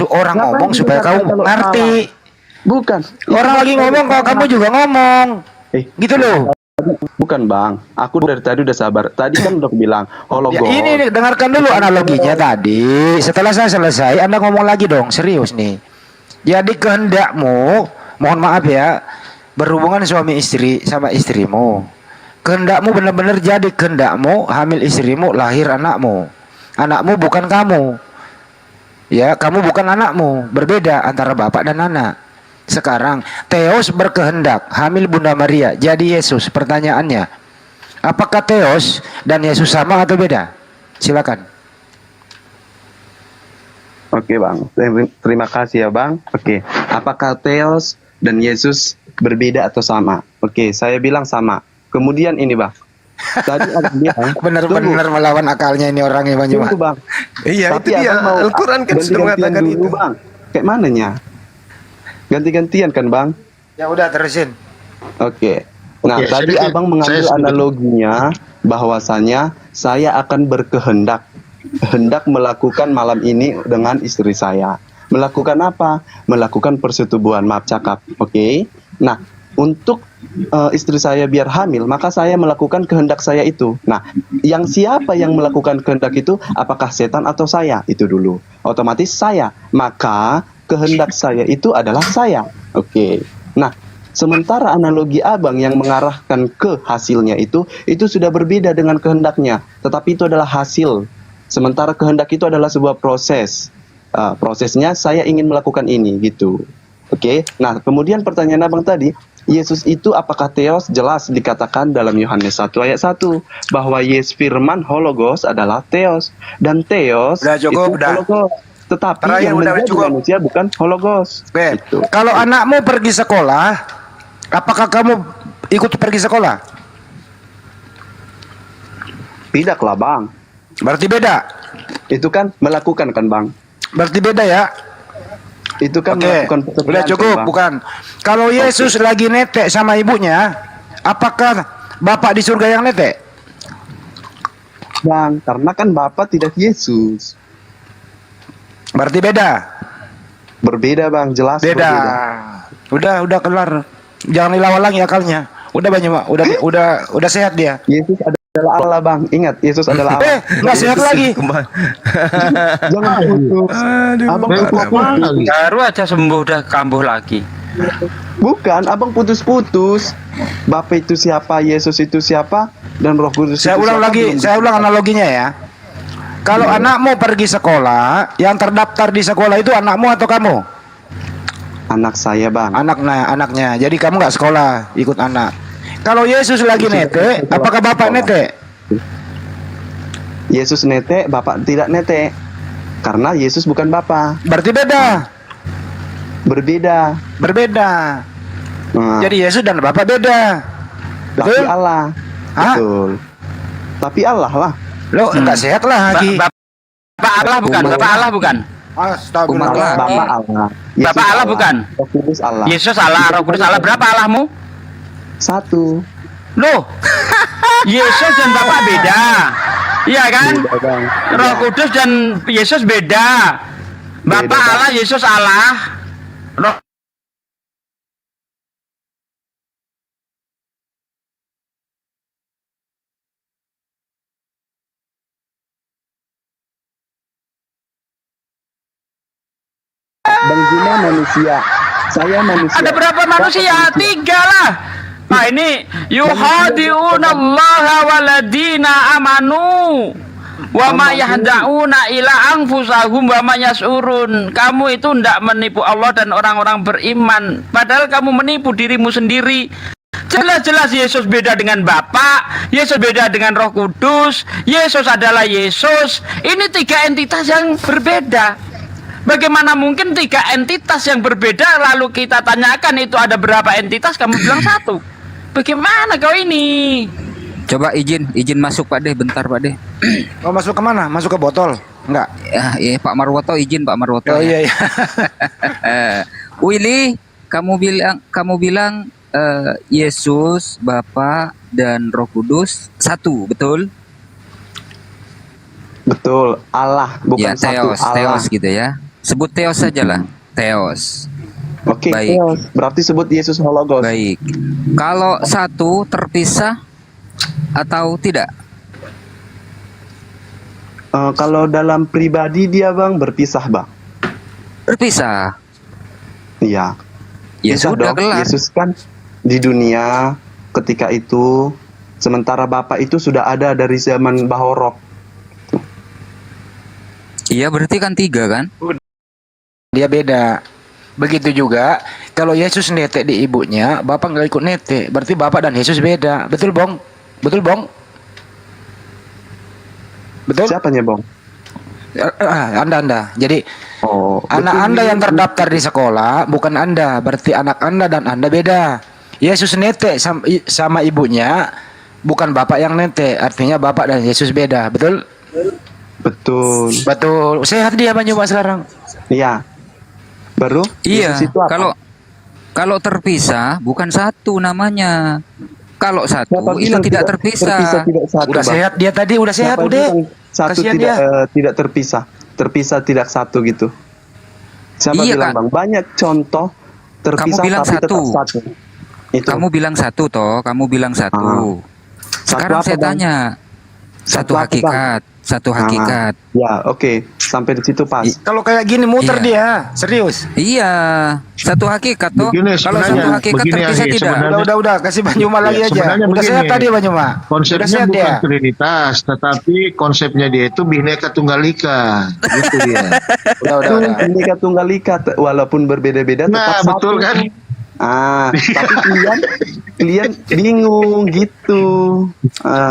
Orang Ngapain ngomong supaya didengarkan kamu kalau ngerti. Bukan. Orang lagi ngomong kok kamu juga ngomong. Gitu loh. Bukan bang, aku dari tadi udah sabar. Tadi kan udah bilang hologos. Ya, ini dengarkan dulu analoginya tadi. Setelah saya selesai, Anda ngomong lagi dong, serius nih. Jadi kehendakmu, mohon maaf ya, berhubungan suami istri sama istrimu. Kehendakmu benar-benar jadi kehendakmu, hamil istrimu, lahir anakmu. Anakmu bukan kamu. Ya, kamu bukan anakmu. Berbeda antara bapak dan anak. Sekarang Theos berkehendak hamil Bunda Maria jadi Yesus. Pertanyaannya, apakah Theos dan Yesus sama atau beda? Silakan. Oke bang, terima kasih ya bang. Oke, apakah Theos dan Yesus berbeda atau sama? Oke, saya bilang sama. Kemudian ini bang, tadi aku bilang benar-benar melawan akalnya ini orangnya Bang Juma. tunggu bang. Iya, Tapi itu dia. abang mau Al-Quran kan sudah ganti-gantian mengatakan dulu, itu. bang. Kayak mananya? Ganti-gantian kan bang? Ya udah terusin. Oke. Nah, Oke, tadi sedikit. abang mengambil Saya sedikit. analoginya bahwasanya saya akan hendak melakukan malam ini dengan istri saya. Melakukan apa? Melakukan persetubuhan, maaf cakap. Oke. Nah, untuk istri saya biar hamil, maka saya melakukan kehendak saya itu. Nah, siapa yang melakukan kehendak itu? Apakah setan atau saya? Itu dulu. Otomatis saya. Maka kehendak saya itu adalah saya. Oke. Nah, sementara analogi abang yang mengarahkan ke hasilnya itu sudah berbeda dengan kehendaknya. Tetapi itu adalah hasil. Sementara kehendak itu adalah sebuah proses. Prosesnya saya ingin melakukan ini gitu. Oke. Nah, kemudian pertanyaan abang tadi, Yesus itu apakah Theos? Jelas dikatakan dalam Yohanes 1 ayat 1 bahwa Yesus firman hologos adalah Theos, dan Theos Udah cukup, itu udah. hologos. Tetapi Terakhir, yang udah menjadi cukup. manusia bukan hologos. Oke. Gitu. Kalau anakmu pergi sekolah, apakah kamu ikut pergi sekolah? Tidaklah bang. Berarti beda. Itu kan melakukan kan bang. Berarti beda ya. Itu kan Oke, melakukan pekerjaan, udah cukup, kan, Bang? bukan. Kalau Yesus lagi netek sama ibunya, apakah Bapak di surga yang netek? Bang, karena kan Bapak tidak Yesus. Berarti beda. Berbeda bang, jelas Beda. berbeda. Udah kelar. Jangan dilawan lagi akalnya. Udah banyak, Pak. Udah sehat dia. Yesus adalah Allah bang. Ingat, Yesus adalah Allah. Nggak sehat lagi. Jangan putus. Abang putus. Baru aja sembuh udah kambuh lagi. Bukan, abang putus-putus. Bapak itu siapa, Yesus itu siapa, dan Roh Kudus Saya itu ulang siapa, lagi, belum saya ulang analoginya ya. Kalau anakmu pergi sekolah, yang terdaftar di sekolah itu anakmu atau kamu? Anak saya bang. Anaknya. Jadi kamu nggak sekolah, ikut anak. Kalau Yesus lagi nete, apakah Bapak nete? Yesus nete, Bapak tidak nete. Karena Yesus bukan Bapak. Berarti beda. Berbeda. Nah, Jadi Yesus dan Bapak beda. tapi Betul? Allah. Hah? Betul. Tapi Allah lah. Lo nggak sehat lah lagi. Bapak Allah bukan, Bapak Allah bukan. Umat Astagfirullah. lagi. Bapak Allah. Yesus Bapak Allah bukan? Roh Kudus Allah. Yesus Allah, Roh Kudus Allah. Berapa Allahmu? Satu. Loh, Yesus dan Bapak beda. Iya kan? Beda, Bang. Roh Kudus dan Yesus beda. Bapak Bang. Allah, Yesus Allah. Roh Bang Juma manusia. Saya manusia. Ada berapa manusia? 3 lah. Nah ini yuhadiunallaha waladina amanu wa ma yahda'una ila anfusahum wa ma yas'urun. Kamu itu tidak menipu Allah dan orang-orang beriman, padahal kamu menipu dirimu sendiri. Jelas-jelas Yesus beda dengan Bapa, Yesus beda dengan Roh Kudus, Yesus adalah Yesus. Ini 3 entitas yang berbeda. Bagaimana mungkin 3 entitas yang berbeda lalu kita tanyakan itu ada berapa entitas, kamu bilang 1. Bagaimana kau ini? Coba izin masuk Pak De, bentar Pak De. Mau masuk ke mana? Masuk ke botol? Enggak. Ya, Pak Marwoto izin Pak Marwoto. Oh iya iya. Willy, kamu bilang Yesus, Bapa dan Roh Kudus 1, betul? Betul. Allah bukan Ya, satu. Theos, Allah. Theos gitu ya. Sebut Theos saja lah. Theos. Oke. Baik. Theos. Berarti sebut Yesus Hologos. Baik. Kalau 1 terpisah atau tidak? Kalau dalam pribadi dia bang berpisah bang. Berpisah. Iya. Ya Pisah sudah dong. kelar. Yesus kan di dunia ketika itu, sementara Bapa itu sudah ada dari zaman Bahorok. Iya berarti kan 3 kan? Dia beda. Begitu juga kalau Yesus netek di ibunya, Bapak nggak ikut netek. Berarti Bapak dan Yesus beda. Betul, Bong? Betul, Bong? Betul? Siapanya bang? Anda. Jadi Oh, anak betul. Anda yang terdaftar di sekolah bukan Anda. Berarti anak Anda dan Anda beda. Yesus netek sama ibunya, bukan Bapak yang netek. Artinya Bapak dan Yesus beda. Betul? Betul. Betul. Sehat dia Bang Juma sekarang. Iya. Baru? Iya. Yesus itu apa? Kalau terpisah bukan 1 namanya. Kalau 1 Siapa itu bilang tidak terpisah. tidak satu, Udah Bang? sehat dia tadi, udah sehat Siapa udah. bilang satu Kasihan tidak dia. tidak terpisah. Terpisah tidak satu gitu. Siapa Iya, bilang Kak. bang? Banyak contoh terpisah bilang tapi tetap 1. satu. Itu. Kamu bilang 1 toh, kamu bilang 1. Sekarang Satu apa, saya Bang? tanya. Satu Satu apa, hakikat, satu hakikat. Ya, oke. Sampai di situ pas. Kalau kayak gini muter Iya. dia, serius. Iya, satu hakikat toh. Begini, Kalau sebenarnya, satu hakikat begini, terpisah Agi, tidak. sebenarnya- Udah, kasih Bang Juma lagi Ya, aja. sebenarnya Udah begini, sehat tadi Bang Juma. Udah Konsepnya sehat bukan dia. Trinitas, tetapi konsepnya dia itu Bhinneka Tunggal Ika. Gitu dia. Udah. Bhinneka Tunggal Ika, walaupun berbeda-beda tetap Nah, satu. betul kan? Tapi kalian bingung gitu.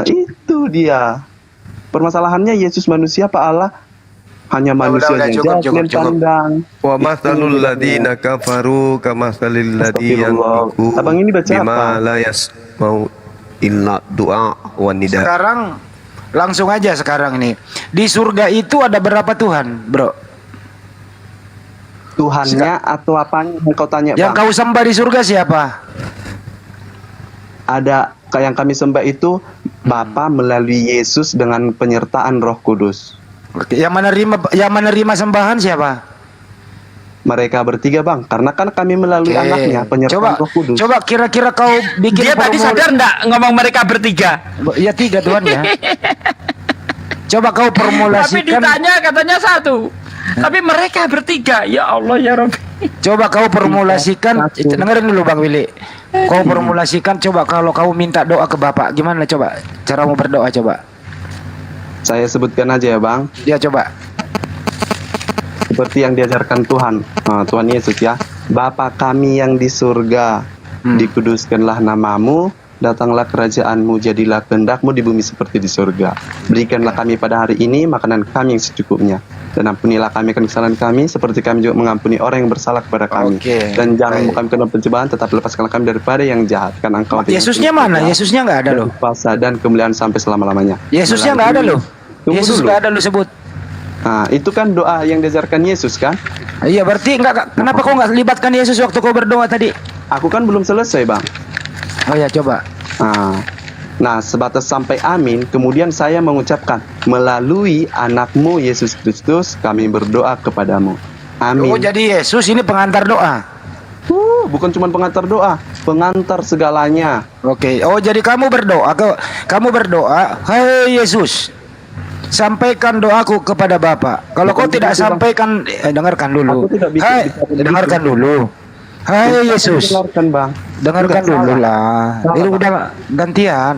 Itu dia. Permasalahannya Yesus manusia apa Allah? Hanya manusia udah, yang cukup. judgment pandang. Wa mathalul ladina kafaru kamathalil ladzi Astagfirullah. yantiqu Abang ini baca bima apa? la yasmau illa du'a wa nida. Sekarang langsung aja sekarang ini. Di surga itu ada berapa Tuhan, Bro? Tuhannya atau apanya yang kau tanya Yang Bang? kau sembah di surga siapa? Ada yang kami sembah itu Bapa melalui Yesus dengan penyertaan Roh Kudus. Yang menerima sembahan siapa? Mereka bertiga Bang, karena kan kami melalui Oke. anaknya penyertaan Roh Kudus. Coba kira-kira kau bikin Dia tadi sadar enggak ngomong mereka bertiga? Ya 3 Tuhan ya. Coba kau Tapi formulasikan. ditanya katanya 1. Tapi mereka bertiga. Ya Allah ya Rabbi. Coba kau formulasikan. Dengerin dulu Bang Willy. Kau formulasikan coba kalau kau minta doa ke Bapak, gimana coba? Caramu berdoa coba. Saya sebutkan aja ya Bang. Ya coba. Seperti yang diajarkan Tuhan, Tuhan Yesus ya. Bapa kami yang di surga, dikuduskanlah namamu, datanglah kerajaanmu, jadilah kehendakmu di bumi seperti di surga. Berikanlah kami pada hari ini makanan kami yang secukupnya, dan ampunilah kami akan kesalahan kami, seperti kami juga mengampuni orang yang bersalah kepada kami. Oke, Dan jangan baik. kami kena pencobaan, tetap lepaskanlah kami daripada yang jahat. Karena Engkau Yesusnya mana? Yesusnya nggak ada loh. kuasa dan kemuliaan sampai selama-lamanya. Yesusnya nggak ada loh. Tunggu Yesus dulu. nggak ada loh sebut. Nah, itu kan doa yang diajarkan Yesus kan? Iya, berarti kenapa kau nggak libatkan Yesus waktu kau berdoa tadi? Aku kan belum selesai, Bang. Oh ya, coba. Nah, sebatas sampai amin, kemudian saya mengucapkan, melalui anakmu Yesus Kristus, kami berdoa kepadamu. Amin. Oh, jadi Yesus ini pengantar doa. Bukan cuma pengantar doa, pengantar segalanya. Oke. Oh, jadi kamu berdoa, hai Yesus, sampaikan doaku kepada Bapa. Kalau kau tidak sampaikan, dengarkan dulu. Hai, dengarkan dulu. Hai Yesus, dengarkan, Bang. Dengarkan dulu lah. Ini udah gantian.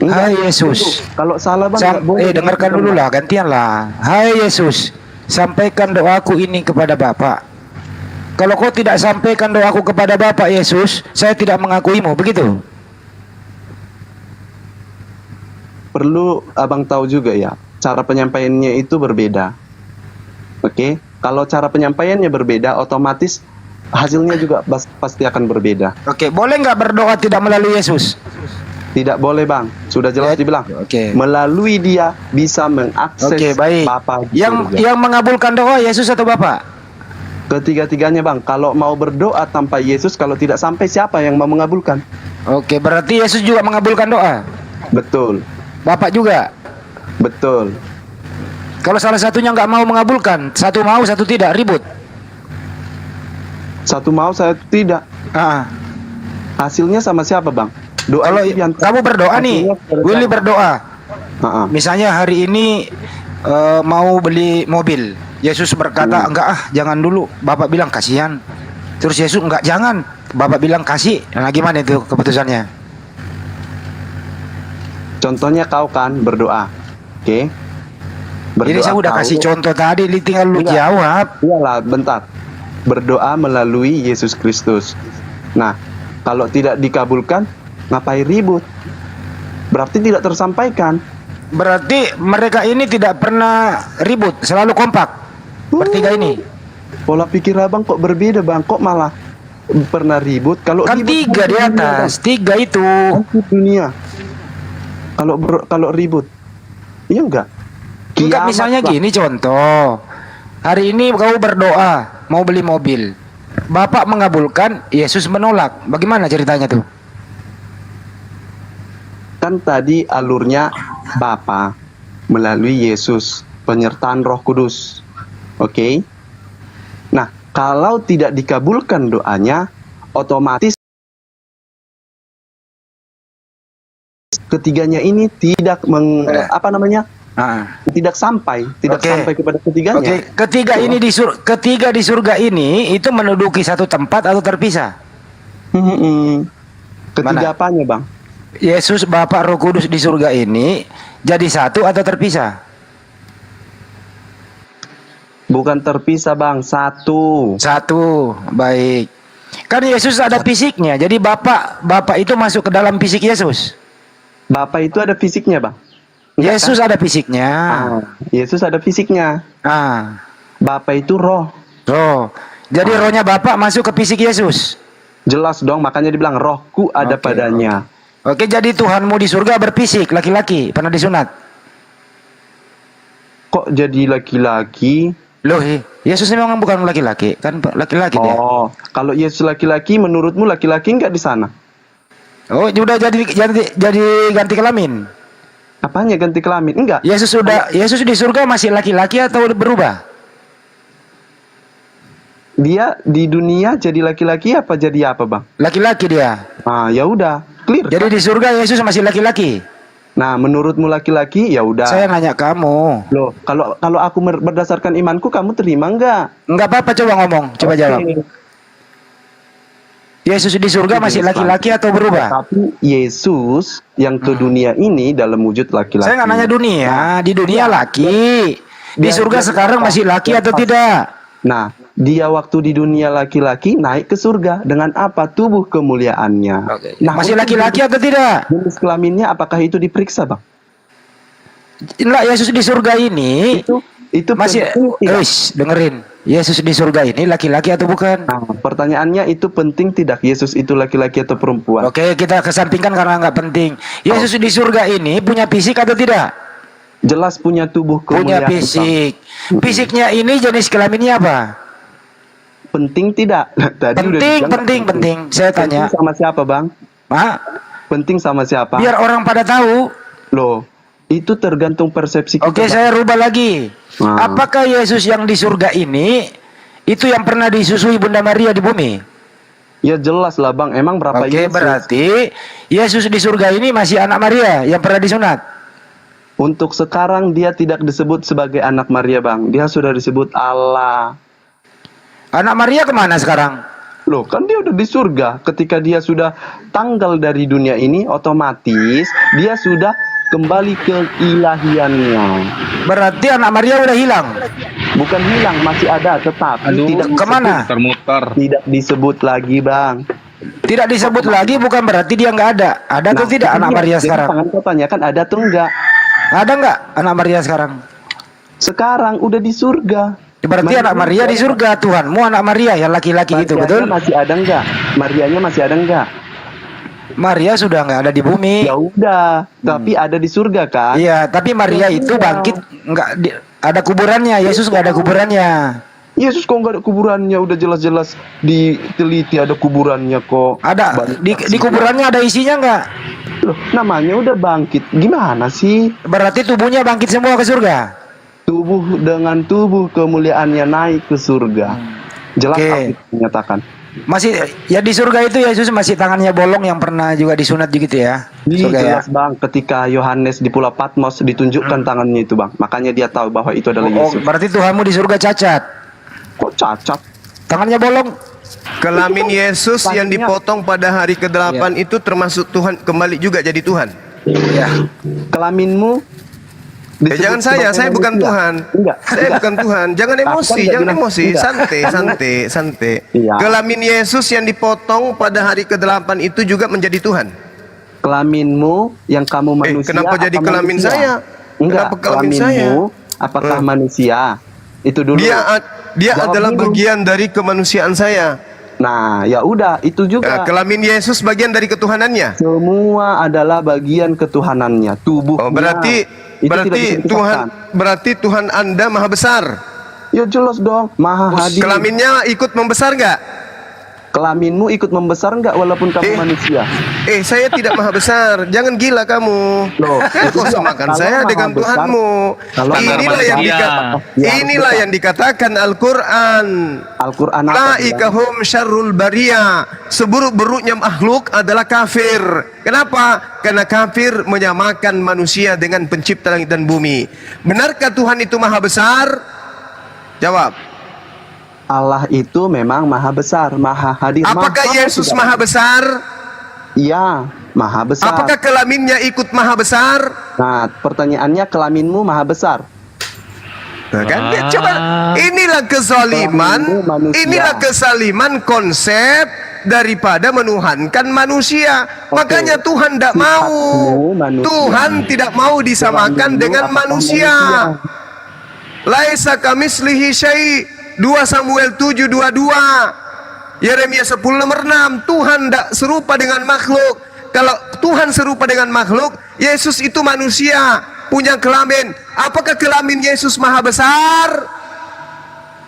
Hai Yesus. Kalau salah, Bang, dengarkan dulu lah, gantian lah. Hai Yesus, sampaikan doaku ini kepada Bapa. Kalau kau tidak sampaikan doaku kepada Bapa Yesus, saya tidak mengakuimu, begitu? Perlu abang tahu juga ya, cara penyampaiannya itu berbeda. Oke, kalau cara penyampaiannya berbeda, otomatis hasilnya juga pasti akan berbeda. Oke, boleh nggak berdoa tidak melalui Yesus? Tidak boleh, Bang. Sudah jelas dibilang. Oke. Melalui dia bisa mengakses baik. Bapa. Yang mengabulkan doa Yesus atau Bapa? Ketiga-tiganya, Bang. Kalau mau berdoa tanpa Yesus, kalau tidak sampai, siapa yang mau mengabulkan? Oke, berarti Yesus juga mengabulkan doa. Betul. Bapak juga. Betul. Kalau salah satunya nggak mau mengabulkan, satu mau satu tidak, ribut. Satu mau, saya tidak. Hasilnya sama siapa, Bang? Doa. Kalau kamu berdoa nih, Willy berdoa. Misalnya hari ini mau beli mobil. Yesus berkata, enggak jangan dulu. Bapak bilang kasihan. Terus Yesus enggak, jangan. Bapak bilang kasih. Nah, gimana itu keputusannya? Contohnya kau kan berdoa. Oke. Ini saya udah kasih contoh tadi, tinggal lu jawab. Iyalah, bentar. Berdoa melalui Yesus Kristus. Nah, kalau tidak dikabulkan, ngapain ribut? Berarti tidak tersampaikan. Berarti mereka ini tidak pernah ribut, selalu kompak. Bertiga ini. Pola pikir abang kok berbeda, Bang. Kok malah pernah ribut? Kalau kan ribut, tiga di atas, tiga itu. Dunia. Kalau ribut, iya enggak? Enggak, misalnya gini contoh. Hari ini kau berdoa mau beli mobil. Bapak mengabulkan, Yesus menolak. Bagaimana ceritanya tuh? Kan tadi alurnya Bapa melalui Yesus, penyertaan Roh Kudus. Oke. Nah, kalau tidak dikabulkan doanya, otomatis ketiganya ini tidak tidak sampai kepada ketiganya. Oke. Ketiga di surga ini itu menduduki satu tempat atau terpisah? Ketiga apanya, Bang? Yesus, Bapa, Roh Kudus di surga ini jadi satu atau terpisah? Bukan terpisah, Bang, satu. Satu, baik. Kan Yesus ada fisiknya, jadi Bapak itu masuk ke dalam fisik Yesus. Bapak itu ada fisiknya, Bang. Yesus ada fisiknya. Yesus ada fisiknya. Bapak itu roh. Roh. Jadi rohnya Bapak masuk ke fisik Yesus. Jelas dong, makanya dibilang rohku ada padanya. Oke, jadi Tuhanmu di surga berfisik, laki-laki, pernah disunat. Kok jadi laki-laki? Loh, Yesus memang bukan laki-laki, kan laki-laki dia. Oh, kalau Yesus laki-laki, menurutmu laki-laki enggak di sana? Oh, sudah jadi ganti kelamin. Apanya ganti kelamin? Enggak. Yesus di surga masih laki-laki atau berubah? Dia di dunia jadi laki-laki apa jadi apa, Bang? Laki-laki dia. Ya udah, clear. Jadi di surga Yesus masih laki-laki. Nah, menurutmu laki-laki, ya udah. Saya nanya kamu. Loh, kalau aku berdasarkan imanku, kamu terima enggak? Enggak apa-apa, coba ngomong, coba jawab. Yesus di surga masih laki-laki atau berubah? Tapi Yesus yang ke dunia ini dalam wujud laki-laki. Saya nggak nanya dunia, di dunia laki. Di surga sekarang masih laki atau tidak? Nah, dia waktu di dunia laki-laki naik ke surga dengan apa? Tubuh kemuliaannya. Nah, masih laki-laki atau tidak? Jenis kelaminnya apakah itu diperiksa, Bang? Enggak, Yesus di surga ini itu masih dengerin. Yesus di surga ini laki-laki atau bukan? Nah, pertanyaannya itu penting tidak? Yesus itu laki-laki atau perempuan? Oke, kita kesampingkan karena nggak penting. Yesus di surga ini punya fisik atau tidak? Jelas punya tubuh Punya kemuliaan. fisik. Fisiknya ini jenis kelaminnya apa? Penting tidak? Tadi udah Penting, dibilang penting. Saya tanya. Penting sama siapa, Bang? Penting sama siapa? Biar orang pada tahu. Loh, itu tergantung persepsi kita. Oke, Bang. saya rubah lagi. Apakah Yesus yang di surga ini itu yang pernah disusui Bunda Maria di bumi? Ya jelas lah, Bang. Emang berapa Oke, Yesus? berarti Yesus di surga ini masih anak Maria yang pernah disunat. Untuk sekarang dia tidak disebut sebagai anak Maria, Bang. Dia sudah disebut Allah. Anak Maria kemana sekarang? Loh, kan dia udah di surga. Ketika dia sudah tanggal dari dunia ini, otomatis dia sudah kembali ke ilahiannya. Berarti anak Maria udah hilang? Bukan hilang, masih ada, tetapi tidak kemana? Tidak disebut lagi, Bang. Tidak disebut lagi bukan berarti dia nggak ada. Ada atau tidak anak Maria sekarang? Jangan kau tanyakan ada atau enggak. Ada nggak anak Maria sekarang? Sekarang udah di surga. Berarti anak Maria di surga, Tuhanmu anak Maria yang laki-laki itu, betul? Masih ada enggak? Marianya masih ada enggak? Maria sudah nggak ada di bumi. Ya udah, tapi ada di surga kan? Iya, tapi Maria itu bangkit ada kuburannya. Yesus nggak ada kuburannya. Yesus kok nggak ada kuburannya? Udah jelas-jelas diteliti ada kuburannya kok. Ada di kuburannya ada isinya nggak? Loh, namanya udah bangkit. Gimana sih? Berarti tubuhnya bangkit semua ke surga. Tubuh dengan tubuh kemuliaannya naik ke surga. Jelas menyatakan. Masih ya di surga itu Yesus masih tangannya bolong yang pernah juga disunat gitu ya. Surga Jelas, Bang, ketika Yohanes di Pulau Patmos ditunjukkan tangannya itu, Bang. Makanya dia tahu bahwa itu adalah Yesus. Berarti Tuhanmu di surga cacat. Kok cacat? Tangannya bolong. Kelamin Yesus yang dipotong pada hari ke-8 itu termasuk Tuhan kembali juga jadi Tuhan. Iya. Kelaminmu jangan saya bukan Tuhan. Saya bukan Tuhan. Jangan emosi, jangan emosi. Santai. Kelamin Yesus yang dipotong pada hari ke-8 itu juga menjadi Tuhan. Kelaminmu yang kamu manusia. Kenapa jadi kelamin manusia? saya? Enggak, Kenapa kelamin saya? Apakah manusia? Itu dulu. Dia adalah bagian dari kemanusiaan saya. Nah, ya udah, itu juga. Kelamin Yesus bagian dari ketuhanannya. Semua adalah bagian ketuhanannya. Tubuhnya. Berarti Tuhan Anda maha besar. Ya jelas dong, maha hadir. Kelaminnya ikut membesar nggak? Kelaminmu ikut membesar nggak walaupun kamu manusia? Saya tidak maha besar. Jangan gila kamu. Kau samakan saya dengan Tuhanmu. Inilah yang dikatakan Al-Quran. Malaikahum syarrul bariyah. Seburuk-buruknya makhluk adalah kafir. Kenapa? Karena kafir menyamakan manusia dengan pencipta langit dan bumi. Benarkah Tuhan itu maha besar? Jawab. Allah itu memang maha besar, maha hadir. Apakah Yesus maha besar? Iya, maha besar. Apakah kelaminnya ikut maha besar? Nah, pertanyaannya kelaminmu maha besar. Nah, kan? Coba, inilah kesaliman konsep daripada menuhankan manusia. Makanya Tuhan tidak mau. Tuhan tidak mau disamakan dengan manusia. Laisa kamislihi syai'. 2 Samuel 7:22, Yeremia 10 nomor 6. Tuhan tidak serupa dengan makhluk. Kalau Tuhan serupa dengan makhluk, Yesus itu manusia, punya kelamin. Apakah kelamin Yesus maha besar?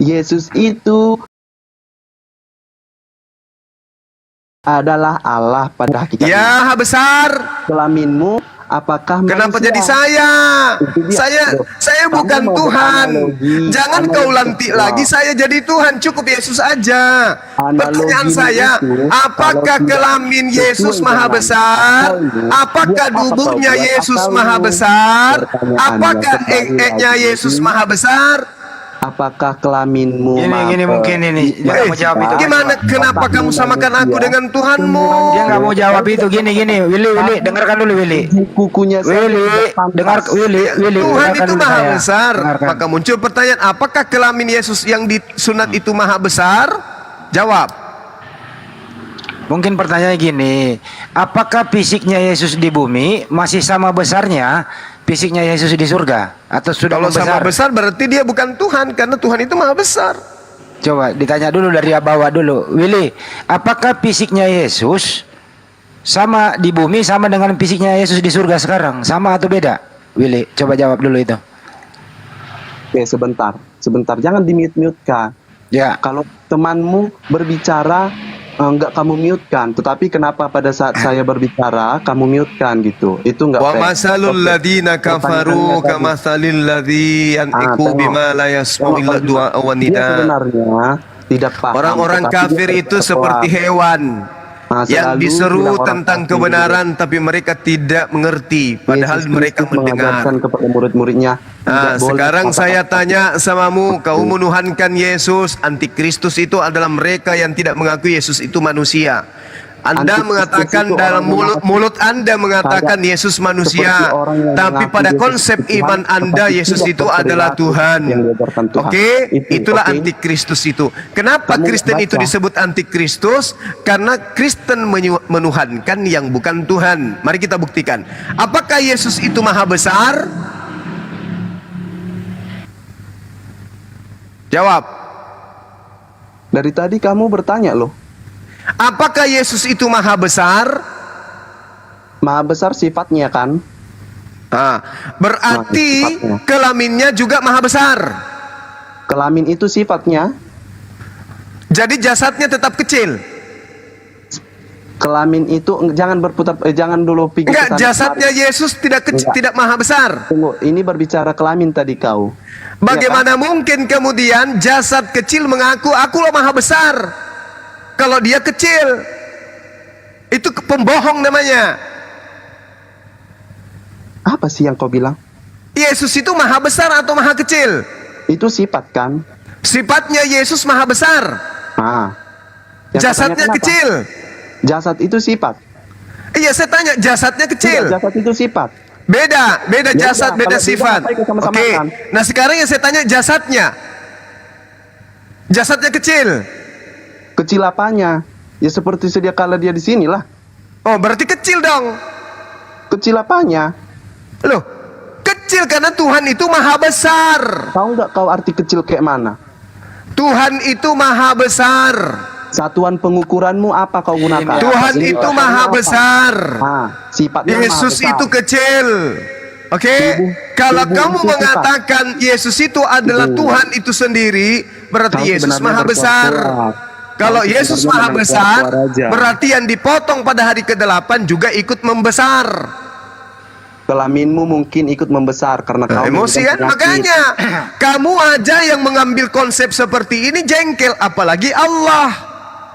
Yesus itu adalah Allah pada hakikatnya. Ya, maha besar. Kelaminmu apakah kenapa manusia? jadi saya bukan Tuhan. Jangan kau lantik lagi saya jadi Tuhan. Cukup Yesus aja. Pertanyaan saya, apakah kelamin Yesus maha besar? Apakah tubuhnya Yesus maha besar? Apakah nya Yesus maha besar? Apakah kelaminmu? Gini mungkin ini dia mau jawab itu. Gimana? Kenapa kamu samakan aku dengan Tuhanmu? Dia nggak mau jawab itu. Gini, Willy, dengarkan dulu Willy. Kukunya Willy, dengar Willy. Tuhan itu maha besar. Maka muncul pertanyaan, apakah kelamin Yesus yang disunat itu maha besar? Jawab. Mungkin pertanyaannya gini, apakah fisiknya Yesus di bumi masih sama besarnya fisiknya Yesus di surga atau sudah kalau membesar? Sama besar berarti dia bukan Tuhan, karena Tuhan itu maha besar. Coba ditanya dulu dari bawah dulu, Willy, apakah fisiknya Yesus sama di bumi sama dengan fisiknya Yesus di surga sekarang, sama atau beda? Willy, coba jawab dulu itu. Oke, sebentar. Jangan di-mute kan. Ya. Kalau temanmu berbicara enggak kamu mute kan, tetapi kenapa pada saat saya berbicara kamu mute kan gitu? Itu enggak Wa fair. masalul ladina kafaru kamasalil ladzi yantiqu bima la yasma'u illa du'a wa Dia nida. sebenarnya tidak paham. Orang-orang tetapi kafir dia itu berdoa. seperti hewan yang Selalu diseru bilang orang tentang kafir kebenaran tapi mereka tidak mengerti, padahal Yesus mereka Kristus mendengar. mengajarkan kepada murid-muridnya. tidak boleh Sekarang kata-kata saya tanya samamu, kau menuhankan Yesus, antikristus itu adalah mereka yang tidak mengakui Yesus itu manusia. Anda Antikristus mengatakan itu dalam orang mulut Anda mengatakan Yesus manusia, seperti orang yang tapi mengaku pada Yesus konsep itu Tuhan, iman Anda tetapi Yesus tidak itu adalah berperilaku Tuhan. yang diajarkan Tuhan. Oke, itulah oke. antikristus itu. Kenapa Kamu Kristen itu baca. disebut antikristus? Karena Kristen menuhankan yang bukan Tuhan. Mari kita buktikan. Apakah Yesus itu maha besar? Jawab. Dari tadi kamu bertanya loh. Apakah Yesus itu maha besar? Maha besar sifatnya kan? Berarti sifatnya. kelaminnya juga maha besar. Kelamin itu sifatnya. Jadi jasadnya tetap kecil. Kelamin itu jangan berputar, jangan dulu pikir. Enggak, kesana jasadnya kemari. Yesus tidak kecil, Enggak. tidak maha besar. Tunggu, ini berbicara kelamin tadi kau. Bagaimana mungkin kemudian jasad kecil mengaku aku loh maha besar kalau dia kecil? Itu pembohong namanya. Apa sih yang kau bilang? Yesus itu maha besar atau maha kecil? Itu sifat kan? Sifatnya Yesus maha besar. Yang Jasadnya katanya kenapa? kecil. Jasad itu sifat. Iya, saya tanya, jasadnya kecil. Tidak, jasad itu sifat. Beda Ya jasad, udah, beda kalau beda, sifat. apa itu sama-sama Oke. kan? Nah, sekarang yang saya tanya jasadnya. Jasadnya kecil. Kecil apanya? Ya seperti sedia kala dia di sini lah. Oh, berarti kecil dong. Kecil apanya? Loh, kecil karena Tuhan itu maha besar. Tahu nggak kau arti kecil kayak mana? Tuhan itu maha besar. Satuan pengukuranmu apa kau gunakan? Tuhan Ini itu sifatnya maha apa? besar. Sifatnya Yesus maha besar. itu kecil. Oke, kalau tubuh kamu itu sifat. mengatakan Yesus itu adalah Tuhan itu sendiri, berarti Kau Yesus sebenarnya maha besar. berkuat-kuat. Kalau Kau Yesus sebenarnya maha memang besar, kuat-kuat aja. berarti yang dipotong pada hari ke-8 juga ikut membesar. Kelaminmu mungkin ikut membesar karena kau Emosi kan? memiliki penyakit. Makanya kamu aja yang mengambil konsep seperti ini jengkel, apalagi Allah.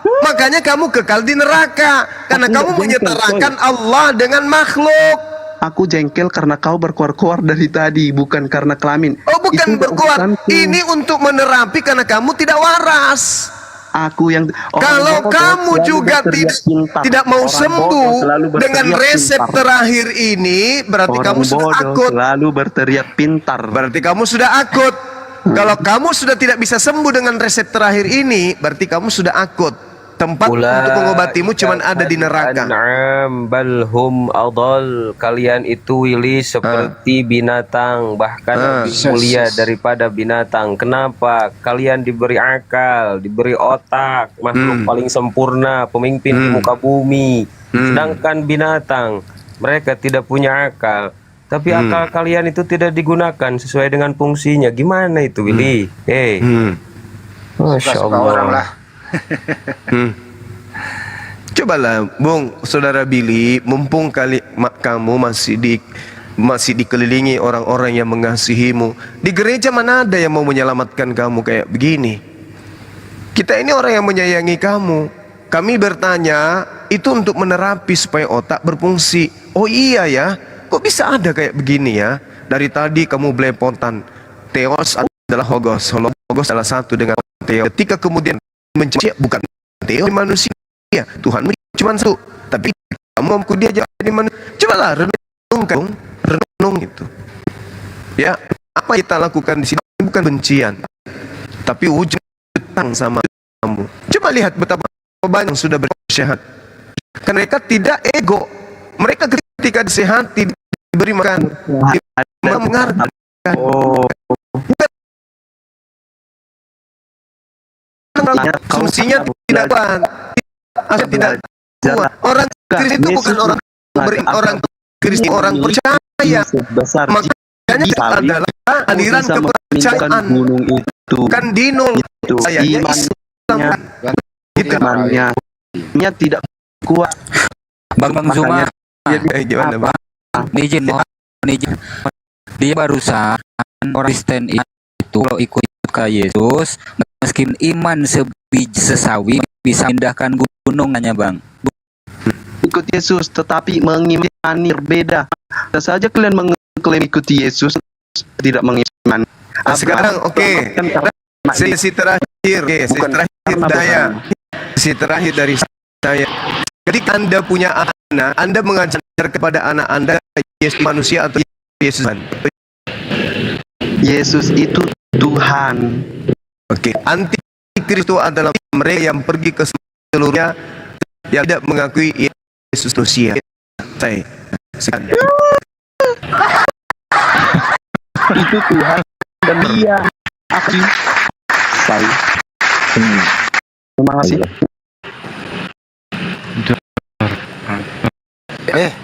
Makanya kamu kekal di neraka karena Aku kamu nggak jengkel, menyetarakan Allah dengan makhluk. Aku jengkel karena kau berkuar-kuar dari tadi, bukan karena kelamin. Oh, bukan Itu berkuat. urusanku. Ini untuk menerapi karena kamu tidak waras. Aku yang Kalau bodoh kamu selalu juga berteriak pintar. tidak mau Orang sembuh bodoh selalu dengan berteriak resep pintar. terakhir ini, berarti Orang kamu sudah bodoh akut. selalu berteriak pintar. Berarti kamu sudah akut. Kalau kamu sudah tidak bisa sembuh dengan resep terakhir ini, berarti kamu sudah akut. Tempat untuk mengobatimu cuma ada di neraka. An'am balhum adal. Kalian itu Willy seperti binatang, bahkan lebih mulia daripada binatang. Kenapa? Kalian diberi akal, diberi otak, makhluk paling sempurna, pemimpin di muka bumi. Sedangkan binatang, mereka tidak punya akal. Tapi akal kalian itu tidak digunakan sesuai dengan fungsinya. Gimana itu Willy? Masya Suka-suka orang Allah. lah. Cobalah, Bung, Saudara Billy, mumpung kamu masih dikelilingi orang-orang yang mengasihimu. Di gereja mana ada yang mau menyelamatkan kamu kayak begini? Kita ini orang yang menyayangi kamu. Kami bertanya itu untuk menerapi supaya otak berfungsi. Oh iya ya, kok bisa ada kayak begini ya? Dari tadi kamu belepotan. Theos adalah Logos. Logos adalah satu dengan Theos. Ketika kemudian mencari bukan Theos manusia, Tuhan cuma satu. Tapi kamu mampu dia jadi manusia. Cobalah renung itu. Ya, apa kita lakukan di sini bukan bencian, tapi wujud tentang sama kamu. Coba lihat betapa banyak yang sudah bersyahat. Karena mereka tidak ego. Mereka ketika disehati, diberi makan, menghargai. Fungsinya tidak kuat. Tidak kuat. Orang Kristen itu bukan orang Kristen, orang percaya. Besar Maka adalah aliran kepercayaan, gunung itu bukan dinul. itu Sayangnya imannya Gitu. imannya tidak kuat. Bang Zuma, Gimana Bang? izin dia barusan orang Kristen itu kalau ikut ke Yesus meskipun iman sebiji sesawi bisa pindahkan gunung, nanya Bang. Ikut Yesus tetapi mengimani berbeda. Bisa saja kalian mengklaim ikuti Yesus tidak mengimani. Sekarang oke. Sesi terakhir, sesi terakhir dari saya. Ketika Anda punya anak, Anda mengajar kepada anak Anda Yesus manusia atau Yesus Tuhan? Yesus itu Tuhan. Oke, antikristus adalah mereka yang pergi ke seluruhnya yang tidak mengakui Yesus manusia. Sekarang. Itu Tuhan dan dia aku saya. Terima kasih.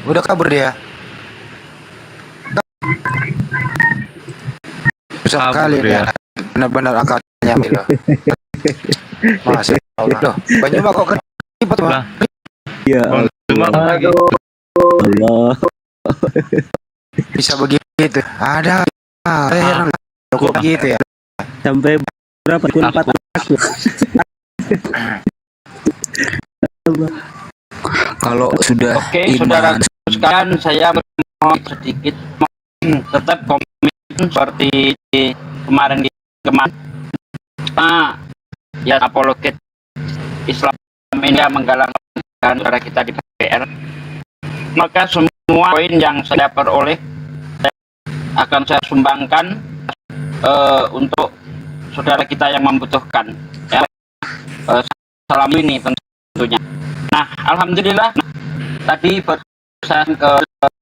Udah kabur dia. Susah kali ya. Benar-benar akalnya loh. Masih loh. Banyak kok ketipu tuh. Iya. Allah. Bisa begitu. Ada. Kok begitu ya. Sampai berapa? Kun 4 aku. Kalau sudah Oke, saudara sekalian, saya mau sedikit tetap komitmen seperti kemarin. Ya apologet Islam ini menggalakkan saudara kita di DPR. Maka semua poin yang saya peroleh akan saya sumbangkan untuk saudara kita yang membutuhkan. Ya. Salam ini tentunya. Nah, alhamdulillah tadi berusaha ke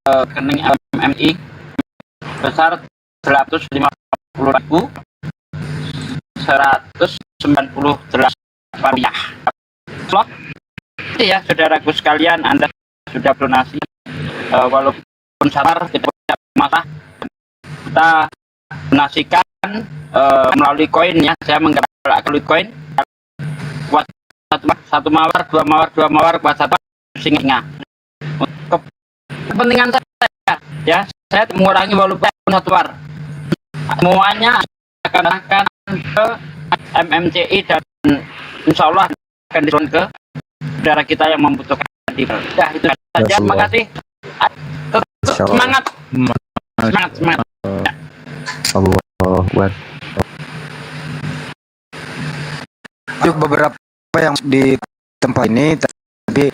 rekening MMI besar 150.198 rupiah. Ya, saudaraku sekalian, Anda sudah donasi walaupun sabar tidak punya masalah. Kita donasikan melalui koin ya. Saya menggerakkan melalui koin. Buat satu mawar, dua mawar, buat satu singa. Untuk kepentingan saya, ya, saya mengurangi walaupun satu mawar. Semuanya akan ke MMCI dan insya Allah akan diserahkan ke saudara kita yang membutuhkan. Ya, itu saja. Terima kasih. Semangat. Semangat. Allah. Untuk beberapa yang di tempat ini, tapi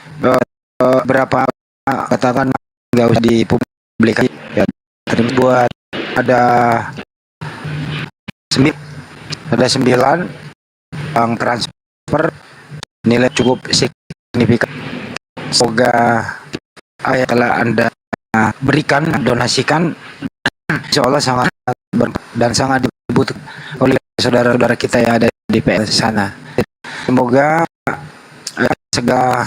berapa katakan nggak usah dipublikasi ya. Tadi buat ada 9 yang transfer nilai cukup signifikan. Semoga ayat telah Anda berikan, donasikan, insya Allah sangat dan sangat dibutuhkan oleh saudara-saudara kita yang ada di PS sana. Semoga segala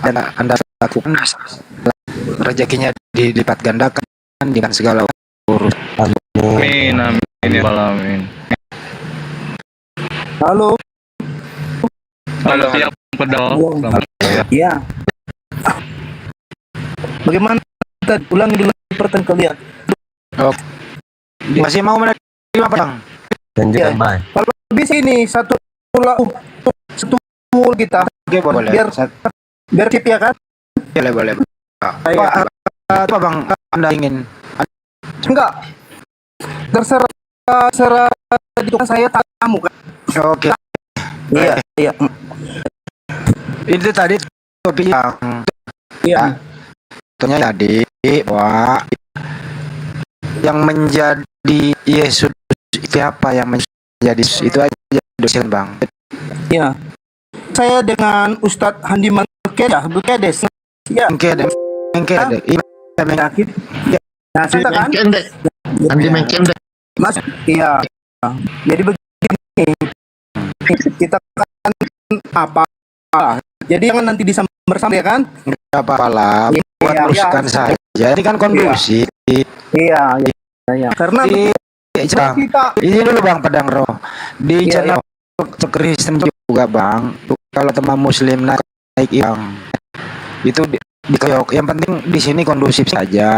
yang Anda lakukan rezekinya dilipat gandakan dengan segala urusan. Amin, amin, ya Allah, amin. Halo. Halo, siang pedal. Iya. Bagaimana kita ulangi dulu pertanyaan kalian? Masih mau menerima Bang? Ya. Kalau bisa ini satu mul kita. Oke, boleh. Biar keep ya kan? Boleh. Apa Bang Anda ingin? Enggak. Terserah itu kan saya tamu kan. Oke. Iya. Itu tadi topik yang ternyata tadi bahwa yang menjadi Yesus siapa yang menjadi itu aja dosen Bang. Iya. Saya dengan Ustadz Handi Bukedes. Ya. Mengkede. Nah, kita kan Andi Mengkende. Mas, iya. Jadi begini, kita kan apa? Jadi jangan nanti disamber ya kan? Enggak apa-apa lah. Buat meluruskan saja. Ini kan kondusif. Iya. Karena ini dulu Bang Pedang Roh di channel Kristen juga Bang. Kalau teman Muslim naik yang itu dikeroyok. Yang penting di sini kondusif saja.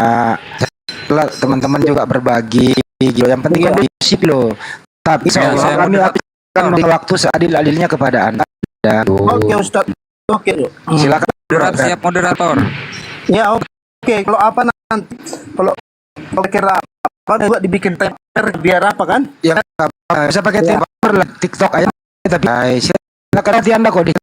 Setelah teman-teman juga berbagi gitu. Yang penting kondusif loh. Tapi saya kami akan waktu seadil-adilnya kepada Anda. Oke Ustaz. Oke. Silakan. Moderator, siap moderator. Ya oke. Kalau apa nanti kalau kira apa juga dibikin timer biar apa kan? Ya saya pakai timer TikTok aja tapi silakan nanti Anda kok di